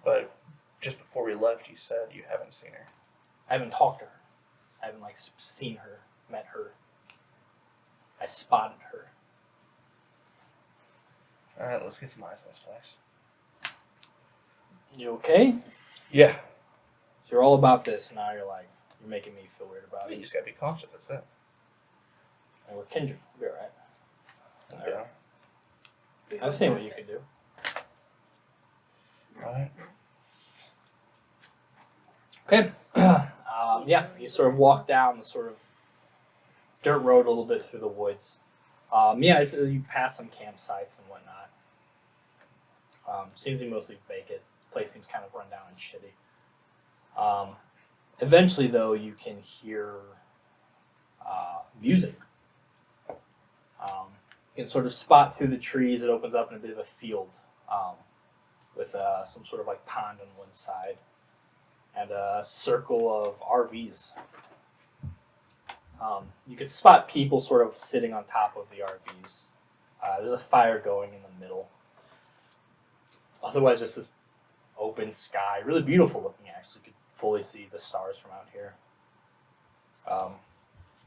S4: But just before we left, you said you haven't seen her.
S1: I haven't talked to her. I haven't like seen her, met her. I spotted her.
S4: All right, let's get some eyes on this place.
S1: You okay?
S4: Yeah.
S1: So you're all about this, and now you're making me feel weird about
S4: You
S1: it.
S4: just gotta be cautious. That's it.
S1: And we're kindred. We'll be alright.
S4: Yeah.
S1: I've seen what you can do.
S4: All right.
S1: Okay. Yeah, you sort of walk down the sort of dirt road a little bit through the woods. You pass some campsites and whatnot. Seems to be mostly vacant. The place seems kind of run down and shitty. Eventually, though, you can hear music. You can sort of spot through the trees. It opens up in a bit of a field with some sort of like pond on one side and a circle of RVs. You could spot people sort of sitting on top of the RVs. There's a fire going in the middle. Otherwise, just this open sky. Really beautiful looking, actually. You could fully see the stars from out here.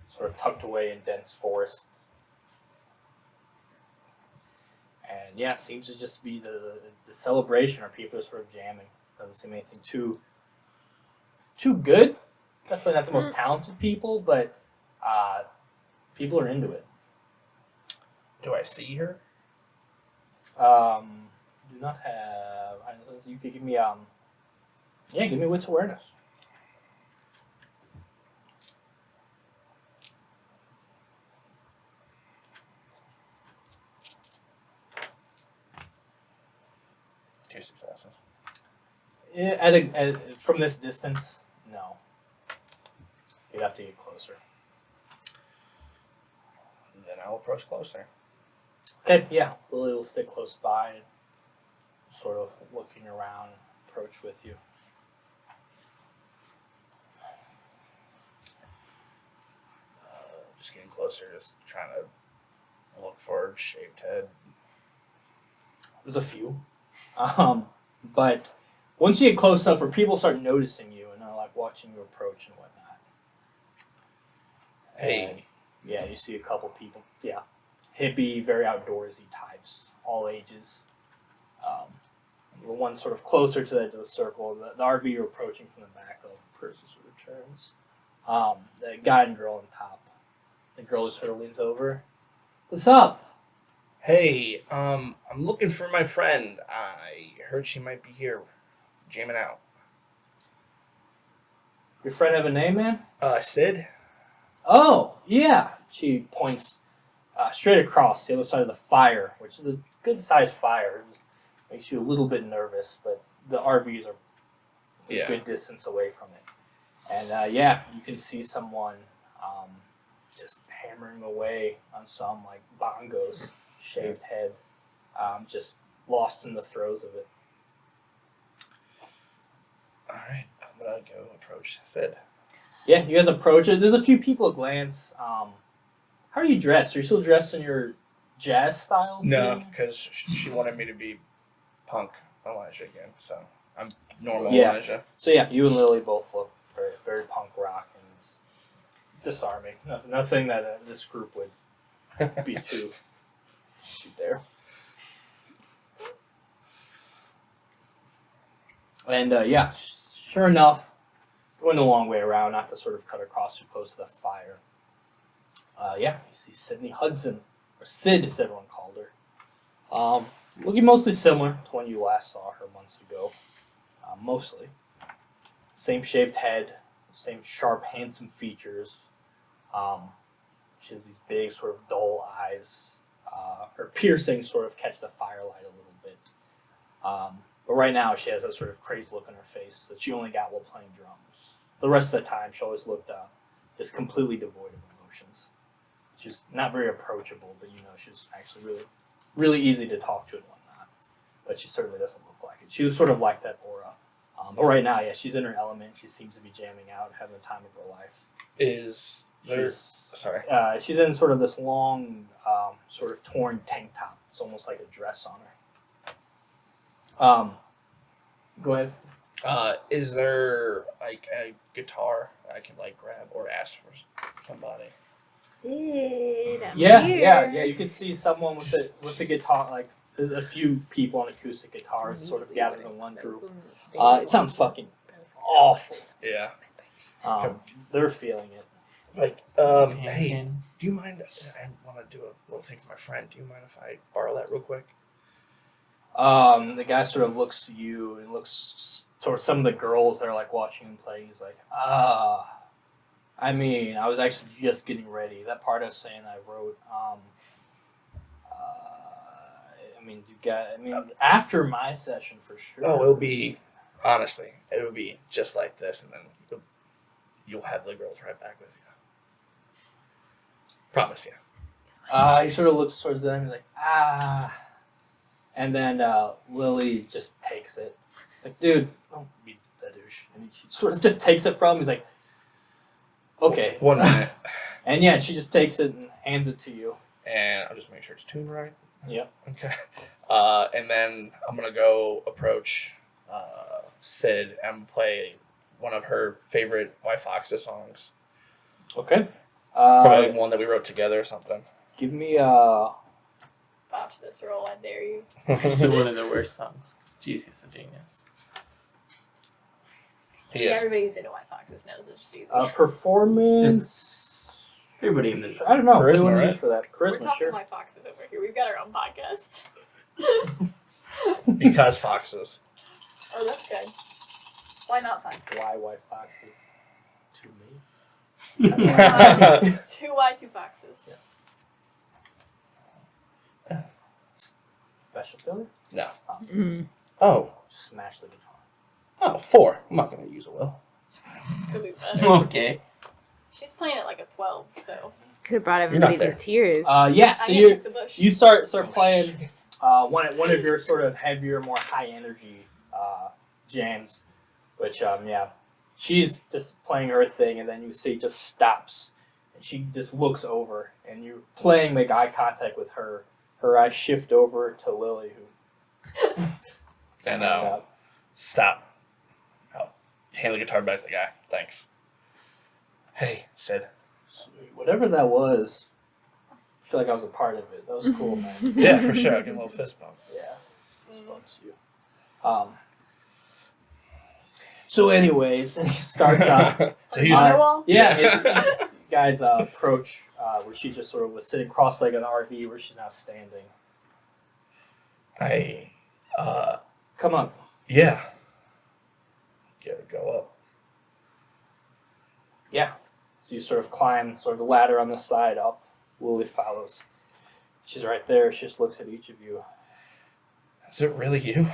S1: Sort of tucked away in dense forest. And yeah, it seems to just be the celebration, or people are sort of jamming. Doesn't seem anything too good. Definitely not the most talented people, but people are into it.
S4: Do I see her?
S1: Do not have. You could give me give me wits awareness.
S4: Two successes.
S1: Yeah, from this distance, no. You'd have to get closer.
S4: Then I'll approach closer.
S1: Okay, yeah. Lily will stick close by, and sort of looking around, approach with you.
S4: Just getting closer, just trying to look for a shaved head.
S1: There's a few. But once you get close enough where people start noticing you and they're like watching you approach and whatnot.
S4: Hey.
S1: And, yeah, you see a couple people. Yeah. Hippie, very outdoorsy types, all ages. The one sort of closer to the edge of the circle, the RV you're approaching from the back of, person sort of turns. The guy and girl on top. The girl sort of leans over. What's up?
S4: Hey, I'm looking for my friend. I heard she might be here, jamming out.
S1: Your friend have a name, man?
S4: Sid?
S1: Oh, yeah. She points straight across the other side of the fire, which is a good-sized fire. It just makes you a little bit nervous, but the RVs are a good distance away from it. And, you can see someone just hammering away on some, like, bongos, shaved head, just lost in the throes of it.
S4: All right, I'm going to go approach Sid.
S1: Yeah, you guys approach it. There's a few people at glance. How are you dressed? Are you still dressed in your jazz style?
S4: No, because she wanted me to be punk Elijah again, so I'm normal Elijah.
S1: So yeah, you and Lily both look very, very punk rock, and it's disarming. Nothing that this group would be too there. And sure enough, going the long way around, not to sort of cut across too close to the fire. You see Sydney Hudson, or Sid as everyone called her. Looking mostly similar to when you last saw her months ago. Mostly. Same shaved head, same sharp, handsome features. She has these big, sort of dull eyes. Her piercings sort of catch the firelight a little bit. But right now, she has a sort of crazy look on her face that she only got while playing drums. The rest of the time, she always looked just completely devoid of emotions. She's not very approachable, but she's actually really, really easy to talk to and whatnot. But she certainly doesn't look like it. She was sort of like that aura. But right now, she's in her element. She seems to be jamming out, having the time of her life. She's in sort of this long, sort of torn tank top. It's almost like a dress on her. Go ahead.
S4: Is there like a guitar I can like grab or ask for somebody?
S3: Sid, I'm
S1: Yeah.
S3: here.
S1: You can see someone with the guitar. Like there's a few people on acoustic guitars, sort of gathered in one group. It sounds fucking awful.
S4: Yeah.
S1: They're feeling it.
S4: Like, hey, do you mind? I want to do a little thing for my friend. Do you mind if I borrow that real quick?
S1: The guy sort of looks to you and looks towards some of the girls that are like watching him play. He's like, I mean, I was actually just getting ready. That part I was saying I wrote. After my session for sure.
S4: Oh, it'll be just like this, and then you'll have the girls right back with you. Promise you.
S1: He sort of looks towards them. He's like, and then Lily just takes it. Like, dude, don't be a douche. And she sort of just takes it from him. He's like, okay.
S4: 1 minute.
S1: And she just takes it and hands it to you.
S4: And I'll just make sure it's tuned right.
S1: Yep.
S4: Okay. And then I'm going to go approach Sid and play one of her favorite White Foxes songs.
S1: Okay.
S4: Probably one that we wrote together or something.
S1: Give me
S5: Botch this roll, I dare you.
S2: It's one of the worst songs. Jesus, a genius.
S4: Yes.
S5: Everybody who's into White Foxes knows it's Jesus.
S1: performance.
S2: Everybody in the
S1: I don't know.
S4: Charisma,
S1: What do we
S4: right?
S1: need for that?
S5: We're
S1: Charisma,
S5: talking
S1: sure.
S5: White Foxes over here. We've got our own podcast.
S4: Because foxes.
S5: Oh, that's good. Why not foxes?
S1: Why white foxes to me?
S5: Two white, two foxes.
S1: Special failure?
S4: No.
S3: Mm.
S4: Oh.
S1: Smash the guitar.
S4: Oh, 4. I'm not going to use a will.
S5: Could be better.
S2: Okay.
S5: She's playing at like a 12, so.
S3: Could have brought
S4: You're not
S3: everybody to
S4: there.
S3: tears.
S1: Yeah,
S5: I
S1: so
S5: hit the bush.
S1: you start playing one of your sort of heavier, more high energy jams, which she's just playing her thing, and then you see it just stops, and she just looks over, and you're playing, make eye contact with her. Her eyes shift over to Lily, who
S4: And stop. I'll hand the guitar back to the guy. Thanks. Hey, Sid.
S1: whatever that was. I feel like I was a part of it. That was cool, man.
S4: Yeah, for sure. I'll give him a little fist bump.
S1: Yeah, fist bumps you. So, anyways, he starts out.
S4: So he was
S5: Firewall?
S1: Guys approach where she just sort of was sitting cross-legged on the RV, where she's now standing. Come on.
S4: Yeah. Gotta go up.
S1: Yeah. So you sort of climb sort of the ladder on the side up. Lily follows. She's right there. She just looks at each of you.
S4: Is it really you?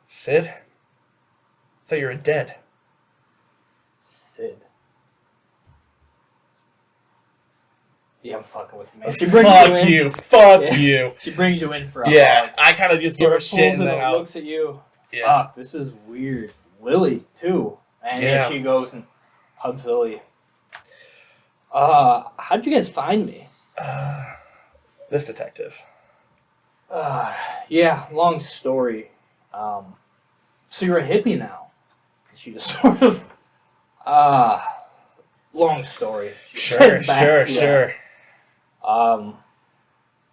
S4: Sid? I thought you were dead.
S1: Sid. Yeah, I'm fucking with you, man.
S4: Oh,
S1: She brings
S4: fuck
S1: you in.
S4: you. Fuck
S1: Yeah.
S4: you.
S1: She brings you in for a
S4: Yeah,
S1: hug.
S4: I kind of just give
S1: Sort
S4: her
S1: of
S4: shit
S1: pulls
S4: and
S1: it
S4: then
S1: and
S4: I'll...
S1: looks at you.
S4: Yeah.
S1: Fuck, this is weird. Lily, too. And
S4: Yeah.
S1: then she goes and hugs Lily. How'd you guys find me?
S4: This detective.
S1: Yeah, long story. So you're a hippie now. And she just sort of, long story. She
S4: Sure,
S1: says back,
S4: sure.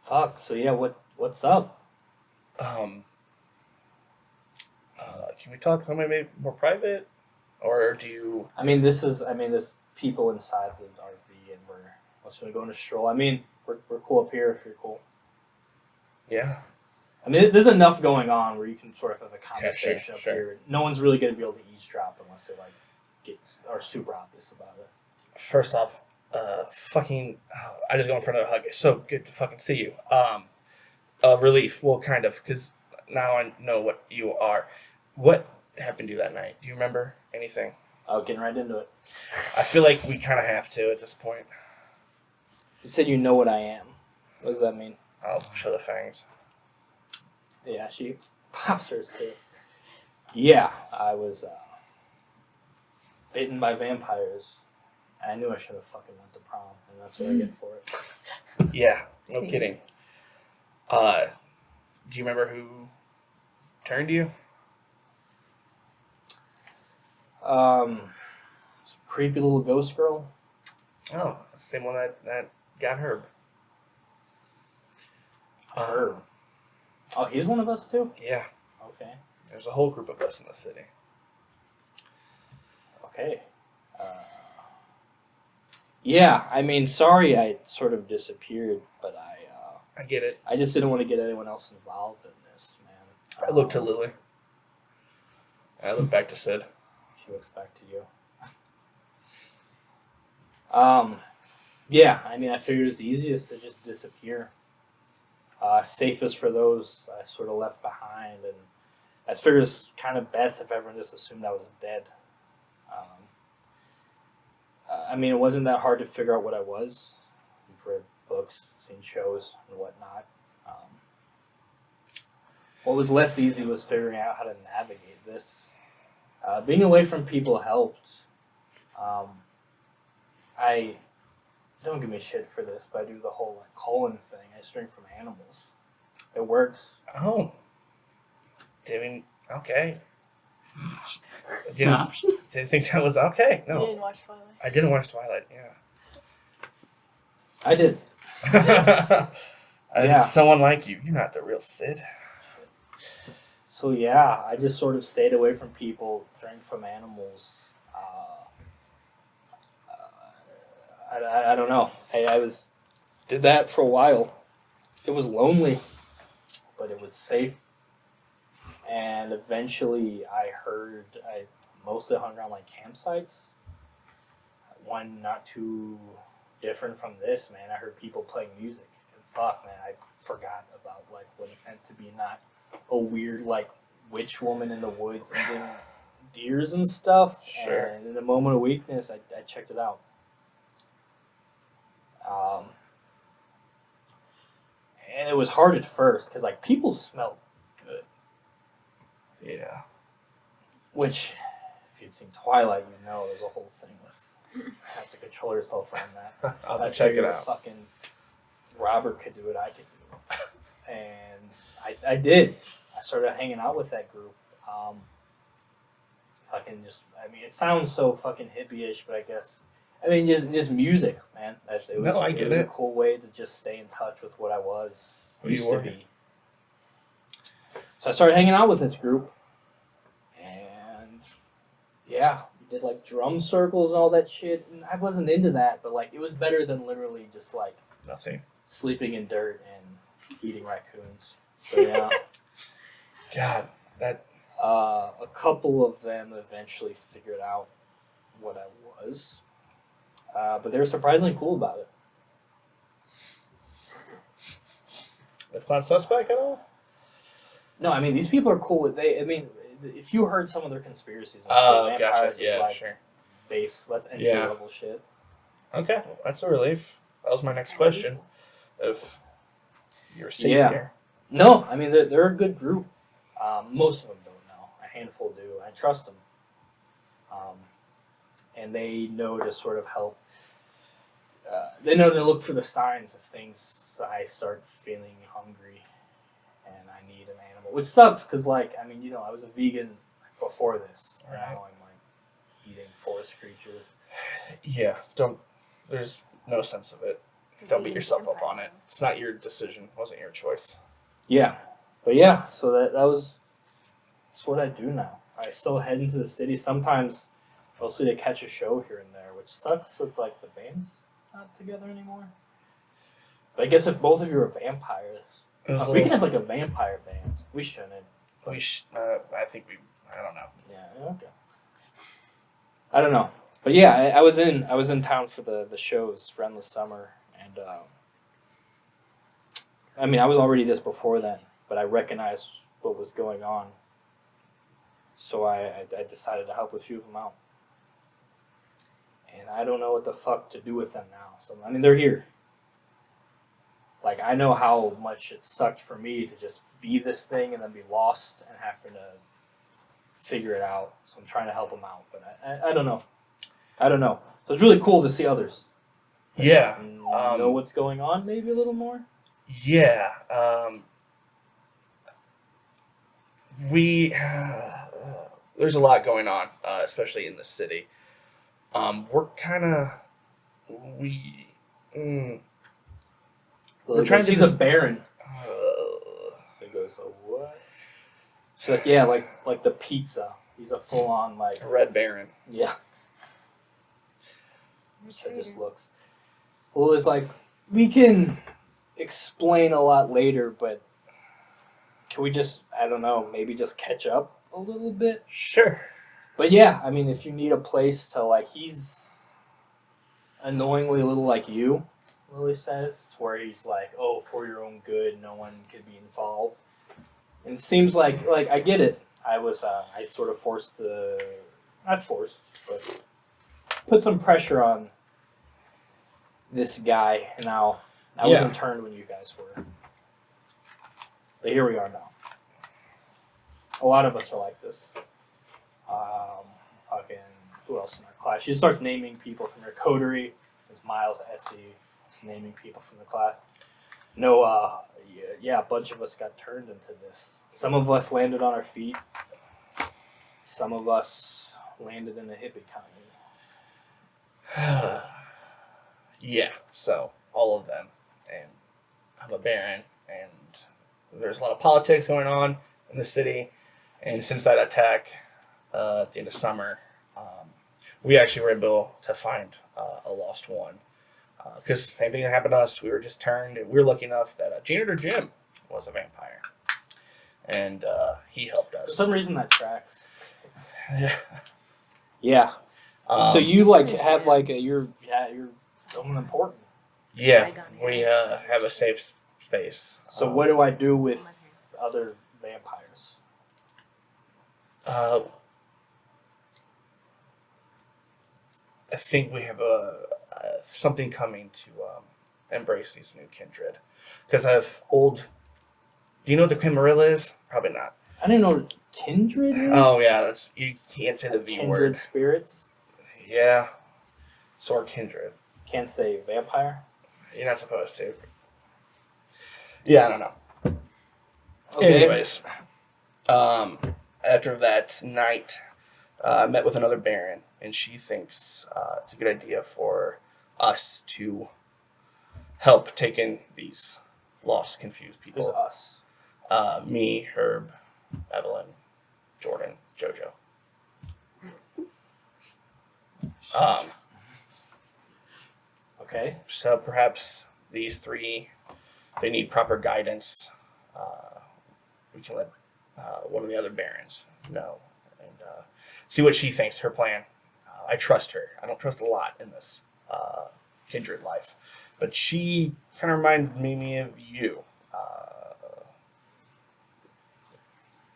S1: Fuck, so yeah, what's up?
S4: Can we talk maybe more private? Or do you...
S1: This people inside the RV, and we're just gonna go on a stroll. We're cool up here if you're cool.
S4: Yeah.
S1: There's enough going on where you can sort of have a conversation up
S4: sure.
S1: here. No one's really gonna be able to eavesdrop unless they are super obvious about it.
S4: First off, I just go in for another hug. It's so good to fucking see you. Relief. Well, kind of, because now I know what you are. What happened to you that night? Do you remember anything?
S1: Oh, getting right into it.
S4: I feel like we kind of have to at this point.
S1: You said you know what I am. What does that mean?
S4: I'll show the fangs.
S1: Yeah, she pops hers too. Yeah, I was bitten by vampires. I knew I should have fucking went to prom, and that's what I get for it.
S4: Yeah, no
S3: Same.
S4: kidding. Do you remember who turned you?
S1: Some creepy little ghost girl.
S4: Oh, same one that got Herb.
S1: Herb. Oh, he's one of us too?
S4: Yeah,
S1: Okay.
S4: there's a whole group of us in the city.
S1: Okay. Yeah, sorry I sort of disappeared, but
S4: I get it.
S1: I just didn't want to get anyone else involved in this, man.
S4: I look to Lily. I look back to Sid.
S1: She looks back to you. Yeah, I figured it was easiest to just disappear. Safest for those I sort of left behind, and I figured it's kind of best if everyone just assumed I was dead. It wasn't that hard to figure out what I was. We've read books, seen shows, and whatnot. What was less easy was figuring out how to navigate this. Being away from people helped. I don't give me shit for this, but I do the whole colon thing. I just drink from animals. It works.
S4: Oh. Okay.
S2: It's an option.
S4: Didn't think that was okay.
S5: You
S4: No.
S5: didn't watch Twilight.
S4: I didn't watch Twilight, yeah.
S1: I did.
S4: I think someone like you. You're not the real Sid.
S1: So yeah, I just sort of stayed away from people, drank from animals. I don't know. I did that for a while. it was lonely, but it was safe. And eventually, I mostly hung around like campsites. One not too different from this, man. I heard people playing music, and fuck, man, I forgot about like what it meant to be not a weird like witch woman in the woods eating deers and stuff.
S4: Sure.
S1: And in a moment of weakness, I checked it out. And it was hard at first because like people smelled good,
S4: Yeah.
S1: which if you'd seen Twilight, you know there's a whole thing with you have to control yourself around that.
S4: I'll have
S1: I
S4: to check it
S1: figured
S4: out.
S1: Fucking Robert could do it. I could do it, and I did. I started hanging out with that group. Fucking just. I mean, it sounds so fucking hippie-ish, but I guess. I mean, just music, man. It was a cool way to just stay in touch with what I was
S4: Who you
S1: used
S4: were.
S1: to be. So I started hanging out with this group, and yeah, we did like drum circles and all that shit. And I wasn't into that, but like it was better than literally just like
S4: Nothing.
S1: sleeping in dirt and eating raccoons. So yeah,
S4: God, that.
S1: a couple of them eventually figured out what I was. But they were surprisingly cool about it.
S4: That's not suspect at all.
S1: No, I mean these people are cool with I mean, if you heard some of their conspiracies, and
S4: Oh,
S1: shit,
S4: gotcha.
S1: vampires is
S4: Yeah,
S1: like
S4: sure.
S1: that's entry
S4: Yeah.
S1: level shit.
S4: Okay, well, that's a relief. That was my next question. If you're safe
S1: Yeah.
S4: here.
S1: No, I mean they're a good group. Most of them don't know. A handful do. I trust them, and they know to sort of help. They know to look for the signs of things. I start feeling hungry, and I need an animal, which sucks because, like, I mean, I was a vegan before this.
S4: Right.
S1: Now I'm like eating forest creatures.
S4: Yeah, don't. There's no sense of it. Don't beat yourself up on it. It's not your decision. It wasn't your choice.
S1: Yeah, but yeah, so that's what I do now. I still head into the city sometimes, mostly to catch a show here and there, which sucks with like the band's not together anymore. But I guess if both of you are vampires, we can have like a vampire band. We shouldn't.
S4: I think we. I don't know.
S1: Yeah. Okay. I don't know, but yeah, I was in town for the shows for Endless Summer, and I mean I was already this before then, but I recognized what was going on, so I decided to help a few of them out, and I don't know what the fuck to do with them now. So I mean they're here. Like I know how much it sucked for me to just be this thing and then be lost and having to figure it out. So I'm trying to help them out, but I don't know. I don't know. So it's really cool to see others.
S4: Yeah.
S1: And know what's going on maybe a little more.
S4: Yeah. We there's a lot going on, especially in the city. We're kind of we're trying to
S1: He's
S4: do
S1: a baron. So he goes, oh, what? She's like, yeah, like the pizza. He's a full on like
S4: a red baron.
S1: yeah. So it just looks. Well, it's like we can explain a lot later, but can we just I don't know maybe just catch up a little bit?
S4: Sure.
S1: But yeah, I mean, if you need a place to like, he's annoyingly a little like you, Lily says, to where he's like, oh, for your own good, no one could be involved. And it seems like I get it. I sort of not forced, but put some pressure on this guy. And now I was interned when you guys were. But here we are now. A lot of us are like this. Fucking who else in our class? She starts naming people from her coterie. There's Miles, Essie, just naming people from the class. No, a bunch of us got turned into this. Some of us landed on our feet. Some of us landed in a hippie county.
S4: Yeah. So all of them, and I'm a baron, and there's a lot of politics going on in the city. And since that attack at the end of summer, we actually were able to find a lost one. Because same thing that happened to us. We were just turned, and we were lucky enough that Janitor Jim was a vampire, and he helped
S1: For
S4: us.
S1: some reason that tracks.
S4: Yeah.
S1: Yeah. So you have you're someone important.
S4: Yeah, we have a safe space.
S1: So what do I do with other vampires?
S4: I think we have something coming to embrace these new kindred. Because I've old. Do you know what the Camarilla is? Probably not.
S1: I didn't know what kindred is.
S4: Oh yeah, you can't say the V
S1: Kindred
S4: word.
S1: spirits.
S4: Yeah, so our kindred.
S1: Can't say vampire.
S4: You're not supposed to. Yeah, I don't know.
S1: Okay.
S4: Anyways, after that night, I met with another Baron, and she thinks it's a good idea for us to help take in these lost, confused
S1: Who's
S4: people.
S1: us?
S4: Me, Herb, Evelyn, Jordan, Jojo.
S1: Okay.
S4: So perhaps these three, they need proper guidance. We can let one of the other barons know and see what she thinks, her plan. I trust her. I don't trust a lot in this kindred life. But she kind of reminded me of you.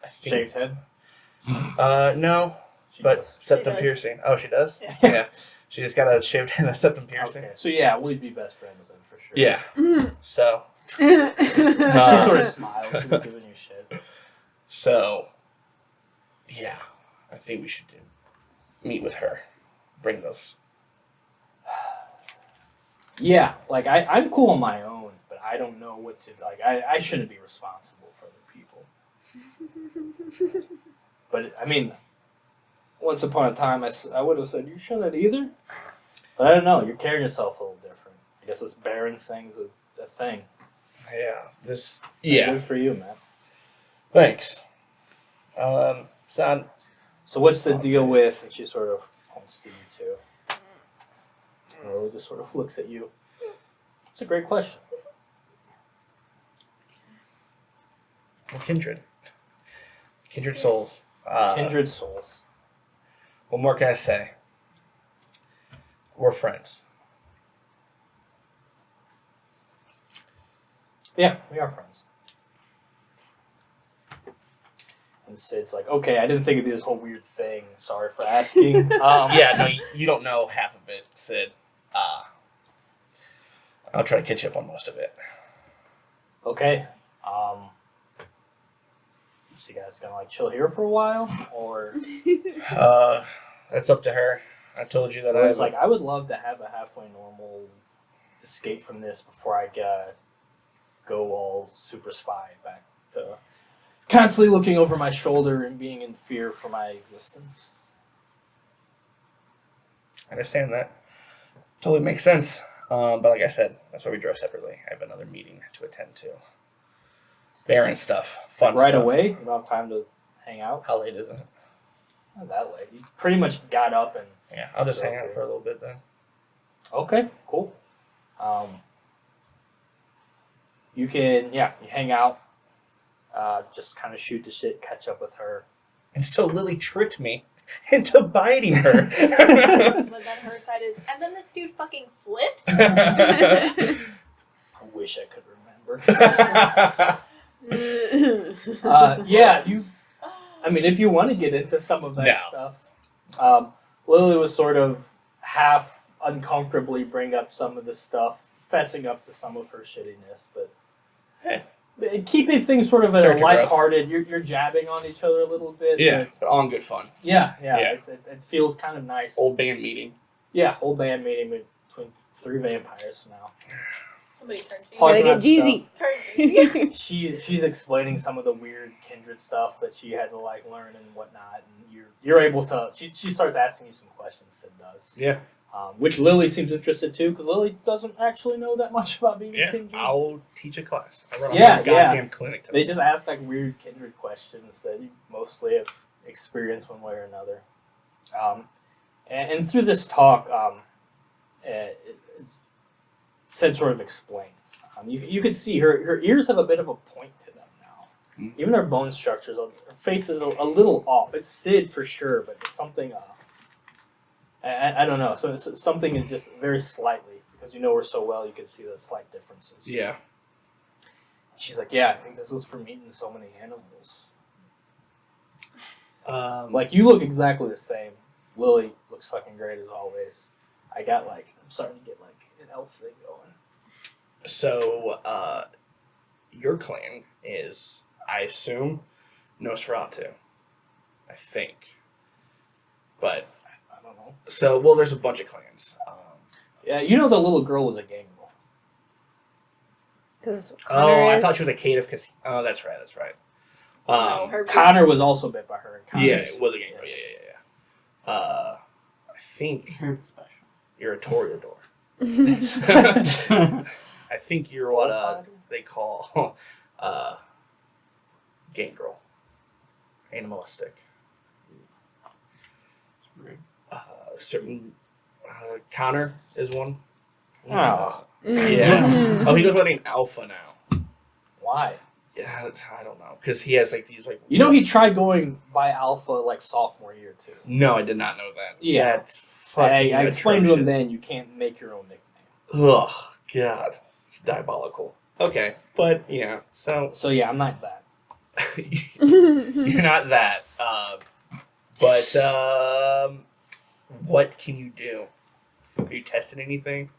S4: I think,
S1: Shaved head.
S4: no,
S1: She
S4: but
S1: does.
S4: septum
S5: She does.
S4: piercing. Oh, she does?
S5: Yeah.
S4: Yeah. She just got a shaved head and a septum piercing.
S1: Okay. So yeah, we'd be best friends then for sure.
S4: Yeah. So,
S1: She sort of smiles. She's giving you shit.
S4: So, yeah, I think we should meet with her. Bring those.
S1: Yeah, like I'm cool on my own, but I don't know what to like. I shouldn't be responsible for other people. But I mean, once upon a time, I would have said you shouldn't either. But I don't know. You're carrying yourself a little different. I guess this Baron thing's a thing.
S4: Yeah,
S1: Good for you, man.
S4: Thanks. Son.
S1: So what's the deal with? And she sort of points to you two. And Lily just sort of looks at you. It's a great question.
S4: Well, kindred. Kindred souls.
S1: Kindred souls.
S4: What more can I say? We're friends.
S1: Yeah, we are friends. And Sid's like, okay, I didn't think it'd be this whole weird thing. Sorry for asking.
S4: Yeah, no, you don't know half of it, Sid. I'll try to catch up on most of it.
S1: Okay. So you guys gonna like chill here for a while, or
S4: That's up to her. I told you that
S1: I was like, I would love to have a halfway normal escape from this before I go all super spy back to constantly looking over my shoulder and being in fear for my existence.
S4: I understand that. Totally makes sense. But like I said, that's why we drove separately. I have another meeting to attend to. Baron stuff. Fun
S1: Right
S4: stuff.
S1: away, you don't have time to hang out.
S4: How late is it?
S1: Not that late. You pretty much got up and
S4: Yeah, I'll just hang out for a little bit then.
S1: okay, cool. You can you hang out, just kind of shoot the shit, catch up with her.
S4: And so Lily tricked me into biting her.
S5: But then her side is, and then this dude fucking flipped.
S1: I wish I could remember. You. I mean, if you want to get into some of that
S4: No.
S1: stuff, Lily was sort of half uncomfortably bring up some of the stuff, fessing up to some of her shittiness, but keeping things sort of at a
S4: Character growth.
S1: lighthearted. You're jabbing on each other a little bit.
S4: Yeah, but all in good fun.
S1: Yeah.
S4: Yeah.
S1: It feels kind of nice.
S4: Old band meeting.
S1: Yeah, whole band meeting between 3 vampires now.
S5: Somebody turned to
S1: Talking
S3: Gotta get
S1: about
S3: Jeezy.
S5: you.
S1: She's explaining some of the weird kindred stuff that she had to like learn and whatnot, and you're able to. She starts asking you some questions. Sid does.
S4: Yeah.
S1: Which Lily seems interested too, because Lily doesn't actually know that much about being a kindred.
S4: I'll teach a class. I run a
S1: Yeah,
S4: whole goddamn clinic to
S1: They just ask like weird kindred questions that you mostly have experienced one way or another. And through this talk, it's Sid sort of explains. You could see her ears have a bit of a point to them now.
S4: Mm.
S1: Even her bone structures, her face is a little off. It's Sid for sure, but it's something. I don't know. So it's something is just very slightly, because you know her so well, you can see the slight differences.
S4: Yeah.
S1: She's like, yeah, I think this is from eating so many animals. Like, you look exactly the same. Lily looks fucking great as always. I'm starting to get an elf thing going.
S4: So, your clan is, I assume, Nosferatu. I think. But,
S1: I don't know.
S4: so, well, there's a bunch of clans.
S1: Yeah, you know the little girl was a gangrel.
S4: I thought she was a caitiff because, oh, that's right.
S5: No, her
S1: Connor was also bit by her. And
S4: Yeah, it was a gangrel. Yeah. I think
S2: Herb's special.
S4: you're a toreador. I think you're what they call gangrel. Animalistic.
S2: Rude.
S4: Certain Connor is one.
S1: Oh.
S4: Yeah. Oh, he goes by the name Alpha now.
S1: Why?
S4: Yeah, I don't know, because he has these
S1: You know he tried going by Alpha sophomore year too.
S4: No, I did not know that.
S1: Yeah.
S4: That's fucking
S1: I explained to him
S4: atrocious.
S1: then you can't make your own nickname.
S4: Ugh, God, it's diabolical. Okay, but yeah, so
S1: So yeah, I'm not that.
S4: you're not that. But what can you do? Are you testing anything?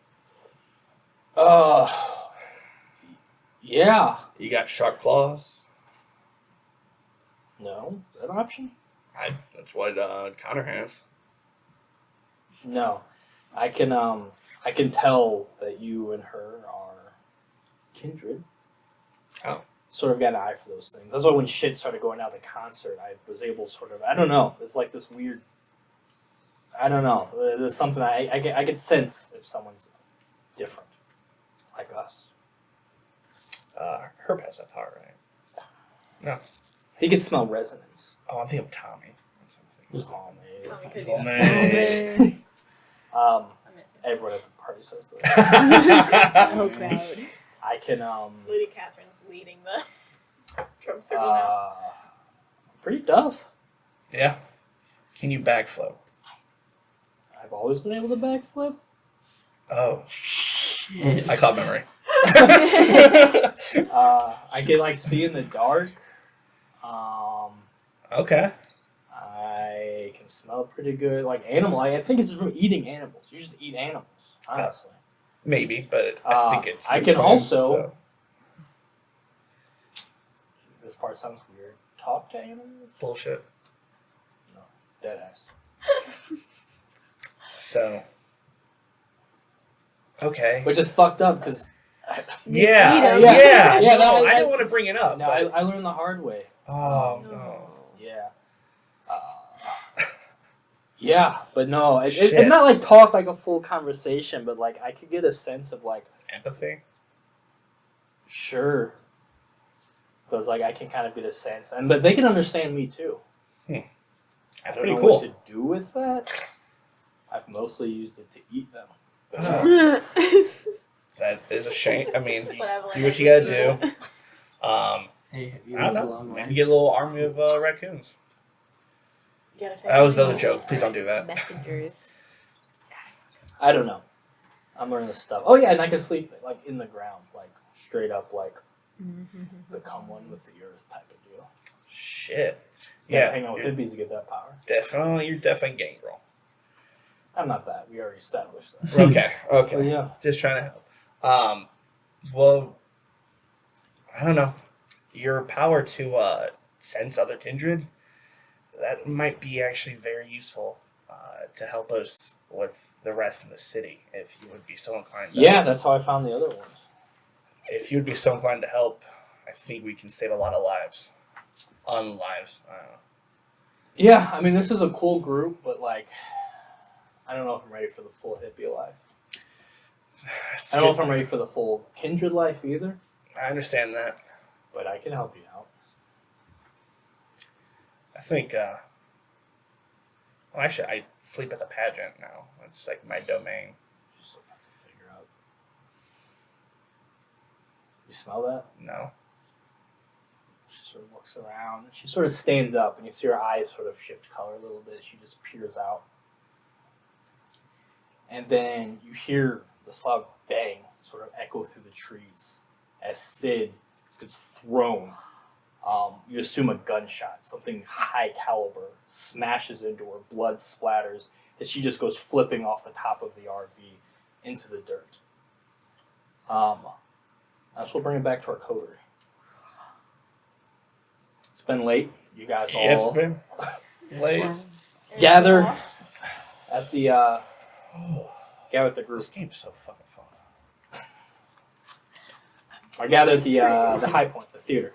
S1: Yeah.
S4: You got sharp claws.
S1: No, is that an option?
S4: That's what Connor has.
S1: No, I can tell that you and her are kindred.
S4: Oh.
S1: Sort of got an eye for those things. That's why when shit started going down at the concert, I was able I don't know. It's like this weird. I don't know. There's something I could sense if someone's different, like us.
S4: Herb has that power, right? No.
S1: He could smell resonance.
S4: Oh, I'm thinking of Tommy.
S1: Oh, man.
S5: Tommy could
S4: Oh,
S5: be-
S4: man.
S5: I miss him.
S1: Everyone at the party says that.
S3: Oh, crowd.
S1: I can
S5: Lady Catherine's leading the drum circle now.
S1: pretty tough.
S4: Yeah. Can you backflip?
S1: I've always been able to backflip.
S4: Oh. I caught memory.
S1: I can see in the dark.
S4: Okay.
S1: I can smell pretty good. Like animal, I think it's from eating animals. You just eat animals, honestly.
S4: Maybe, but I think it's.
S1: I can
S4: clan,
S1: also.
S4: so-
S1: This part sounds weird. Talk to animals?
S4: Bullshit.
S1: No, deadass.
S4: So. Okay.
S1: Which is fucked up because.
S4: Yeah.
S3: Yeah.
S4: Yeah.
S1: Yeah,
S4: No,
S1: no,
S4: I didn't want to bring it up.
S1: No,
S4: but-
S1: I learned the hard way.
S4: Oh no.
S1: Yeah. Yeah, but no,
S4: Shit.
S1: it's not talk like a full conversation, but I could get a sense of
S4: Empathy.
S1: sure, because I can kind of get a sense, but they can understand me too.
S4: That's
S1: I don't
S4: pretty
S1: know
S4: cool.
S1: what to do with that. I've mostly used it to eat them.
S4: That is a shame. I mean,
S5: That's what Evelyn
S4: do what
S5: did
S4: you gotta
S5: with
S4: do.
S5: you.
S2: Hey, you
S4: I don't
S2: lived a
S4: know.
S2: long
S4: Maybe
S2: way.
S4: get a little army of raccoons.
S5: You gotta
S4: That was
S5: figure
S4: another
S5: it
S4: joke.
S5: out.
S4: Please don't do that.
S3: Messengers.
S1: I don't know. I'm learning this stuff. Oh yeah, and I can sleep in the ground, straight up, become one with the earth type of deal.
S4: Shit.
S1: You gotta
S4: Yeah.
S1: hang out with hippies to get that power.
S4: Definitely, you're definitely gangrel.
S1: I'm not that. We already established that.
S4: Okay.
S1: But
S4: Okay.
S1: yeah.
S4: Just trying to help. Well, I don't know. Your power to sense other kindred, that might be actually very useful to help us with the rest of the city. If you would be so inclined.
S1: Yeah, that's how I found the other ones.
S4: If you would be so inclined to help, I think we can save a lot of lives. Unlives. I don't know.
S1: Yeah, I mean, this is a cool group, but I don't know if I'm ready for the full hippie life.
S4: It's
S1: I don't know
S4: good.
S1: if I'm ready for the full kindred life either,
S4: I understand that.
S1: but I can help you out.
S4: I think. Well, actually, I sleep at the pageant now. It's my domain.
S1: Just have to figure out. You smell that?
S4: No.
S1: She sort of looks around. She sort of stands up, and you see her eyes sort of shift color a little bit. She just peers out. And then you hear this loud bang sort of echo through the trees as Sid gets thrown. You assume a gunshot, something high caliber, smashes into her, blood splatters as she just goes flipping off the top of the RV into the dirt. That's what bring it back to our coterie. It's been late. You guys
S4: It's
S1: all
S4: been late.
S1: gather at the gather at the group.
S4: This game is so fucking fun.
S1: I gather at the High Point, the theater,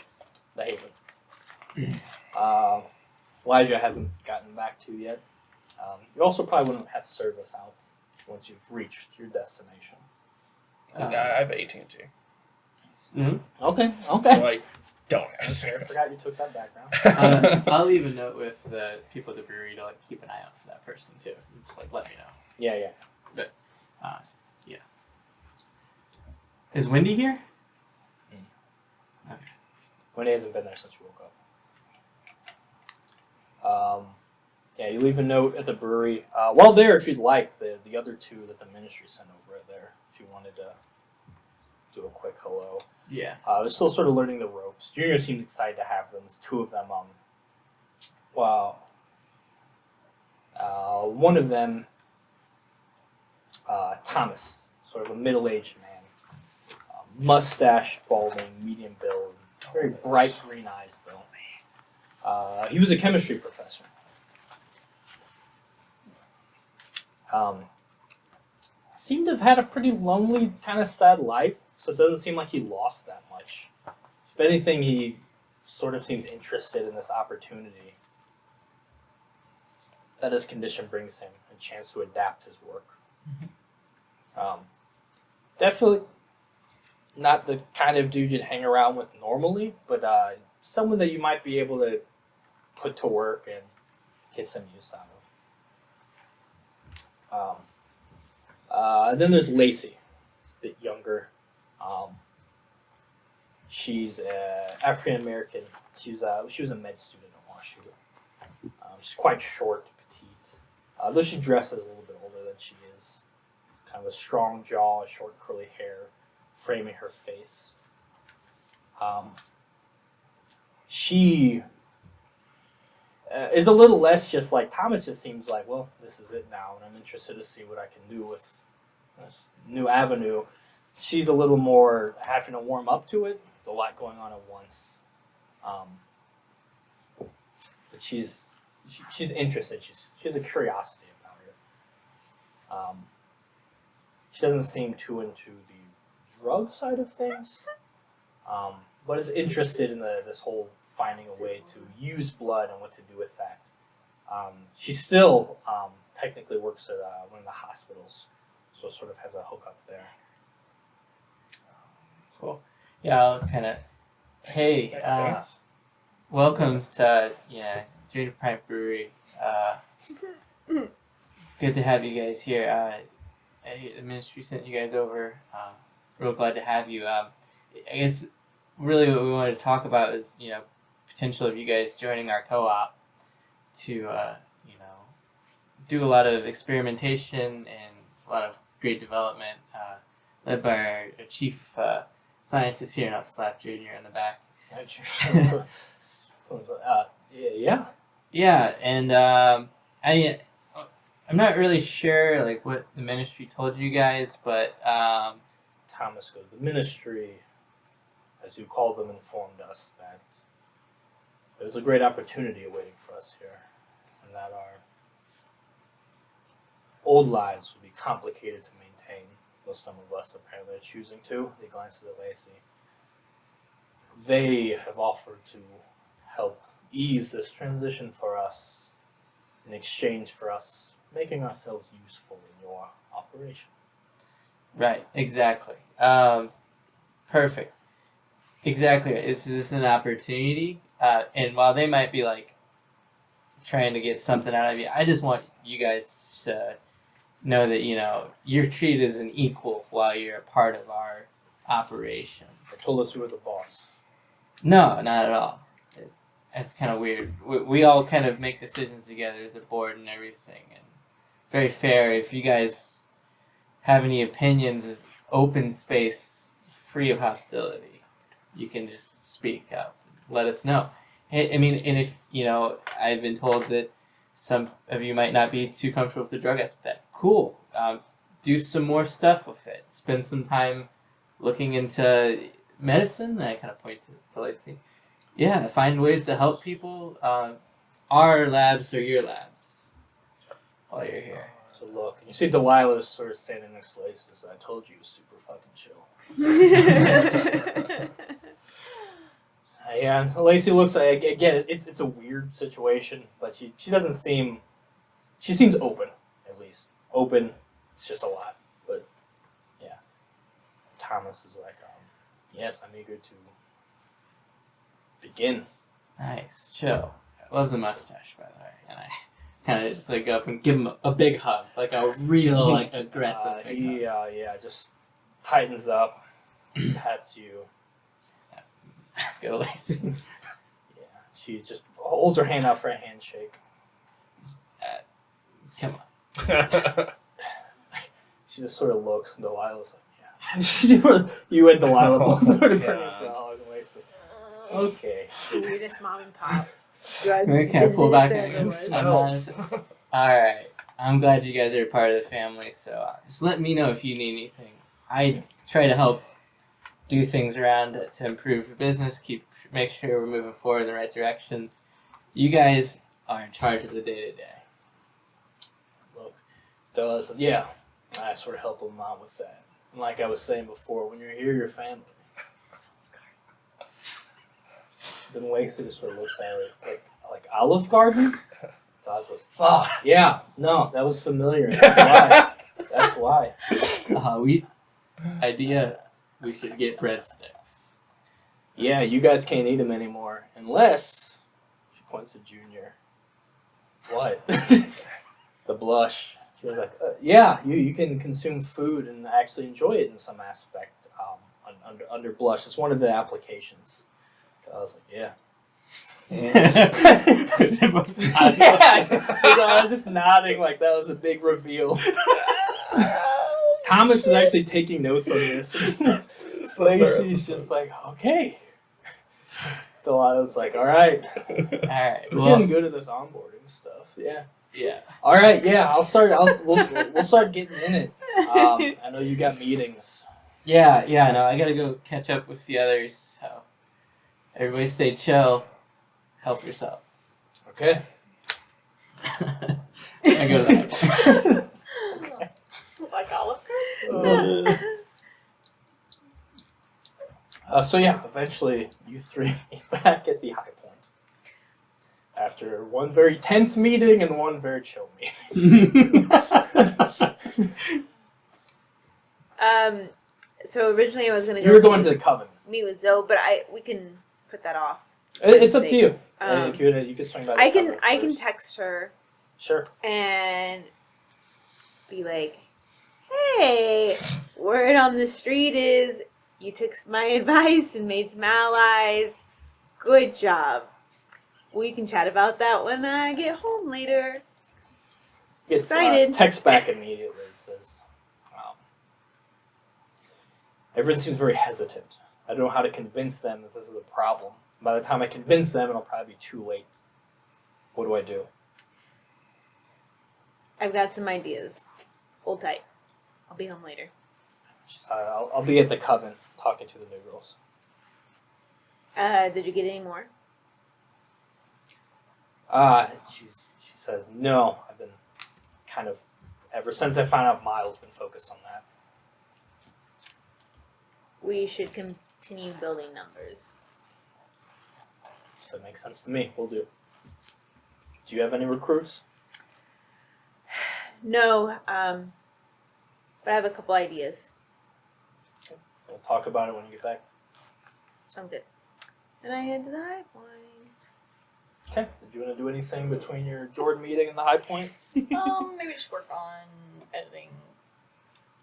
S1: the Haven. Elijah hasn't gotten back to you yet. You also probably wouldn't have service out once you've reached your destination.
S4: I have AT&T,
S1: Okay.
S4: so I don't have
S1: I
S4: service.
S1: forgot you took that background.
S2: I'll leave a note with the people at the brewery to like keep an eye out for that person too. Just like let me know.
S1: Yeah.
S2: Yeah. Is Wendy here?
S1: Wendy hasn't been there since you woke up. Yeah, you leave a note at the brewery. While there, if you'd like, the other two that the ministry sent over are there. If you wanted to do a quick hello.
S2: Yeah.
S1: They're still sort of learning the ropes. Junior seems excited to have them. There's two of them. One of them, Thomas, sort of a middle-aged man, mustache, balding, medium build, very bright green eyes though. He was a chemistry professor. Seemed to have had a pretty lonely, kind of sad life, so it doesn't seem like he lost that much. If anything, he sort of seems interested in this opportunity that his condition brings him, a chance to adapt his work. Definitely not the kind of dude you'd hang around with normally, but someone that you might be able to put to work and get some use out of. Then there's Lacey, a bit younger. She's African American. She was a med student at WashU. She's quite short, petite. Though she dresses a little bit older than she is. Kind of a strong jaw, short curly hair, framing her face. She is a little less just like Thomas. Just seems like, well, this is it now, and I'm interested to see what I can do with this new avenue. She's a little more having to warm up to it. There's a lot going on at once, but she's interested. She has a curiosity about it. She doesn't seem too into the drug side of things, but is interested in this whole finding a way to use blood and what to do with that. She still technically works at one of the hospitals, so sort of has a hookup there.
S2: Cool. Yeah, I'll kind of. Hey, welcome to Junior Prime Brewery. Good to have you guys here. The ministry sent you guys over. Real glad to have you. I guess really what we wanted to talk about is potential of you guys joining our co-op to do a lot of experimentation and a lot of great development, led by our chief scientist here, not slap Junior in the back. Yeah, and I'm not really sure like what the ministry told you guys, but
S1: Thomas goes, the ministry, as you call them, informed us that there's a great opportunity awaiting for us here, and that our old lives will be complicated to maintain, though some of us apparently are choosing to. He glances at Lacey. They have offered to help ease this transition for us in exchange for us making ourselves useful in your operation.
S2: Right, exactly. Perfect. Exactly. This is an opportunity, and while they might be like trying to get something out of you, I just want you guys to know that you're treated as an equal while you're a part of our operation.
S1: They told us you were the boss.
S2: No, not at all. That's kind of weird. We all kind of make decisions together as a board and everything, and very fair. If you guys have any opinions, it's open space, free of hostility. You can just speak up. Let us know. I mean, and if, I've been told that some of you might not be too comfortable with the drug aspect. Cool. Do some more stuff with it. Spend some time looking into medicine. I kind of point to Lacey. Yeah, find ways to help people. Our labs are your labs while you're here.
S1: So look, and you see Delilah sort of standing next to Lacey. So I told you, super fucking chill. Yeah, Lacey looks like, again, it's a weird situation, but she doesn't seem, she seems open, at least. Open, it's just a lot, but yeah. Thomas is like, yes, I'm eager to begin.
S2: Nice, chill. I love the mustache, by the way, and I kind of just go up and give him a big hug, like a real, aggressive big hug.
S1: Just tightens up, pats you.
S2: Go, Lacey.
S1: Yeah, she just holds her hand out for a handshake.
S2: Come on.
S1: She just sort of looks, and Delilah's like, yeah. You and Delilah both sort of pretty frogs, and Lacey's like, okay.
S3: Weirdest mom and pop.
S2: I can't pull back.
S3: There
S4: Smells.
S2: Alright. I'm glad you guys are part of the family, so just let me know if you need anything. I try to help do things around to improve the business, make sure we're moving forward in the right directions. You guys are in charge of the day-to-day.
S1: Look, Delilah said, yeah, I sort of help them out with that. And like I was saying before, when you're here, you're family. Then Lacey just sort of looks at her like Olive Garden? Delilah goes, fuck, yeah, no, that was familiar. That's why.
S2: We should get breadsticks.
S1: Yeah, you guys can't eat them anymore unless, she points to Junior. What? The blush. She was like, yeah, you can consume food and actually enjoy it in some aspect under blush. It's one of the applications. I was like, yeah. I was just nodding like that was a big reveal. Thomas is actually taking notes on this. Lacey's just like, okay. Delilah's like, all right.
S2: Alright.
S1: We're getting good at this onboarding stuff. Yeah.
S2: Yeah.
S1: All right. Yeah. We'll start getting in it. I know you got meetings.
S2: Yeah. No, I gotta go catch up with the others. So everybody stay chill. Help yourselves.
S1: Okay.
S2: I go to that.
S5: Like Olive
S1: So yeah, eventually you three meet back at the High Point after one very tense meeting and one very chill meeting.
S3: So originally I was gonna go.
S1: You were going to the Coven.
S3: meet with Zoe, but we can put that off.
S1: It's up to you.
S3: Um,
S1: If you could swing by. The
S3: I
S1: Coven
S3: can
S1: first.
S3: text her
S1: Sure.
S3: and be like, "Hey, word on the street is you took my advice and made some allies. Good job. We can chat about that when I get home later."
S1: Get
S3: Excited.
S1: Text back immediately. It says, everyone seems very hesitant. I don't know how to convince them that this is a problem. By the time I convince them, it'll probably be too late. What do I do?
S3: I've got some ideas. Hold tight. I'll be home later.
S1: I'll be at the Coven talking to the new girls.
S3: Did you get any more?
S1: She says, no, I've been kind of, ever since I found out Miles, been focused on that.
S3: We should continue building numbers.
S1: So it makes sense to me. We'll do. Do you have any recruits?
S3: No, but I have a couple ideas.
S1: So we'll talk about it when you get back.
S3: Sounds good. And I head to the High Point.
S1: Okay. Did you want to do anything between your Jordan meeting and the High Point?
S5: Maybe just work on editing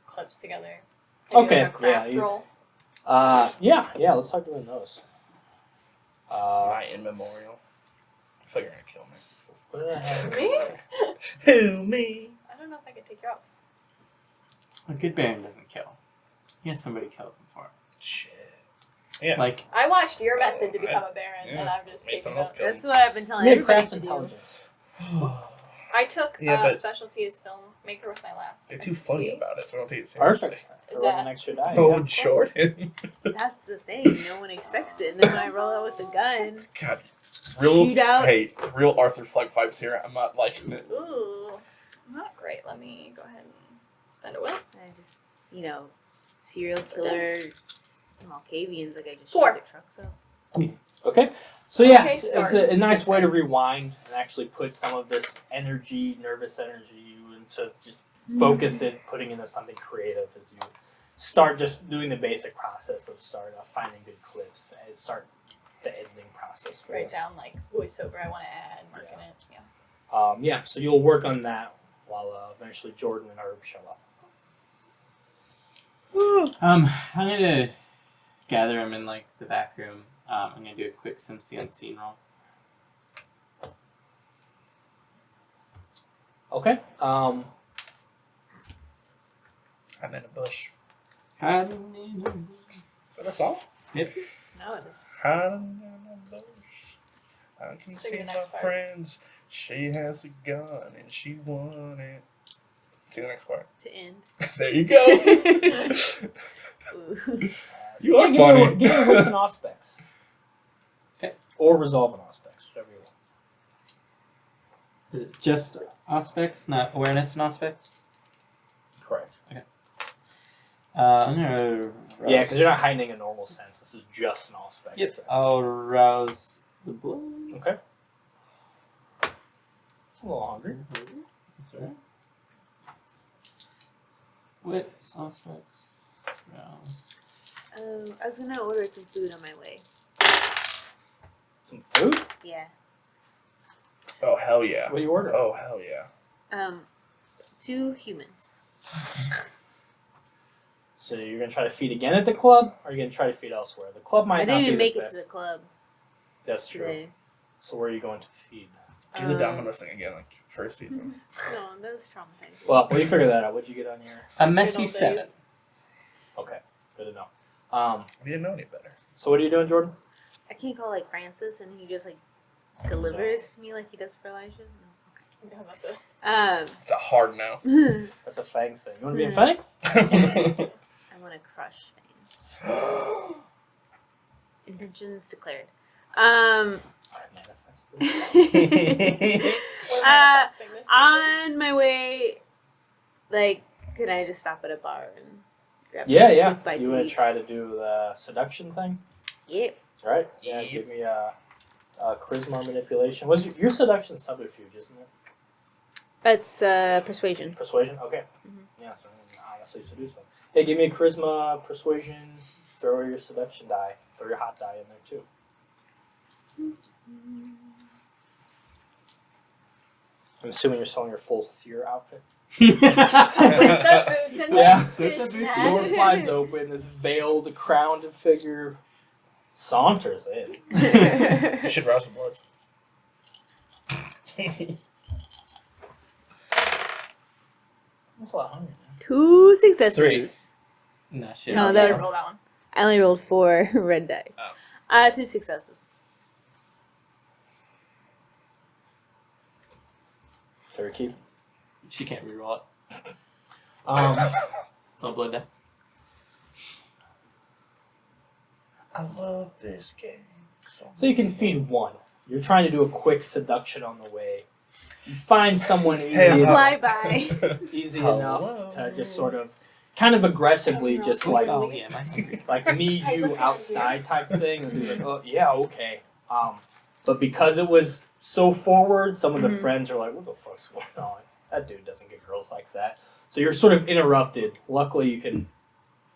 S5: clips together. Maybe
S1: Okay,
S5: like a craft
S1: yeah,
S5: roll.
S1: Yeah. Let's start doing those.
S4: My in memorial. I feel like you're gonna kill me.
S1: What did I have?
S5: Me?
S4: Who, me?
S5: I don't know if I could take you out.
S2: A good Baron doesn't kill. He has somebody kill him for him.
S4: Shit. Yeah.
S2: Like,
S5: I watched your method to become a baron,
S4: Yeah.
S5: and I'm just
S4: Make
S5: taking
S4: someone else
S5: up.
S4: kill
S3: That's what I've been telling
S1: Make
S3: everybody
S1: craft
S3: to do.
S1: intelligence.
S5: I took
S4: Yeah, but-
S5: specialty as filmmaker with my last.
S4: You're too
S5: MC.
S4: funny about it, so I don't take it seriously.
S1: Perfect.
S5: Is
S1: Throw in
S5: that-
S1: an extra die.
S4: Oh,
S1: yeah.
S4: Jordan.
S3: That's the thing. No one expects it. And then when I roll out with the gun,
S4: God. Real,
S3: Shoot out.
S4: hey, real Arthur Fleck vibes here. I'm not liking it.
S5: Ooh, not great. Let me go ahead and spend a will.
S3: I just, serial killer Malkavians, like I just
S5: 4.
S3: shoot their trucks up.
S1: Okay. So yeah,
S5: Okay,
S1: it's
S5: stars.
S1: a nice way to rewind and actually put some of this energy, nervous energy, into just focus it, putting into something creative as you start just doing the basic process of finding good clips and start the editing process. for
S5: Write
S1: this.
S5: down like voiceover I want to add, marking it. Yeah.
S1: So you'll work on that while eventually Jordan and Herb show up.
S2: I'm gonna gather him in like the back room. I'm gonna do a quick sense the unseen roll.
S1: Okay.
S4: I'm in a bush.
S2: Hiding in a bush.
S4: Is that a song?
S2: Yep.
S3: No, it is.
S4: Hiding in a bush. I can
S5: Sing
S4: see
S5: the
S4: my
S5: next part.
S4: friends. She has a gun and she won it. See the next part.
S3: To end.
S4: There you go.
S3: Ooh.
S4: You are
S1: give
S4: funny.
S1: me a wits and aspects.
S2: Okay.
S1: Or resolve and aspects, whichever you want.
S2: Is it just aspects, not awareness and aspects?
S1: Correct.
S2: I'm gonna.
S1: Yeah, because you're not hiding a normal sense. This is just an aspect.
S2: Yep.
S1: sense.
S2: I'll rouse the blood.
S1: Okay. It's a little hungry.
S2: That's right. Wits, aspects, rouse.
S3: I was gonna order some food on my way.
S1: Some food?
S3: Yeah.
S4: Oh, hell yeah.
S1: What do you order?
S4: Oh, hell yeah.
S3: 2 humans.
S1: So you're gonna try to feed again at the club, or are you gonna try to feed elsewhere? The club might
S3: I
S1: not
S3: didn't
S1: be
S3: even
S1: the
S3: make it
S1: best.
S3: to the club
S1: That's true.
S3: today.
S1: So where are you going to feed?
S4: Do the Domino's thing again, like first season.
S3: No, that was traumatizing.
S1: Well, when you figure that out, what'd you get on your?
S2: A messy
S5: old days.
S2: 7.
S1: Okay, good to know.
S4: We didn't know any better.
S1: So what are you doing, Jordan?
S3: I can't call like Francis and he just like delivers me like he does for Elijah.
S5: Yeah, that's it.
S4: It's a hard no.
S1: That's a Fang thing. You want to be a Fang?
S3: I want to crush Fane. Intentions declared.
S1: Manifest.
S3: On my way, like, could I just stop at a bar and grab
S1: Yeah.
S3: a quick bite
S1: You
S3: to
S1: want
S3: eat?
S1: to try to do the seduction thing?
S3: Yep.
S1: Right? Yeah.
S4: Yep.
S1: Give me a charisma or manipulation. Was your seduction subterfuge, isn't it?
S3: That's persuasion.
S1: Persuasion. Okay.
S3: Mhm.
S1: Yeah. So honestly, seduce them. Hey, give me a charisma, persuasion. Throw your seduction die. Throw your hot die in there too. I'm assuming you're selling your full seer outfit.
S5: With the boots and
S1: Yeah.
S5: the fishnet.
S1: The door flies open. This veiled, crowned figure saunters in.
S4: You should rouse the blood.
S1: That's a lot hungry, man.
S3: 2 successes.
S2: Nah, shit.
S3: No,
S5: Yeah,
S3: that was-
S5: roll that one.
S3: I only rolled 4 red die.
S4: Oh.
S3: 2 successes.
S1: Sorry, keep.
S2: She can't reroll it. It's all blood die.
S4: I love this game.
S1: So you can feed one. You're trying to do a quick seduction on the way. You find someone easy,
S4: Hey,
S1: enough,
S3: Fly by.
S1: easy
S4: Hello.
S1: enough to just sort of, kind of aggressively, just like
S2: Oh, yeah, my hungry.
S1: meet
S5: Hey,
S1: you
S5: let's go
S1: outside type thing, and be like, oh yeah, okay. But because it was so forward, some of the
S3: Mhm.
S1: friends are like, what the fuck's going on? That dude doesn't get girls like that. So you're sort of interrupted. Luckily,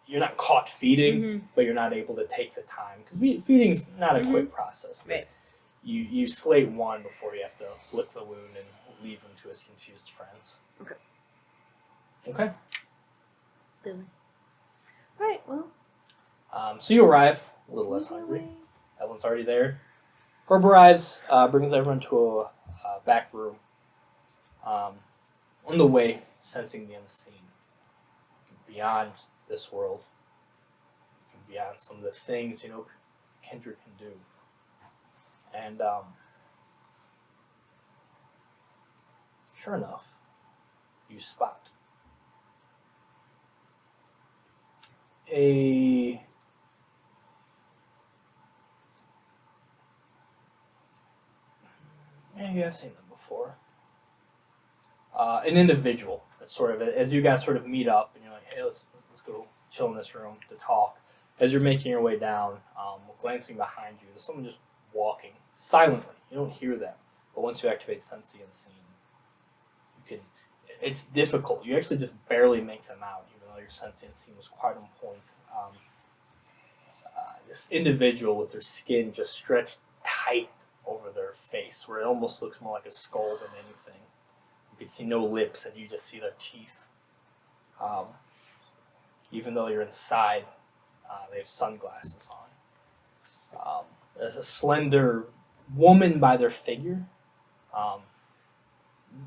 S1: you're not caught feeding,
S3: Mhm.
S1: but you're not able to take the time because feeding's not a quick process.
S3: Right.
S1: You slate one before you have to lick the wound and leave him to his confused friends.
S3: Okay.
S1: Okay.
S3: Boom. Alright, well,
S1: So you arrive a little less hungry. Evelyn's already there. Herb arrives, brings everyone to a back room. On the way, sensing the unseen, beyond this world, beyond some of the things Kendra can do, and sure enough, you spot a maybe I've seen them before. An individual that sort of, as you guys sort of meet up and you're like, hey, let's go chill in this room to talk. As you're making your way down, glancing behind you, there's someone just walking silently. You don't hear them, but once you activate Sense the Unseen, you can. It's difficult. You actually just barely make them out, even though your Sense the Unseen was quite on point. This individual with their skin just stretched tight over their face, where it almost looks more like a skull than anything. You can see no lips, and you just see their teeth. Even though you're inside, they have sunglasses on. There's a slender woman by their figure.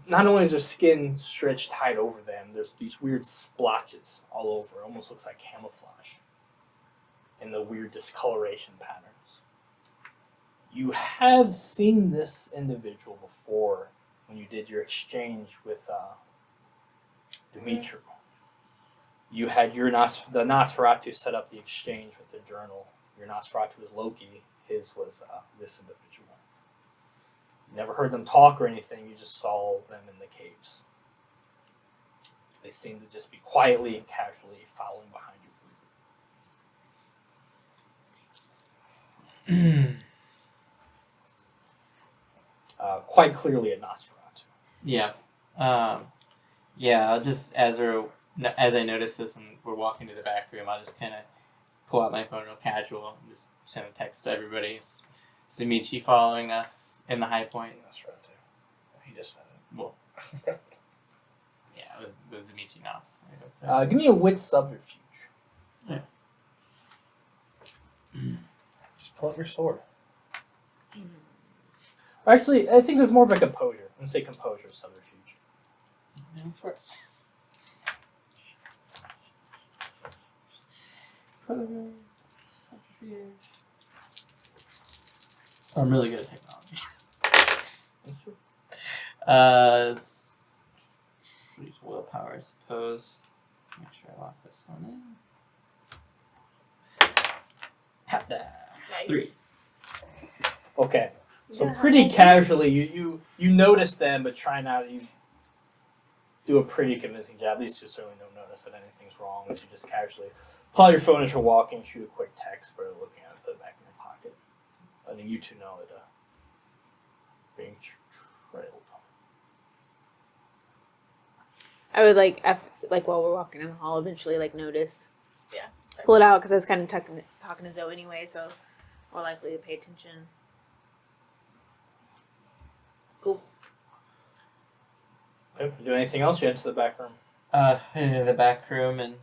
S1: Not only is their skin stretched tight over them, there's these weird splotches all over. It almost looks like camouflage. And the weird discoloration patterns. You have seen this individual before when you did your exchange with Dimitri. You had the Nosferatu set up the exchange with the journal. Your Nosferatu was Loki. His was this individual. You never heard them talk or anything. You just saw them in the caves. They seemed to just be quietly and casually following behind you. Quite clearly a Nosferatu.
S2: Yeah. Yeah, I'll just, as I notice this and we're walking to the back room, I'll just kind of pull out my phone real casual and just send a text to everybody. Is Amici following us in the high point?
S4: Nosferatu. He just said it.
S2: Well, yeah, it was Amici Nos.
S1: Give me a wit subterfuge.
S4: Just pull up your sword.
S1: Actually, I think there's more of a composure. I'm going to say composure subterfuge.
S2: That's right. I'm really good at technology. Use willpower, I suppose. Make sure I lock this one in.
S3: Nice.
S2: 3.
S1: Okay. So
S3: Yeah.
S1: pretty casually, you notice them, but try not to. You do a pretty convincing job. At least you certainly don't notice that anything's wrong. As you just casually pull out your phone as you're walking, shoot a quick text, but looking at it, put it back in your pocket, letting you two know that being trailed.
S3: I would while we're walking in the hall, eventually notice.
S5: Yeah.
S3: Pull it out because I was kind of talking to Zoe anyway, so more likely to pay attention. Cool.
S1: Okay. You do anything else? You head to the back room.
S2: Into the back room and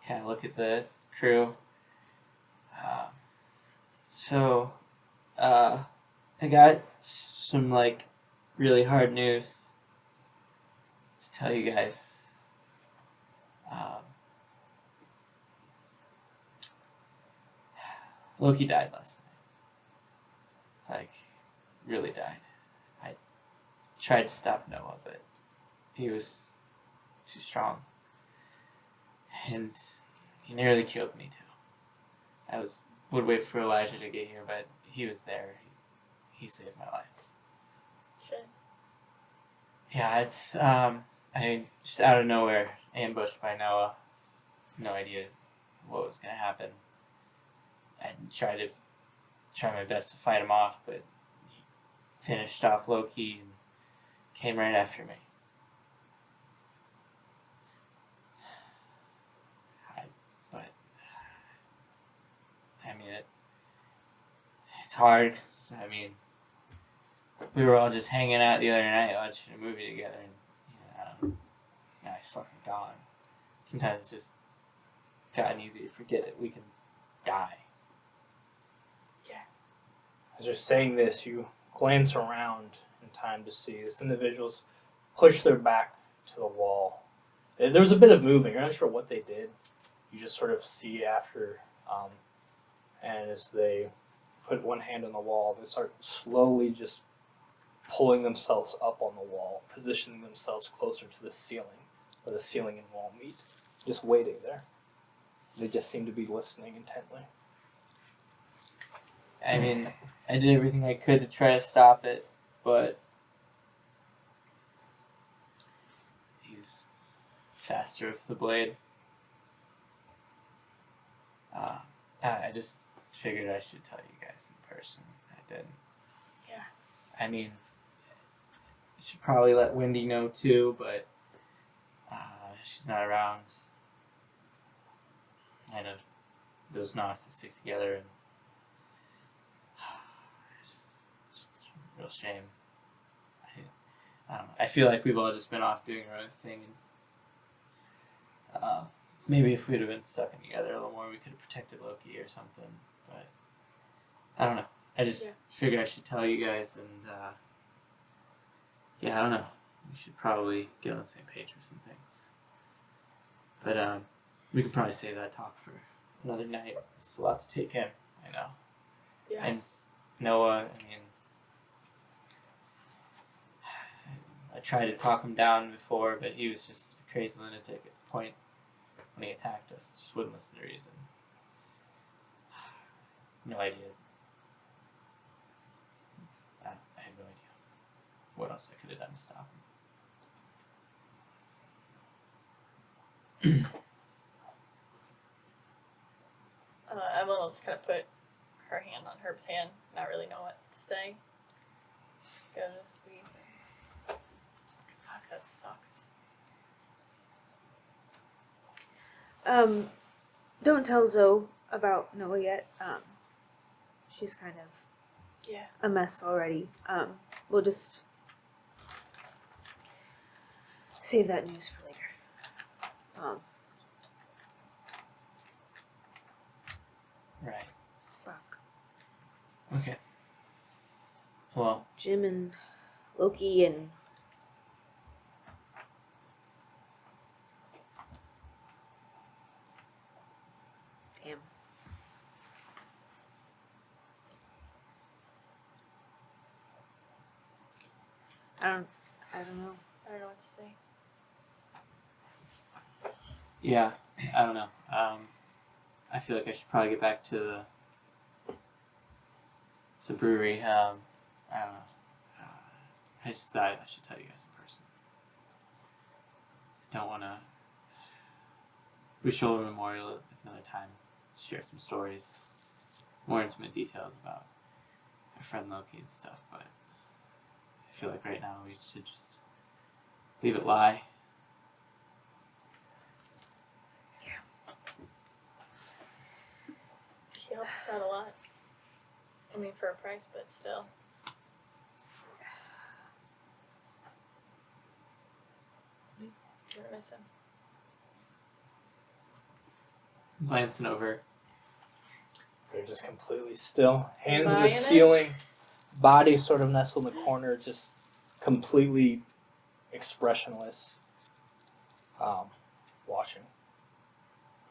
S2: kind of look at the crew. I got some really hard news to tell you guys. Loki died last night. Really died. I tried to stop Noah, but he was too strong. And he nearly killed me too. I would wait for Elijah to get here, but he was there. He saved my life.
S5: Shit.
S2: Yeah, it's just out of nowhere, ambushed by Noah. No idea what was gonna happen. I tried my best to fight him off, but he finished off Loki and came right after me. It's hard 'cause, we were all just hanging out the other night watching a movie together, and now he's fucking gone. Sometimes it's just gotten easy to forget that we can die.
S1: As you're saying this, you glance around in time to see this individual's push their back to the wall. There's a bit of movement. You're not sure what they did. You just sort of see after, and as they put one hand on the wall, they start slowly just pulling themselves up on the wall, positioning themselves closer to the ceiling, where the ceiling and wall meet, just waiting there. They just seem to be listening intently.
S2: I mean, I did everything I could to try to stop it, but he's faster with the blade. I just figured I should tell you guys in person. I didn't.
S5: Yeah.
S2: I mean, I should probably let Wendy know too, but she's not around. I know those knots that stick together, and it's just a real shame. I don't know. I feel like we've all just been off doing our own thing. And, maybe if we'd have been stuck in together a little more, we could have protected Loki or something. But I don't know. I just figured I should tell you guys, and I don't know. We should probably get on the same page for some things. But we could probably save that talk for another night. It's a lot to take in, I know.
S5: Yeah.
S2: And Noah, I mean, I tried to talk him down before, but he was just a crazy lunatic at the point when he attacked us. Just wouldn't listen to reason. No idea. I have no idea what else I could have done to stop him.
S5: Evelyn will just kind of put her hand on Herb's hand, not really know what to say. Go to squeeze it. Fuck, that sucks.
S3: Don't tell Zoe about Noah yet. She's kind of a mess already. We'll just save that news for later.
S2: Right.
S3: Fuck.
S2: Okay. Well,
S3: Jim and Loki and damn. I don't know.
S5: I don't know what to say.
S2: yeah, I don't know. I feel like I should probably get back to the brewery. I don't know. I just thought I should tell you guys in person. Don't want to. We show a memorial at another time. Share some stories, more intimate details about our friend Loki and stuff. But I feel like right now we should just leave it lie.
S5: She helped us out a lot. I mean, for a price, but still. You're gonna miss him.
S2: Glancing over.
S1: They're just completely still. Hands in
S5: Buying
S1: the
S5: it?
S1: ceiling. Body sort of nestled in the corner, just completely expressionless. Watching.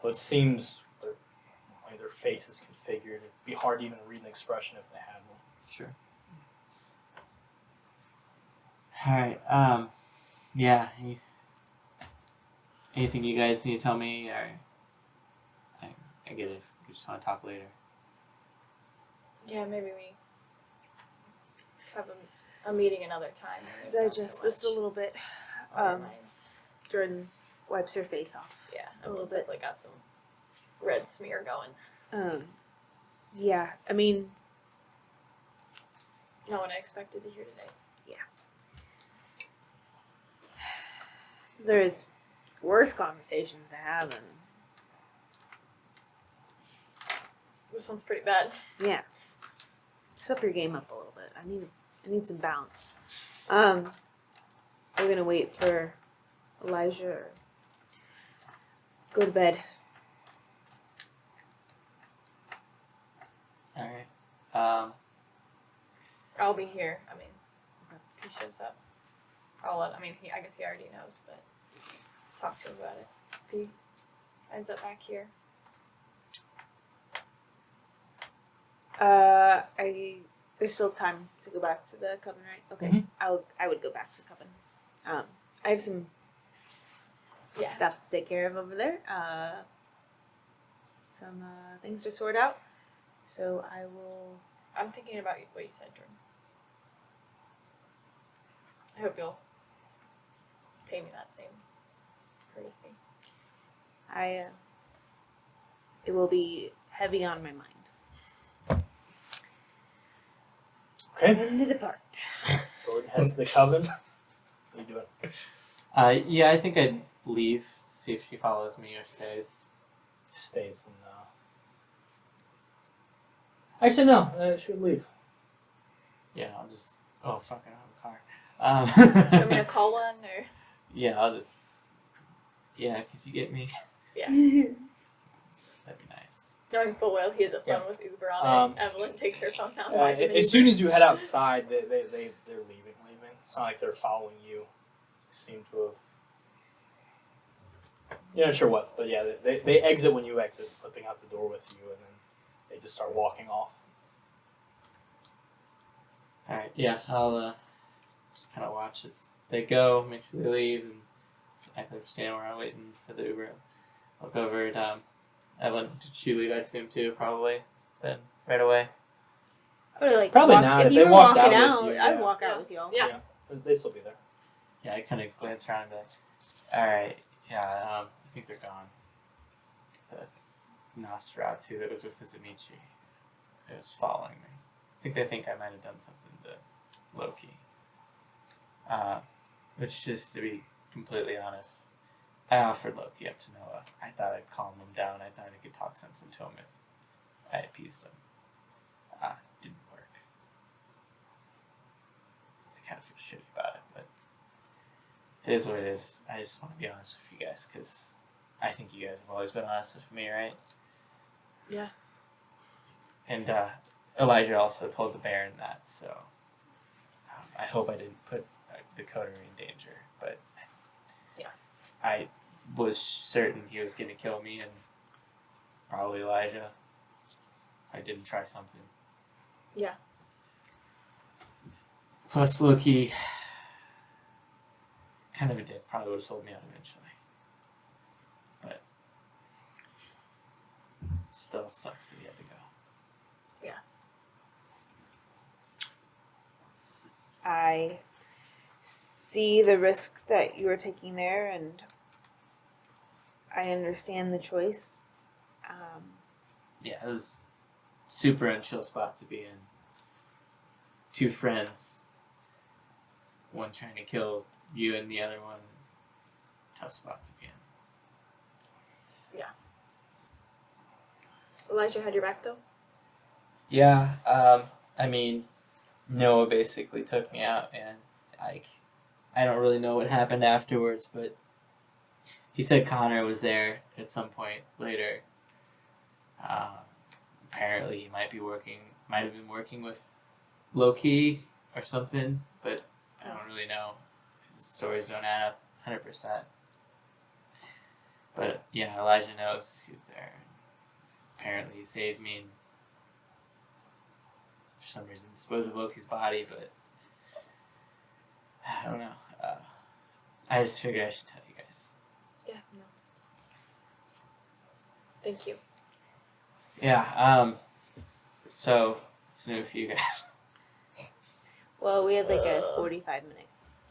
S1: Well, it seems the way their face is configured, it'd be hard to even read an expression if they had one.
S2: Sure. Alright, yeah. Anything you guys need to tell me, or I get it if you just want to talk later.
S5: Yeah, maybe we have a meeting another time. when there's not
S3: Digest
S5: so
S3: this a
S5: much
S3: little bit.
S5: on our minds.
S3: Jordan wipes her face off.
S5: Yeah,
S3: a little
S5: Evelyn's
S3: bit.
S5: definitely got some red smear going.
S3: Yeah, I mean,
S5: Not what I expected to hear today.
S3: there's worse conversations to have, and
S5: This one's pretty bad.
S3: yeah, step your game up a little bit. I need some balance. We're gonna wait for Elijah or go to bed.
S2: Alright.
S5: I'll be here. I mean, if he shows up. I guess he already knows, but talk to him about it. If he ends up back here.
S3: There's still time to go back to the coven, right? Okay.
S1: Mhm.
S3: I would go back to coven. I have some stuff to take care of over there. Some things to sort out. So I will.
S5: I'm thinking about what you said, Jordan. I hope you'll pay me that same courtesy.
S3: It will be heavy on my mind.
S1: Okay.
S3: When to depart.
S1: Jordan heads to the coven. What are you doing?
S2: Yeah, I think I'd leave, see if she follows me or stays.
S1: Stays in. Actually, no. Should leave.
S2: Yeah, I'll just. Oh, fuck, I don't have a car.
S5: Do you want me to call one or?
S2: Yeah, I'll just. Yeah, could you get me?
S5: Yeah.
S2: That'd be nice.
S5: Knowing full well he has a phone with Uber on it. Evelyn takes her phone out and buys him an
S1: As soon as you head outside, they're leaving. It's not like they're following you. They seem to have. You're not sure what, but yeah, they exit when you exit, slipping out the door with you, and then they just start walking off.
S2: Alright, yeah, I'll kind of watch as they go, make sure they leave, and I can stand around waiting for the Uber. Look over at Evelyn. Did she leave? I assume too, probably. Then right away.
S3: I would like
S1: Probably
S3: walk,
S1: not.
S3: If
S1: If
S3: you
S1: they
S3: were
S1: walked
S3: walking
S1: out
S3: out,
S1: with you,
S3: I'd
S1: yeah.
S3: walk out with y'all.
S5: Yeah.
S1: They'd still be there.
S2: Yeah, I kind of glance around and be like, alright, yeah, I think they're gone. The Nosferatu that was with Zamichi, it was following me. I think they think I might have done something to Loki. Which, just to be completely honest, I offered Loki up to Noah. I thought I'd calm him down. I thought I could talk sense into him if I appeased him. Didn't work. I kind of feel shitty about it, but it is what it is. I just want to be honest with you guys, because I think you guys have always been honest with me, right?
S3: Yeah.
S2: And Elijah also told the Baron that, so I hope I didn't put the coterie in danger, but
S5: yeah,
S2: I was certain he was going to kill me and probably Elijah. I didn't try something.
S5: Yeah.
S2: Plus, Loki, kind of a dick, probably would have sold me out eventually. But still sucks that he had to go.
S3: I see the risk that you are taking there, and I understand the choice.
S2: Yeah, it was super unchill spot to be in. Two friends, one trying to kill you and the other one, tough spot to be in.
S5: Yeah. Elijah had your back though?
S2: Yeah, I mean, Noah basically took me out, and I don't really know what happened afterwards, but he said Connor was there at some point later. Apparently he might have been working with Loki or something, but I don't really know. His stories don't add up 100%. But yeah, Elijah knows he was there. Apparently he saved me and for some reason disposed of Loki's body, but I don't know. I just figured I should tell you guys.
S5: Yeah, no. Thank you.
S2: Yeah, so it's new for you guys.
S3: Well, we had like a 45-minute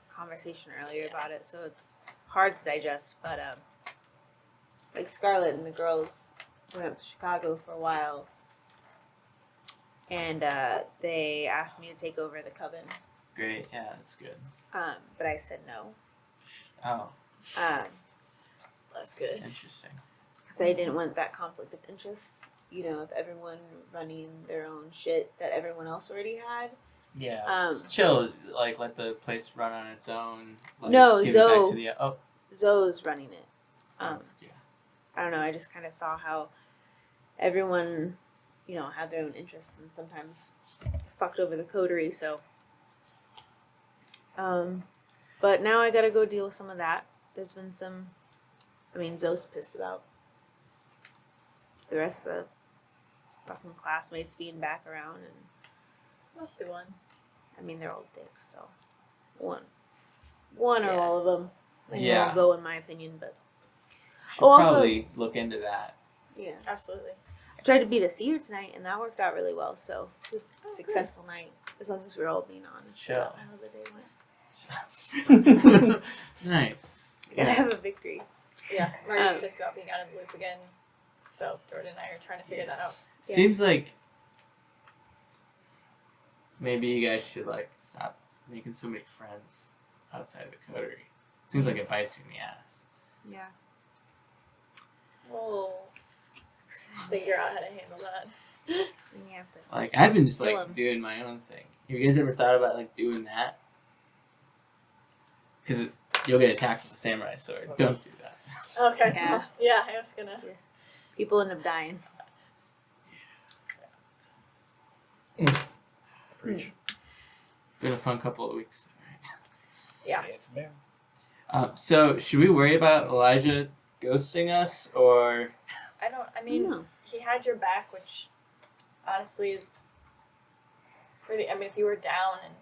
S3: conversation earlier about it, so it's hard to digest. But like Scarlett and the girls went up to Chicago for a while, and they asked me to take over the coven.
S2: Great, yeah, that's good.
S3: But I said no.
S2: Oh,
S5: That's good.
S2: interesting.
S3: Because I didn't want that conflict of interest. You know, of everyone running their own shit that everyone else already had.
S2: Yeah, just chill. Like let the place run on its own. Like,
S3: No,
S2: give it back
S3: Zoe.
S2: to the
S3: Zoe's running it.
S2: yeah.
S3: I don't know. I just kind of saw how everyone have their own interests and sometimes fucked over the coterie. So, but now I gotta go deal with some of that. There's been some. Zoe's pissed about the rest of the fucking classmates being back around, and
S5: Mostly one.
S3: they're all dicks. So, one or
S5: Yeah.
S3: all of them. They
S2: Yeah.
S3: won't go in my opinion, but
S2: Should
S3: also-
S2: probably look into that.
S3: yeah.
S5: Absolutely.
S3: I tried to be the seer tonight, and that worked out really well. So,
S5: Oh,
S3: successful night, as long as we're all being honest
S2: Chill.
S3: about how the day went.
S2: Nice.
S3: We gotta have a victory.
S5: Yeah, Marty's
S3: Um,
S5: pissed about being out of the loop again. So Jordan and I are trying to figure that out.
S3: Yeah.
S2: Seems like maybe you guys should like stop making so many friends outside of the coterie. Seems like it bites you in the ass.
S3: Yeah.
S5: We'll figure out how to handle that.
S3: So you have to.
S2: Like I've been just
S3: Kill
S2: like
S3: 'em.
S2: doing my own thing. Have you guys ever thought about like doing that? Because you'll get attacked with a samurai sword. Don't do that.
S5: Okay.
S3: Yeah.
S5: Yeah, I was gonna.
S3: People end up dying.
S4: Preach.
S2: Been a fun couple of weeks.
S5: Yeah.
S4: It's bad.
S2: So should we worry about Elijah ghosting us, or
S5: I mean,
S3: No.
S5: he had your back, which honestly is pretty. If you were down and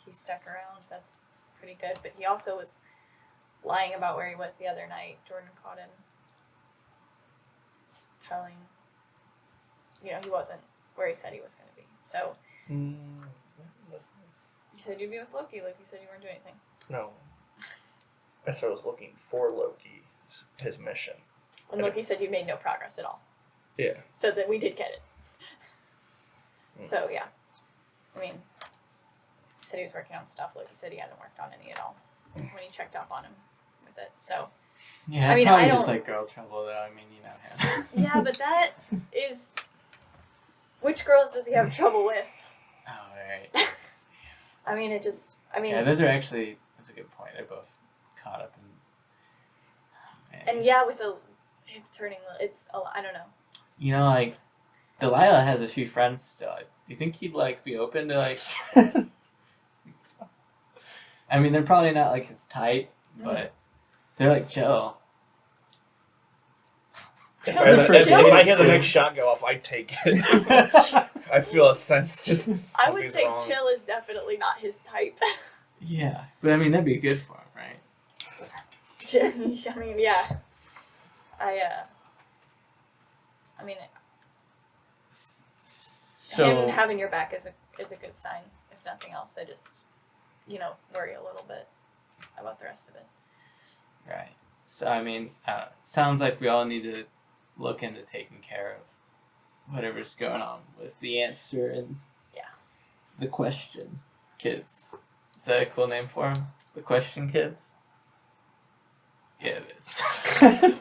S5: he stuck around, that's pretty good. But he also was lying about where he was the other night. Jordan caught him telling, he wasn't where he said he was going to be. So you said you'd be with Loki. Like you said you weren't doing anything.
S4: No. I said I was looking for Loki, his mission.
S5: And Loki said you made no progress at all.
S4: Yeah.
S5: So then we did get it.
S4: Mm.
S5: So yeah. He said he was working on stuff. Like he said he hadn't worked on any at all when he checked up on him with it. So
S2: yeah,
S5: I mean,
S2: probably
S5: I
S2: just
S5: don't-
S2: like girl trouble though. I mean, you know him.
S5: yeah, but that is which girls does he have trouble with?
S2: Oh, right.
S5: It just
S2: Yeah, those are actually. That's a good point. They're both caught up in. Oh, man.
S5: and yeah, with the hip turning, it's a lot. I don't know.
S2: You know, like Delilah has a few friends still. Do you think he'd like be open to like? They're probably not like his type, but they're like chill.
S4: If
S5: Yeah,
S4: I hear the next shot go off, I take it. I feel a sense just.
S5: I would
S4: something's
S5: say
S4: wrong.
S5: chill is definitely not his type.
S2: Yeah, but that'd be good for him, right?
S5: Yeah.
S2: So
S5: Him having your back is a good sign. If nothing else, I just worry a little bit about the rest of it.
S2: right. So it sounds like we all need to look into taking care of whatever's going on with the answer and the question kids. Is that a cool name for them? The question kids? Yeah, it is.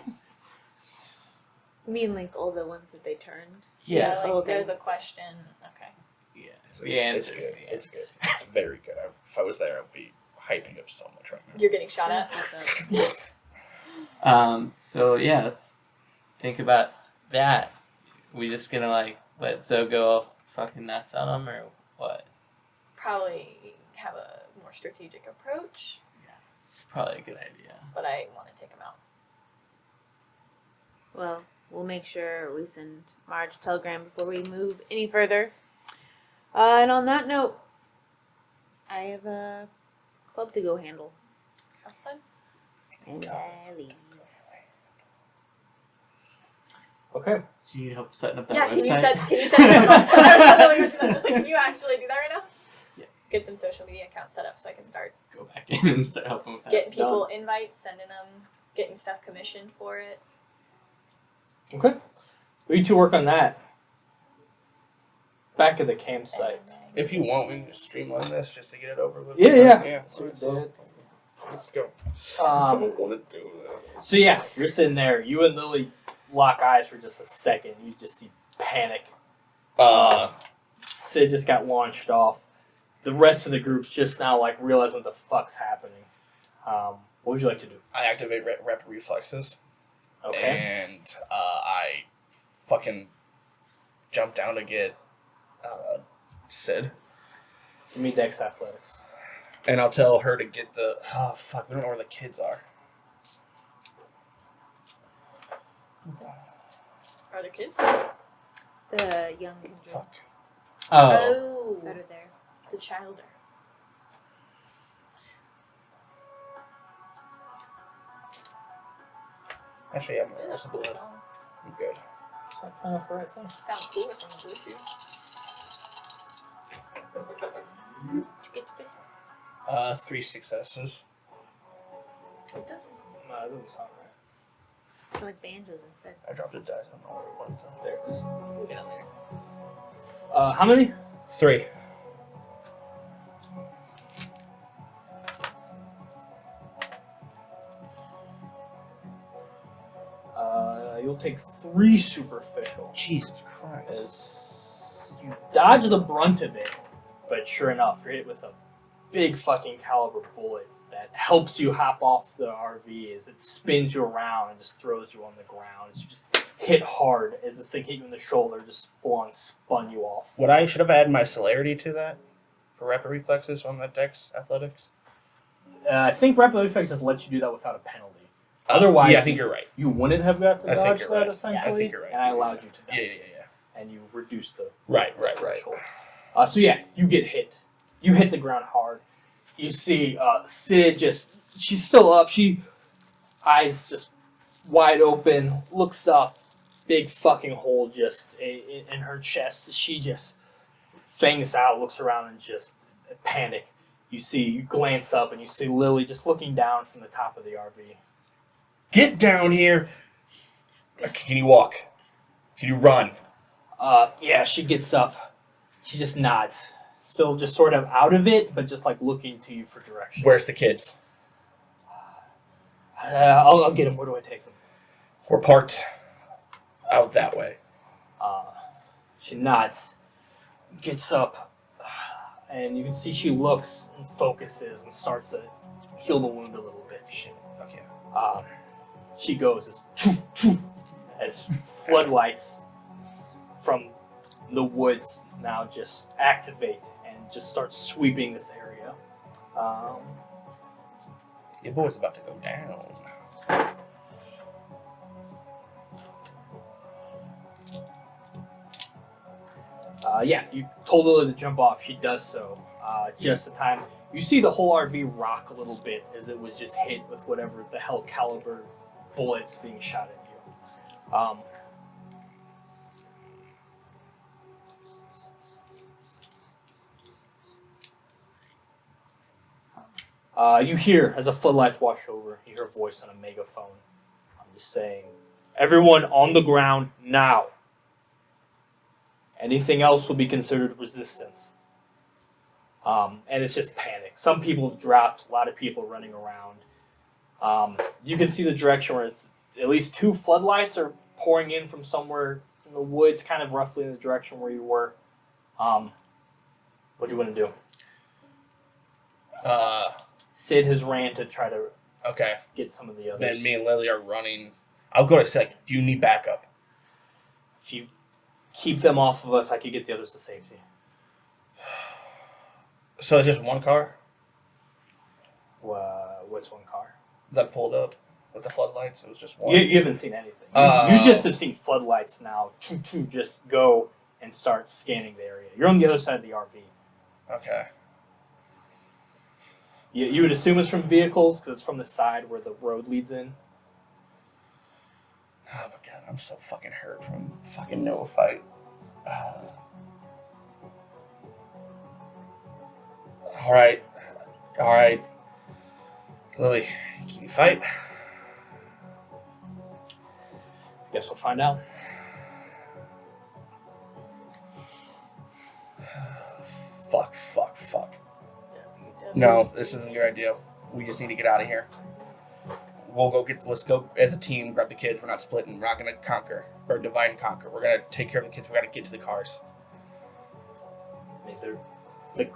S3: You mean like all the ones that they turned?
S2: Yeah.
S5: Like
S3: okay.
S5: they're the question. Okay.
S2: Yeah.
S4: It's
S2: The answer's
S4: good.
S2: the
S4: It's
S2: answer.
S4: good. It's very good. If I was there, I'd be hyping up so much right now.
S5: You're getting shot at.
S2: So yeah, let's think about that. We just gonna like let Zoe go all fucking nuts on him or what?
S5: Probably have a more strategic approach,
S2: It's probably a good idea.
S5: but I want to take him out.
S3: Well, we'll make sure we send Marge a telegram before we move any further. And on that note, I have a club to go handle.
S5: Have fun.
S3: And I leave.
S1: Okay.
S2: So you need help setting up that
S5: Yeah,
S2: website?
S5: can you set it up? I was like, can you actually do that right now?
S2: Yeah.
S5: Get some social media accounts set up so I can start
S2: Go back in and start helping with that.
S5: getting people invites, sending them, getting stuff commissioned for it.
S1: Okay. We need to work on that. Back at the campsite.
S4: If you want, we can just streamline this just to get it over with.
S1: Yeah.
S4: Yeah. Let's go. I don't want to do that.
S1: So yeah, you're sitting there. You and Lily lock eyes for just a second. You just see panic. Sid just got launched off. The rest of the group's just now realize what the fuck's happening. What would you like to do?
S4: I activate rep reflexes.
S1: Okay.
S4: And I fucking jump down to get Sid.
S1: Give me Dex Athletics.
S4: And I'll tell her to get the... Oh, fuck. We don't know where the kids are.
S5: Are there kids?
S3: The young children
S4: Fuck.
S2: Oh.
S3: that are there.
S5: The childer.
S4: Actually, I'm going to some blood. I'm good.
S1: Is that kind of the right thing?
S5: Sounds cooler from the blue. Did you get the pick?
S4: 3 successes.
S5: It doesn't.
S1: No, that doesn't sound right.
S3: It's like banjos instead.
S4: I dropped a dice. I don't know where it went, though.
S1: There it is.
S5: We'll get on there.
S1: How many?
S4: 3.
S1: You'll take 3 superficial.
S4: Jesus Christ.
S1: As you dodge the brunt of it, but sure enough, you're hit with a big fucking caliber bullet that helps you hop off the RV as it spins you around and just throws you on the ground. As you just hit hard as this thing hit you in the shoulder, just full on spun you off.
S4: Should have added my celerity to that for rapid reflexes on that Dex Athletics?
S1: I think rapid reflexes let you do that without a penalty. Otherwise,
S4: yeah, I think you're right.
S1: You wouldn't have got to
S4: I think
S1: dodge
S4: you're
S1: that
S4: right.
S1: essentially,
S4: Yeah, I think you're right.
S1: and I allowed you to dodge.
S4: Yeah.
S1: And you reduced the
S4: Right.
S1: threshold. So yeah, you get hit. You hit the ground hard. You see Sid she's still up. Eyes just wide open, looks up, big fucking hole just in her chest. She just fangs out, looks around and just panic. You glance up and you see Lily just looking down from the top of the RV.
S4: Get down here! Can you walk? Can you run?
S1: Yeah, she gets up. She just nods. Still just sort of out of it, but just like looking to you for direction.
S4: Where's the kids?
S1: I'll get them. Where do I take them?
S4: We're parked out that way.
S1: She nods, gets up, and you can see she looks and focuses and starts to heal the wound a little bit.
S4: Shit. Fuck yeah.
S1: She goes as floodlights from the woods now just activate and just start sweeping this area.
S4: Your boy's about to go down.
S1: Yeah, you told Lily to jump off. She does so. Just in time. You see the whole RV rock a little bit as it was just hit with whatever the hell caliber bullets being shot at you. You hear, as the floodlights wash over, you hear a voice on a megaphone. I'm just saying, everyone on the ground now. Anything else will be considered resistance. And it's just panic. Some people have dropped, a lot of people running around. You can see the direction where it's at least 2 floodlights are pouring in from somewhere in the woods, kind of roughly in the direction where you were. What do you want to do? Sid has ran to try to
S4: Okay.
S1: get some of the others.
S4: Then me and Lily are running. I'll go to sec. Do you need backup?
S1: If you keep them off of us, I could get the others to safety.
S4: So it's just one car
S1: What's one car?
S4: that pulled up with the floodlights? It was just one.
S1: You haven't seen anything. You just have seen floodlights now just go and start scanning the area. You're on the other side of the RV.
S4: Okay.
S1: You would assume it's from vehicles because it's from the side where the road leads in.
S4: Oh my god, I'm so fucking hurt from fucking Noah fight. Alright. Lily, can you fight?
S1: Guess we'll find out.
S4: Fuck. No, this isn't your idea. We just need to get out of here. Let's go as a team, grab the kids. We're not splitting. We're not going to conquer or divide and conquer. We're going to take care of the kids. We got to get to the cars.
S1: I mean,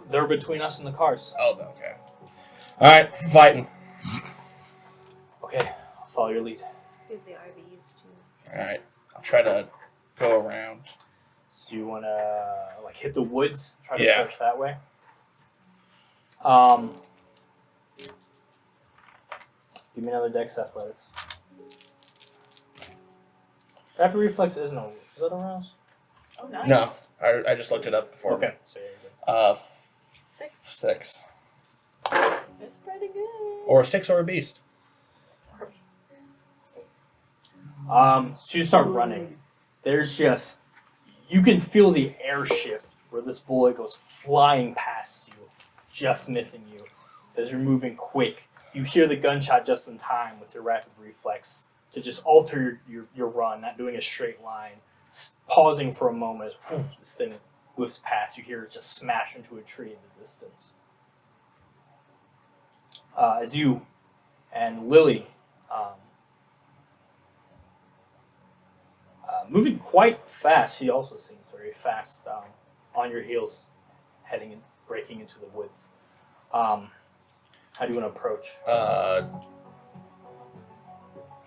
S1: they're between us and the cars.
S4: Oh, okay. All right, fighting.
S1: Okay, I'll follow your lead.
S3: We have the RVs too.
S4: All right, I'll try to go around.
S1: So you want to like hit the woods, try to
S4: Yeah.
S1: approach that way. Give me another Dex Athletics. Rapid Reflex isn't a... Is that a rouse?
S5: Oh, nice.
S4: No, I just looked it up before.
S1: Okay. So yeah, you're good.
S5: 6.
S4: 6.
S5: It's pretty good.
S4: Or a 6 or a beast.
S1: So you start running. There's just... You can feel the air shift where this bullet goes flying past you, just missing you. As you're moving quick, you hear the gunshot just in time with your rapid reflex to just alter your run, not doing a straight line, pausing for a moment as this thing whiffs past. You hear it just smash into a tree in the distance. As you and Lily, moving quite fast, she also seems very fast on your heels, heading and breaking into the woods. How do you want to approach?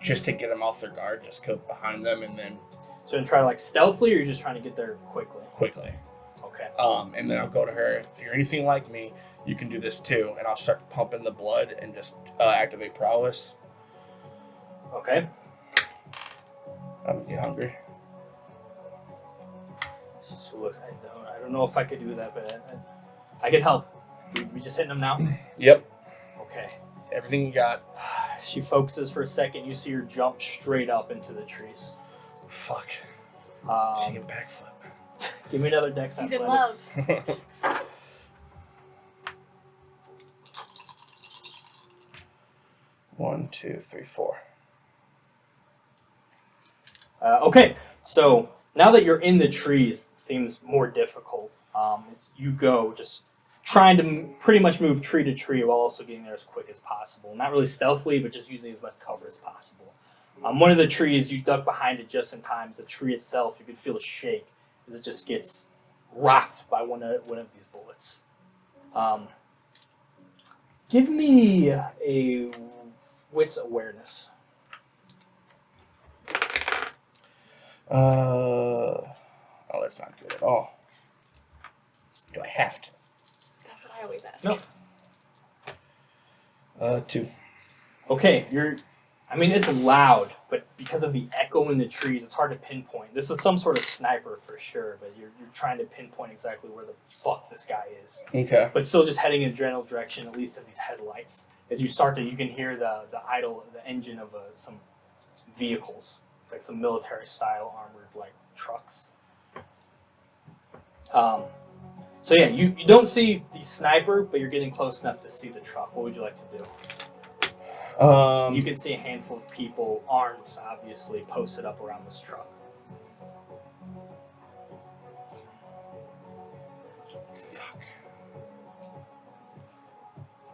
S4: Just to get them off their guard, just go behind them and then
S1: So, and try like stealthily, or you're just trying to get there quickly?
S4: quickly.
S1: Okay.
S4: And then I'll go to her. If you're anything like me, you can do this too. And I'll start pumping the blood and just activate prowess.
S1: Okay.
S4: I'm getting hungry.
S1: So look, I don't know if I could do that, but I can help. We just hitting them now.
S4: Yep.
S1: Okay.
S4: Everything you got.
S1: She focuses for a second. You see her jump straight up into the trees.
S4: Fuck. She can backflip.
S1: Give me another Dex
S5: He's in
S1: Athletics.
S5: love.
S4: 1, 2, 3, 4.
S1: Okay, so now that you're in the trees, it seems more difficult. As you go, just trying to pretty much move tree to tree while also getting there as quick as possible. Not really stealthily, but just using as much cover as possible. One of the trees, you duck behind it just in time. The tree itself, you can feel it shake as it just gets rocked by one of these bullets. Give me a wits awareness.
S4: Oh, that's not good at all. Do I have to?
S5: That's what I always ask.
S1: No.
S4: 2.
S1: Okay, it's loud, but because of the echo in the trees, it's hard to pinpoint. This is some sort of sniper for sure, but you're trying to pinpoint exactly where the fuck this guy is.
S4: Okay.
S1: But still just heading in a general direction, at least of these headlights. As you you can hear the engine of some vehicles. It's like some military style armored like trucks. So yeah, you don't see the sniper, but you're getting close enough to see the truck. What would you like to do? You can see a handful of people, armed, obviously, posted up around this truck.
S4: Fuck.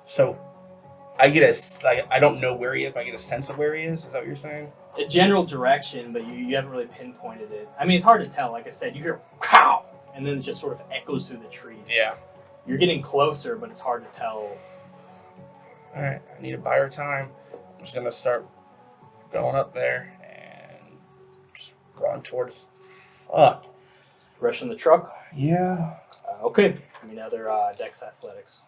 S4: So, I don't know where he is, but I get a sense of where he is. Is that what you're saying?
S1: A general direction, but you haven't really pinpointed it. I mean, it's hard to tell. Like I said, you hear "cow," and then it just sort of echoes through the trees.
S4: Yeah.
S1: You're getting closer, but it's hard to tell.
S4: Alright, I need to buy her time. I'm just gonna start going up there and just run towards. Fuck.
S1: Rushing the truck.
S4: Yeah.
S1: Okay. Give me another Dex Athletics.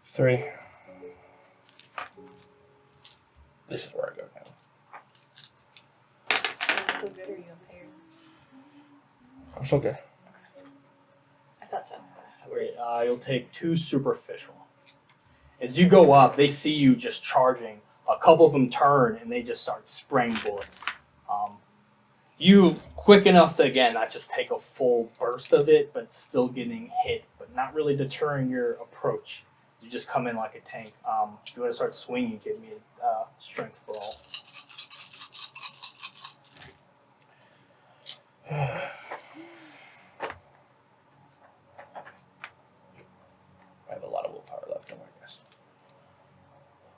S4: Three. This is where I go now.
S5: Are you still good or are you impaired?
S4: I'm so good.
S5: I thought so.
S1: Great. You'll take 2 superficial. As you go up, they see you just charging. A couple of them turn and they just start spraying bullets. You quick enough to, again, not just take a full burst of it, but still getting hit, but not really deterring your approach. You just come in like a tank. If you want to start swinging, give me a strength brawl.
S4: I have a lot of willpower left, don't worry, guys.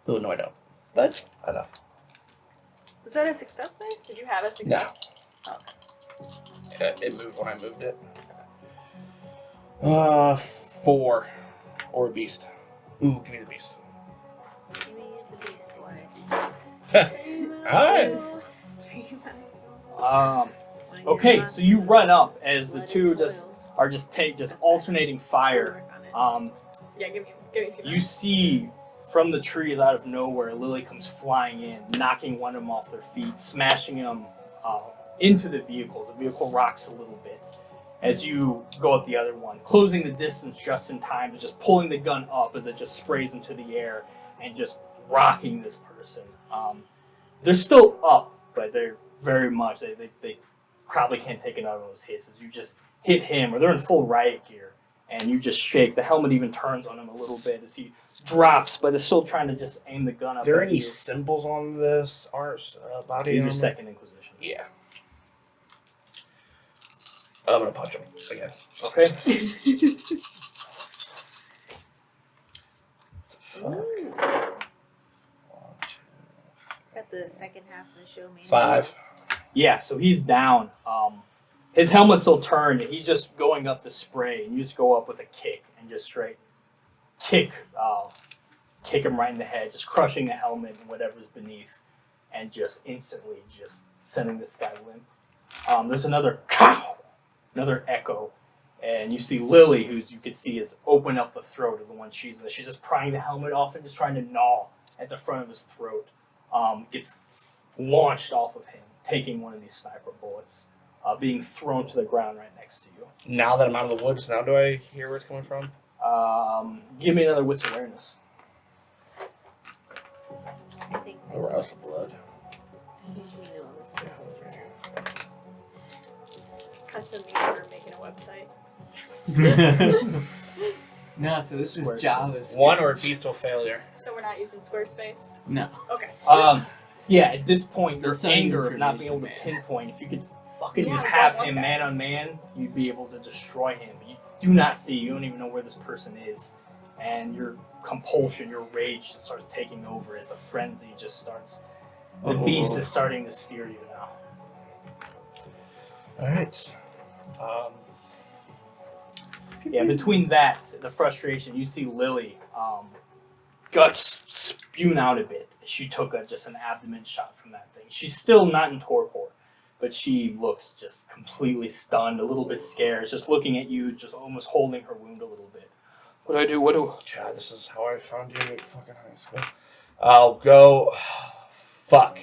S4: Oh, no, I don't. But, enough.
S5: Was that a success then? Did you have a
S4: No.
S5: success? Oh.
S4: It moved when I moved it. 4. Or a beast. Ooh, give me the beast.
S3: Give me the beast boy.
S4: Alright.
S1: Okay, so you run up as the two just are just alternating fire.
S5: Yeah, give me 2
S1: You see from the trees out of nowhere, Lily comes flying in, knocking one of them off their feet, smashing them into the vehicles. The vehicle rocks a little bit as you go up the other one, closing the distance just in time to just pulling the gun up as it just sprays into the air and just rocking this person. They're still up, but they're very much, they probably can't take another of those hits as you just hit him, or they're in full riot gear, and you just shake. The helmet even turns on him a little bit as he drops, but is still trying to just aim the gun up.
S4: Are there
S1: at
S4: any
S1: you.
S4: symbols on this body?
S1: Use your
S4: armor?
S1: second Inquisition.
S4: Yeah. I'm gonna punch him again.
S1: Okay.
S3: Got the second half of the show, man.
S4: 5.
S1: Yeah, so he's down. His helmet's still turned, and he's just going up the spray, and you just go up with a kick and just straight kick him right in the head, just crushing the helmet and whatever's beneath, and just instantly just sending this guy limp. There's another cow, another echo, and you see Lily, who's you can see is open up the throat of the one she's in. She's just prying the helmet off and just trying to gnaw at the front of his throat. Gets launched off of him, taking one of these sniper bullets, being thrown to the ground right next to you.
S4: Now that I'm out of the woods, now do I hear where it's coming from?
S1: Give me another wits awareness.
S3: I think
S4: Arouse the blood.
S3: you know this.
S5: That's a meme for making a website.
S2: No, so this
S1: Squarespace.
S2: is Java's.
S4: 1 or a beast or failure.
S5: So we're not using Squarespace?
S2: No.
S5: Okay.
S1: Yeah, at this point, your
S2: They'll send you
S1: anger of not being able to
S2: information,
S1: pinpoint, if you could fucking
S5: Yeah,
S1: just
S5: I
S1: have
S5: don't want
S1: him
S5: that.
S1: man on man, you'd be able to destroy him. But you do not see, you don't even know where this person is. And your compulsion, your rage just starts taking over as a frenzy just starts. The beast is starting to steer you now.
S4: Alright.
S1: Yeah, between that, the frustration, you see Lily, guts spewing out a bit. She took just an abdomen shot from that thing. She's still not in torpor, but she looks just completely stunned, a little bit scared, just looking at you, just almost holding her wound a little bit. What do I do?
S4: God, this is how I found you at fucking high school. I'll go. Fuck.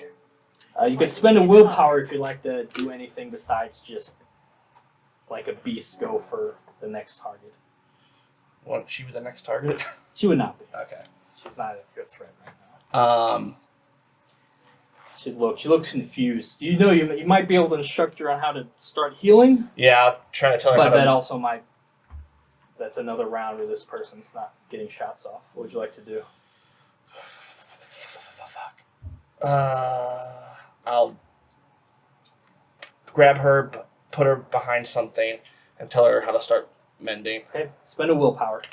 S1: You could spend a willpower if you'd like to do anything besides just like a beast go for the next target.
S4: Won't she be the next target?
S1: She would not be.
S4: Okay.
S1: She's not your threat right now. She looks confused. You know, you might be able to instruct her on how to start healing,
S4: Yeah, I'll try to tell her
S1: but
S4: how to...
S1: that also might. That's another round where this person's not getting shots off. What would you like to do?
S4: I'll grab her, put her behind something, and tell her how to start mending.
S1: Okay, spend a willpower.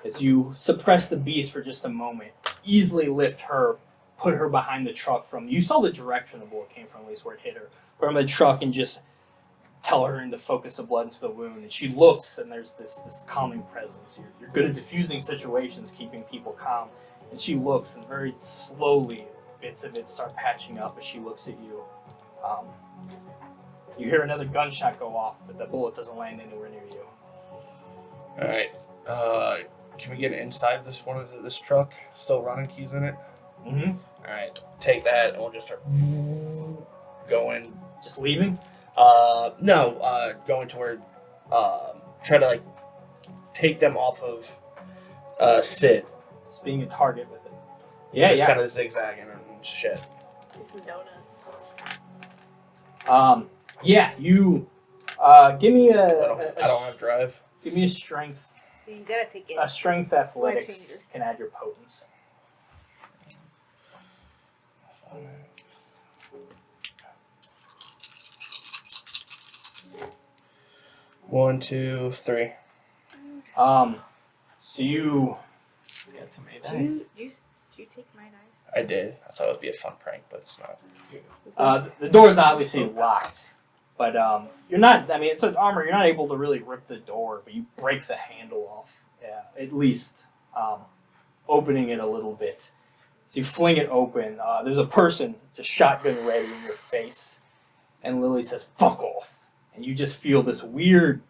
S1: As you suppress the beast for just a moment, easily lift her, put her behind the truck from... You saw the direction the bullet came from, at least where it hit her. Put her in the truck and just tell her to focus the blood into the wound. And she looks, and there's this calming presence. You're good at diffusing situations, keeping people calm. And she looks, and very slowly, bits of it start patching up as she looks at you. You hear another gunshot go off, but the bullet doesn't land anywhere near you.
S4: Alright. Can we get inside of this truck? Still running, keys in it?
S1: Mm-hmm.
S4: Alright. Take that, and we'll just start going.
S1: Just leaving?
S4: No, going toward, try to, like, take them off of, Sid.
S1: Just being a target with it. Yeah,
S4: Just
S1: yeah.
S4: kind of zigzagging and shit.
S5: Do some donuts.
S1: Yeah, you give me
S4: I don't have drive.
S1: give me a strength.
S3: So you gotta take it.
S1: A strength athletics
S3: changer.
S1: can add your potence.
S4: One, 2, 3.
S1: So you
S2: It's got so many
S3: Do
S2: dice.
S3: you take my dice?
S4: I did. I thought it would be a fun prank, but it's not.
S1: the door is obviously locked, but you're not. I mean, it's an armor. You're not able to really rip the door, but you break the handle off at least, opening it a little bit. So you fling it open. There's a person just shotgun ready in your face, and Lily says, "Fuck off," and you just feel this weird.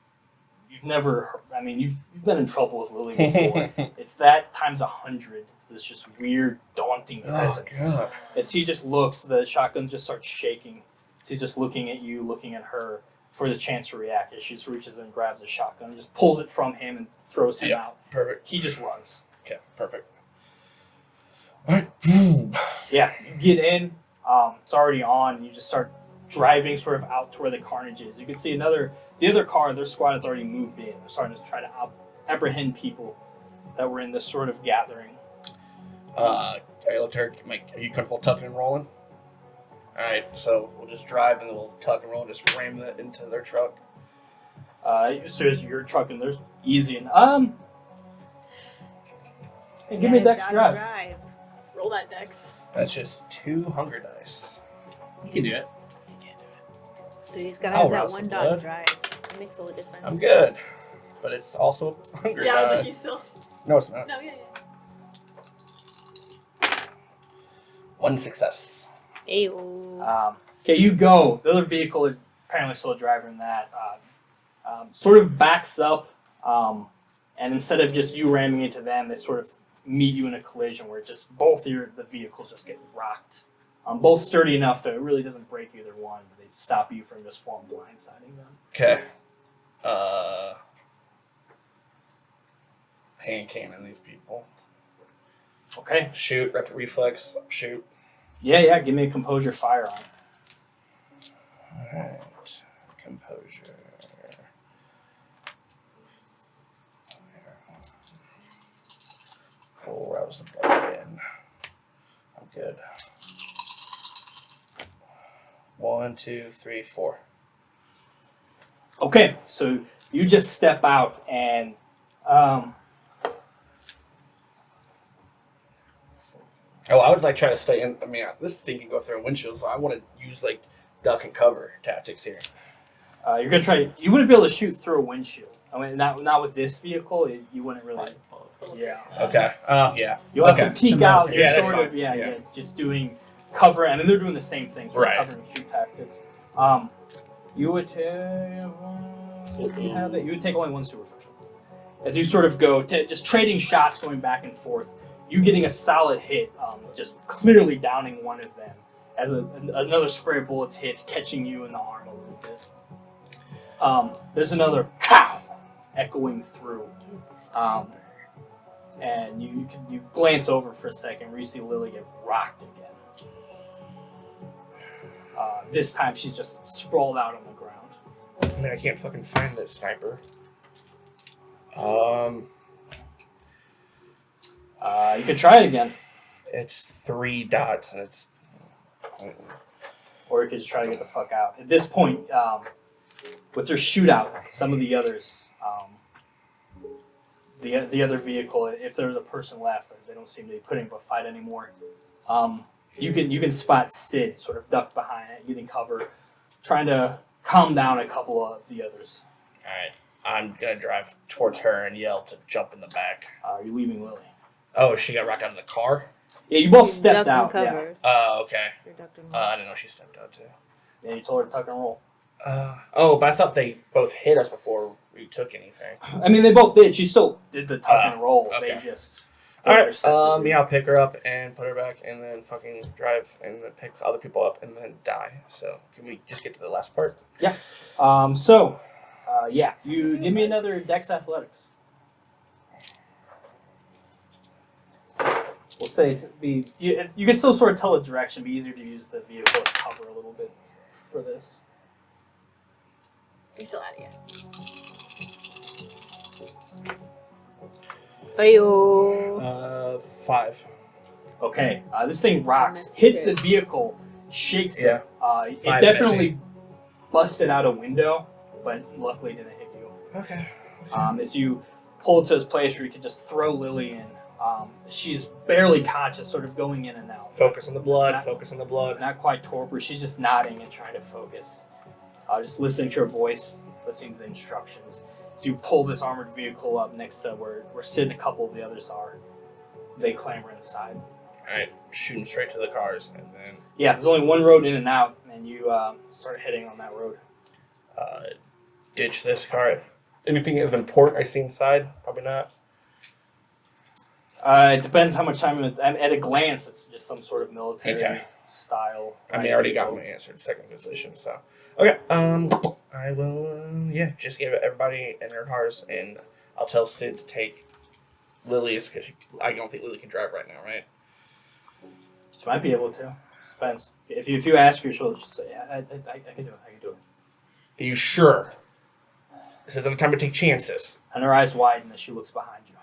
S1: You've been in trouble with Lily before. It's that times 100. It's this just weird, daunting presence.
S4: Oh, God.
S1: As he just looks, the shotgun just starts shaking. So he's just looking at you, looking at her for the chance to react. As she just reaches and grabs the shotgun, just pulls it from him and throws him out.
S4: Perfect.
S1: He just runs.
S4: Okay, perfect. All right.
S1: Yeah, you get in. It's already on. And you just start driving sort of out to where the carnage is. You can see the other car, their squad has already moved in. They're starting to try to apprehend people that were in this sort of gathering.
S4: I looked at her, are you comfortable tucking and rolling? Alright, so we'll just drive and then we'll tuck and roll and just ram that into their truck.
S1: So as your truck and there's easy and hey, give me a dex drive.
S5: Roll that dex.
S4: That's just 2 hunger dice.
S2: You can do it.
S3: Dude, he's gotta
S4: I'll
S3: have that
S4: rouse
S3: one
S4: the
S3: dot
S4: blood.
S3: drive. It makes all the difference.
S4: I'm good. But it's also hunger
S5: Yeah, I was
S4: die.
S5: like, you still.
S4: No, it's not.
S5: No, yeah.
S4: 1 success.
S3: Ayo.
S1: Okay, you go. The other vehicle is apparently still driving that. Sort of backs up, and instead of just you ramming into them, they sort of meet you in a collision where just both the vehicles just get rocked. Both sturdy enough that it really doesn't break either one. But they stop you from just full blindsiding them.
S4: Okay. Hand cannon these people.
S1: Okay.
S4: Shoot, rapid reflex, shoot.
S1: Yeah. Give me a composure firearm.
S4: Alright. Composure. We'll rouse the blood again. I'm good. 1, 2, 3, 4.
S1: Okay, so you just step out and
S4: I would like try to stay in. I mean, this thing can go through a windshield, so I want to use like duck and cover tactics here.
S1: you're gonna try. You wouldn't be able to shoot through a windshield. I mean, not with this vehicle. You wouldn't really. Yeah.
S4: Okay. Yeah.
S1: You'll have
S4: Okay.
S1: to peek out. You're
S4: Yeah, that's
S1: sort of
S4: fine.
S1: yeah,
S4: Yeah.
S1: just doing cover. I mean, they're doing the same thing. Sort
S4: Right.
S1: of cover and shoot tactics. You would take. You would take only 1 superficial. As you sort of go, just trading shots, going back and forth. You getting a solid hit, just clearly downing one of them. As another spray of bullets hits, catching you in the arm a little bit. There's another cow echoing through. And you glance over for a second where you see Lily get rocked again. This time she's just sprawled out on the ground.
S4: I mean, I can't fucking find this sniper.
S1: You could try it again.
S4: It's 3 dots, and it's.
S1: Or you could just try to get the fuck out. At this point, with their shootout, some of the others, the other vehicle, if there's a person left, they don't seem to be putting up a fight anymore. You can spot Sid sort of ducked behind it, getting cover, trying to calm down a couple of the others.
S4: Alright. I'm gonna drive towards her and yell to jump in the back.
S1: You're leaving Lily.
S4: Oh, she got rocked out of the car?
S1: Yeah, you both
S3: He's
S1: stepped
S3: ducked and
S1: out. Yeah.
S3: covered.
S4: Oh, okay.
S3: You're ducked and
S4: I didn't know she stepped out too.
S1: Yeah, you told her to tuck and roll.
S4: But I thought they both hit us before we took anything.
S1: I mean, they both did. She still did the tuck and roll.
S4: Okay.
S1: They just.
S4: Alright, yeah, I'll pick her up and put her back and then fucking drive and then pick other people up and then die. So, can we just get to the last part?
S1: Yeah, you give me another Dex Athletics. We'll say you can still sort of tell the direction. Be easier to use the vehicle as cover a little bit for this.
S5: You're still at it, yeah.
S3: Ayo.
S4: 5.
S1: Okay, this thing rocks, hits the vehicle, shakes it. It
S4: 5
S1: definitely busted out a window, but luckily didn't hit you.
S4: Okay.
S1: As you pull it to this place where you can just throw Lily in. She's barely conscious, sort of going in and out.
S4: Focus on the blood, focus on the blood.
S1: Not quite torpor. She's just nodding and trying to focus. Just listening to her voice, listening to the instructions. As you pull this armored vehicle up next to where sitting a couple of the others are, they clamber inside.
S4: Alright, shoot them straight to the cars, and then
S1: Yeah, there's only one road in and out, and you start heading on that road.
S4: ditch this car. If anything of import I see inside, probably not.
S1: It depends how much time. At a glance, it's just some sort of military style.
S4: I mean, I already got my answer in second position, so. Okay, I will, just give everybody in their cars, and I'll tell Sid to take Lily's, because I don't think Lily can drive right now, right?
S1: She might be able to. Depends. If you ask her, she'll say, yeah, I can do it. I can do it.
S4: Are you sure? This isn't the time to take chances.
S1: And her eyes widen as she looks behind you.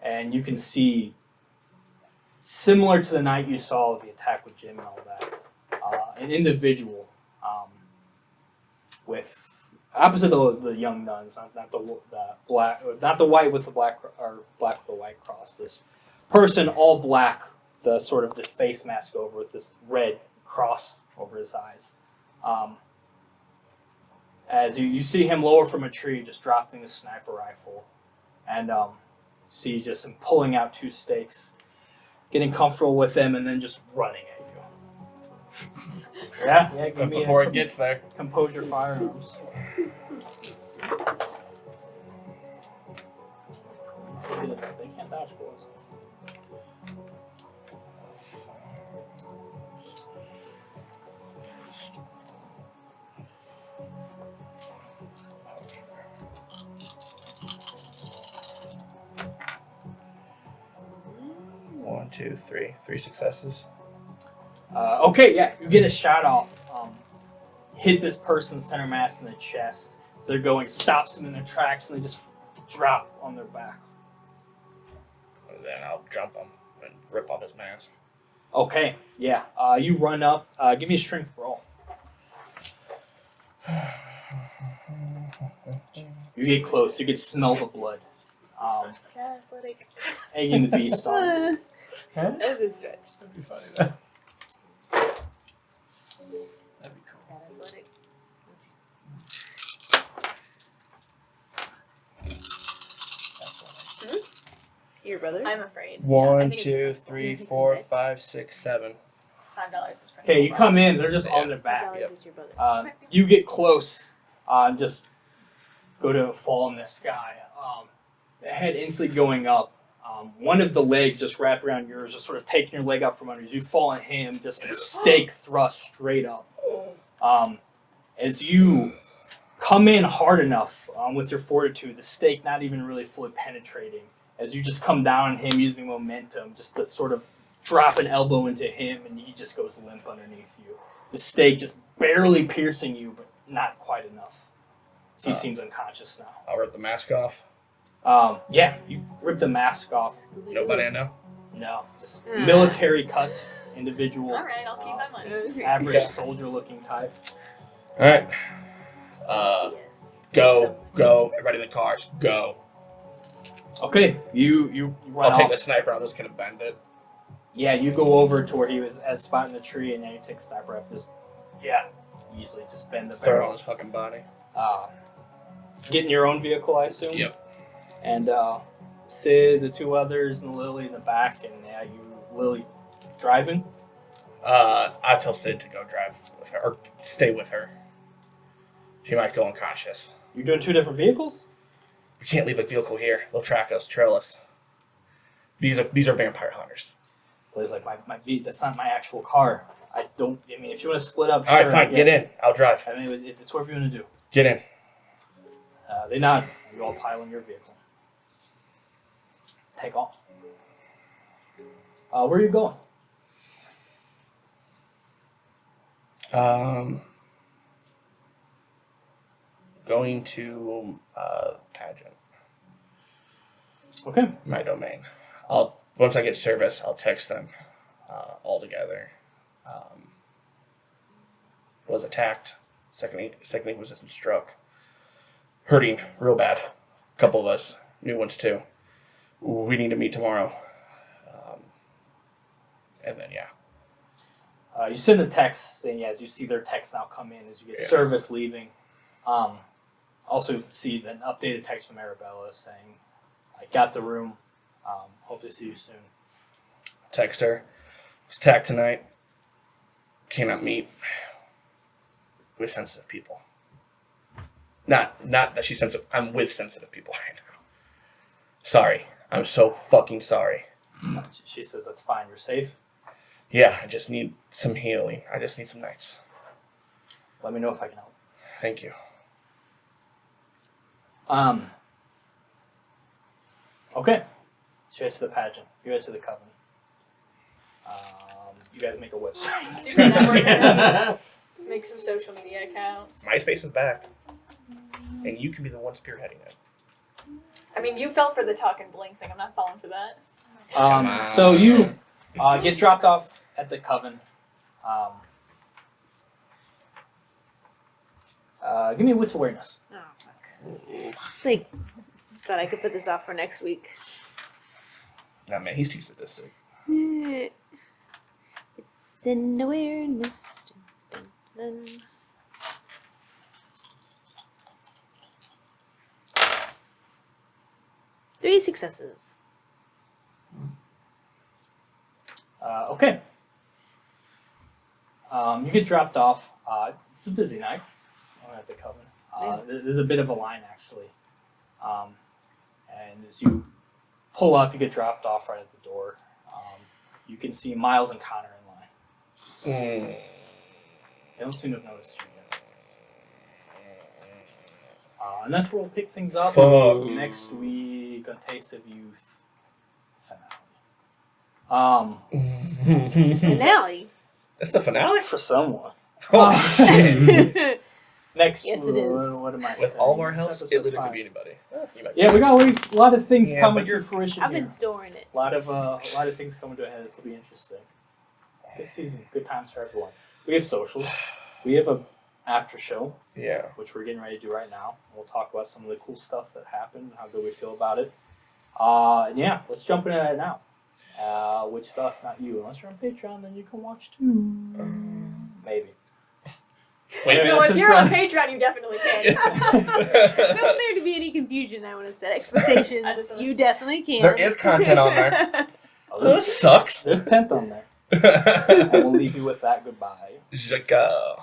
S1: And you can see, similar to the night you saw the attack with Jim and all that, an individual with opposite of the young nuns, not the black, not the white with the black or black with the white cross. This person, all black, the sort of this face mask over with this red cross over his eyes. As you see him lower from a tree, just dropping the sniper rifle, and see just him pulling out 2 stakes, getting comfortable with them, and then just running at you. Yeah. Give
S4: But
S1: me
S4: before it gets there,
S1: compose your firearms. They can't dodge bullets.
S4: one, two, three. 3 successes.
S1: Okay, yeah, you get a shot off. Hit this person center mass in the chest. So they're going, stops them in their tracks, and they just drop on their back.
S4: And then I'll jump him and rip off his mask.
S1: Okay, yeah. You run up. Give me a strength roll. You get close. You can smell the blood.
S3: Athletic.
S1: Egging the beast on.
S3: That's a stretch.
S2: That'd be funny, though. That'd be cool.
S3: Athletic. Your brother?
S5: I'm afraid. Yeah, I
S4: 1,
S5: think
S4: 2,
S5: it's
S4: 3,
S3: some
S4: 4,
S3: bits.
S4: 5, 6, 7.
S5: $5 is principal.
S1: Okay, you come in. They're just on their back.
S3: $5 is your brother.
S1: You get close. And just go to fall on this guy. The head instantly going up. One of the legs just wrap around yours, just sort of taking your leg out from under you. You fall on him, just a stake thrust straight up. As you come in hard enough with your fortitude, the stake not even really fully penetrating. As you just come down on him using momentum, just to sort of drop an elbow into him, and he just goes limp underneath you. The stake just barely piercing you, but not quite enough. So he seems unconscious now.
S4: I'll rip the mask off.
S1: Yeah, you rip the mask off.
S4: Nobody I know.
S1: No, just military cuts, individual,
S5: Alright, I'll keep my money.
S1: average
S4: Yeah.
S1: soldier-looking type.
S4: Alright.
S3: Yes.
S4: Go. Everybody in the cars, go.
S1: Okay, you run
S4: I'll
S1: off.
S4: take the sniper, I'm just gonna bend it.
S1: Yeah, you go over to where he was at spot in the tree, and then you take the sniper rifle. Just easily just bend the
S4: Throw it on
S1: barrel.
S4: his fucking body.
S1: Get in your own vehicle, I assume.
S4: Yep.
S1: And Sid, the 2 others, and Lily in the back, and Lily driving.
S4: I tell Sid to go drive with her, or stay with her. She might go unconscious.
S1: You're doing 2 different vehicles.
S4: We can't leave a vehicle here. They'll track us, trail us. These are vampire hunters.
S1: Lily's like, that's not my actual car. I mean, if you want to split up,
S4: All right,
S1: sure,
S4: fine.
S1: I
S4: Get
S1: guess.
S4: in. I'll drive.
S1: I mean, it's whatever you want to do.
S4: Get in.
S1: They nod. You all pile in your vehicle. Take off. Where are you going?
S4: Going to pageant.
S1: Okay.
S4: My domain. Once I get service, I'll text them all together. Was attacked. Second resistant struck. Hurting real bad. A couple of us. New ones too. We need to meet tomorrow. And then
S1: You send a text, and as you see their text now come in as you get service leaving. Also see an updated text from Arabella saying, I got the room. Hope to see you soon.
S4: Text her. Was attacked tonight. Cannot meet with sensitive people. Not that she's sensitive. I'm with sensitive people right now. Sorry. I'm so fucking sorry.
S1: She says, that's fine. You're safe.
S4: Yeah, I just need some healing. I just need some nights.
S1: Let me know if I can help.
S4: Thank you.
S1: Okay. So you head to the pageant. You head to the coven. You guys make a website.
S5: Do some networking. Make some social media accounts.
S4: MySpace is back. And you can be the one spearheading it.
S5: I mean, you fell for the talk and bling thing. I'm not falling for that.
S1: So you get dropped off at the coven. Give me a wits awareness.
S3: Oh, fuck. It's like, thought I could put this off for next week.
S4: Nah, man, he's too sadistic.
S3: It's an awareness. Dun, dun, dun. Three successes.
S1: Okay. You get dropped off. It's a busy night at the coven. There's a bit of a line, actually. And as you pull up, you get dropped off right at the door. You can see Miles and Connor in line. They don't seem to have noticed you yet. And that's where we'll pick things up next week on Taste of Youth finale.
S3: Finale.
S4: That's the finale?
S1: For someone.
S4: Oh, shit.
S1: Next,
S3: Yes, it is.
S1: What am I
S4: With
S1: saying?
S4: all of our helps,
S1: Episode
S4: it literally could
S1: 5.
S4: be anybody. You might
S1: Yeah, we got a lot of things
S4: Yeah,
S1: coming
S4: but you're-
S1: to fruition
S3: I've
S1: here.
S3: been storing it.
S1: A lot of things coming to a head. This will be interesting. Good season, good times for everyone. We have socials. We have a after show,
S4: Yeah.
S1: which we're getting ready to do right now. We'll talk about some of the cool stuff that happened and how good we feel about it. And yeah, let's jump into that now. Which is us, not you. Unless you're on Patreon, then you can watch too. Maybe.
S4: Wait,
S5: No,
S1: that's
S5: if
S1: a
S5: you're on
S1: friend.
S5: Patreon, you definitely can.
S3: Don't want there to be any confusion. I want to set expectations.
S5: I just wanna
S3: You
S5: s-
S3: definitely can.
S4: There is content on there.
S1: Oh,
S4: This sucks.
S1: there's 10th on there. And we'll leave you with that goodbye.
S4: Jaca.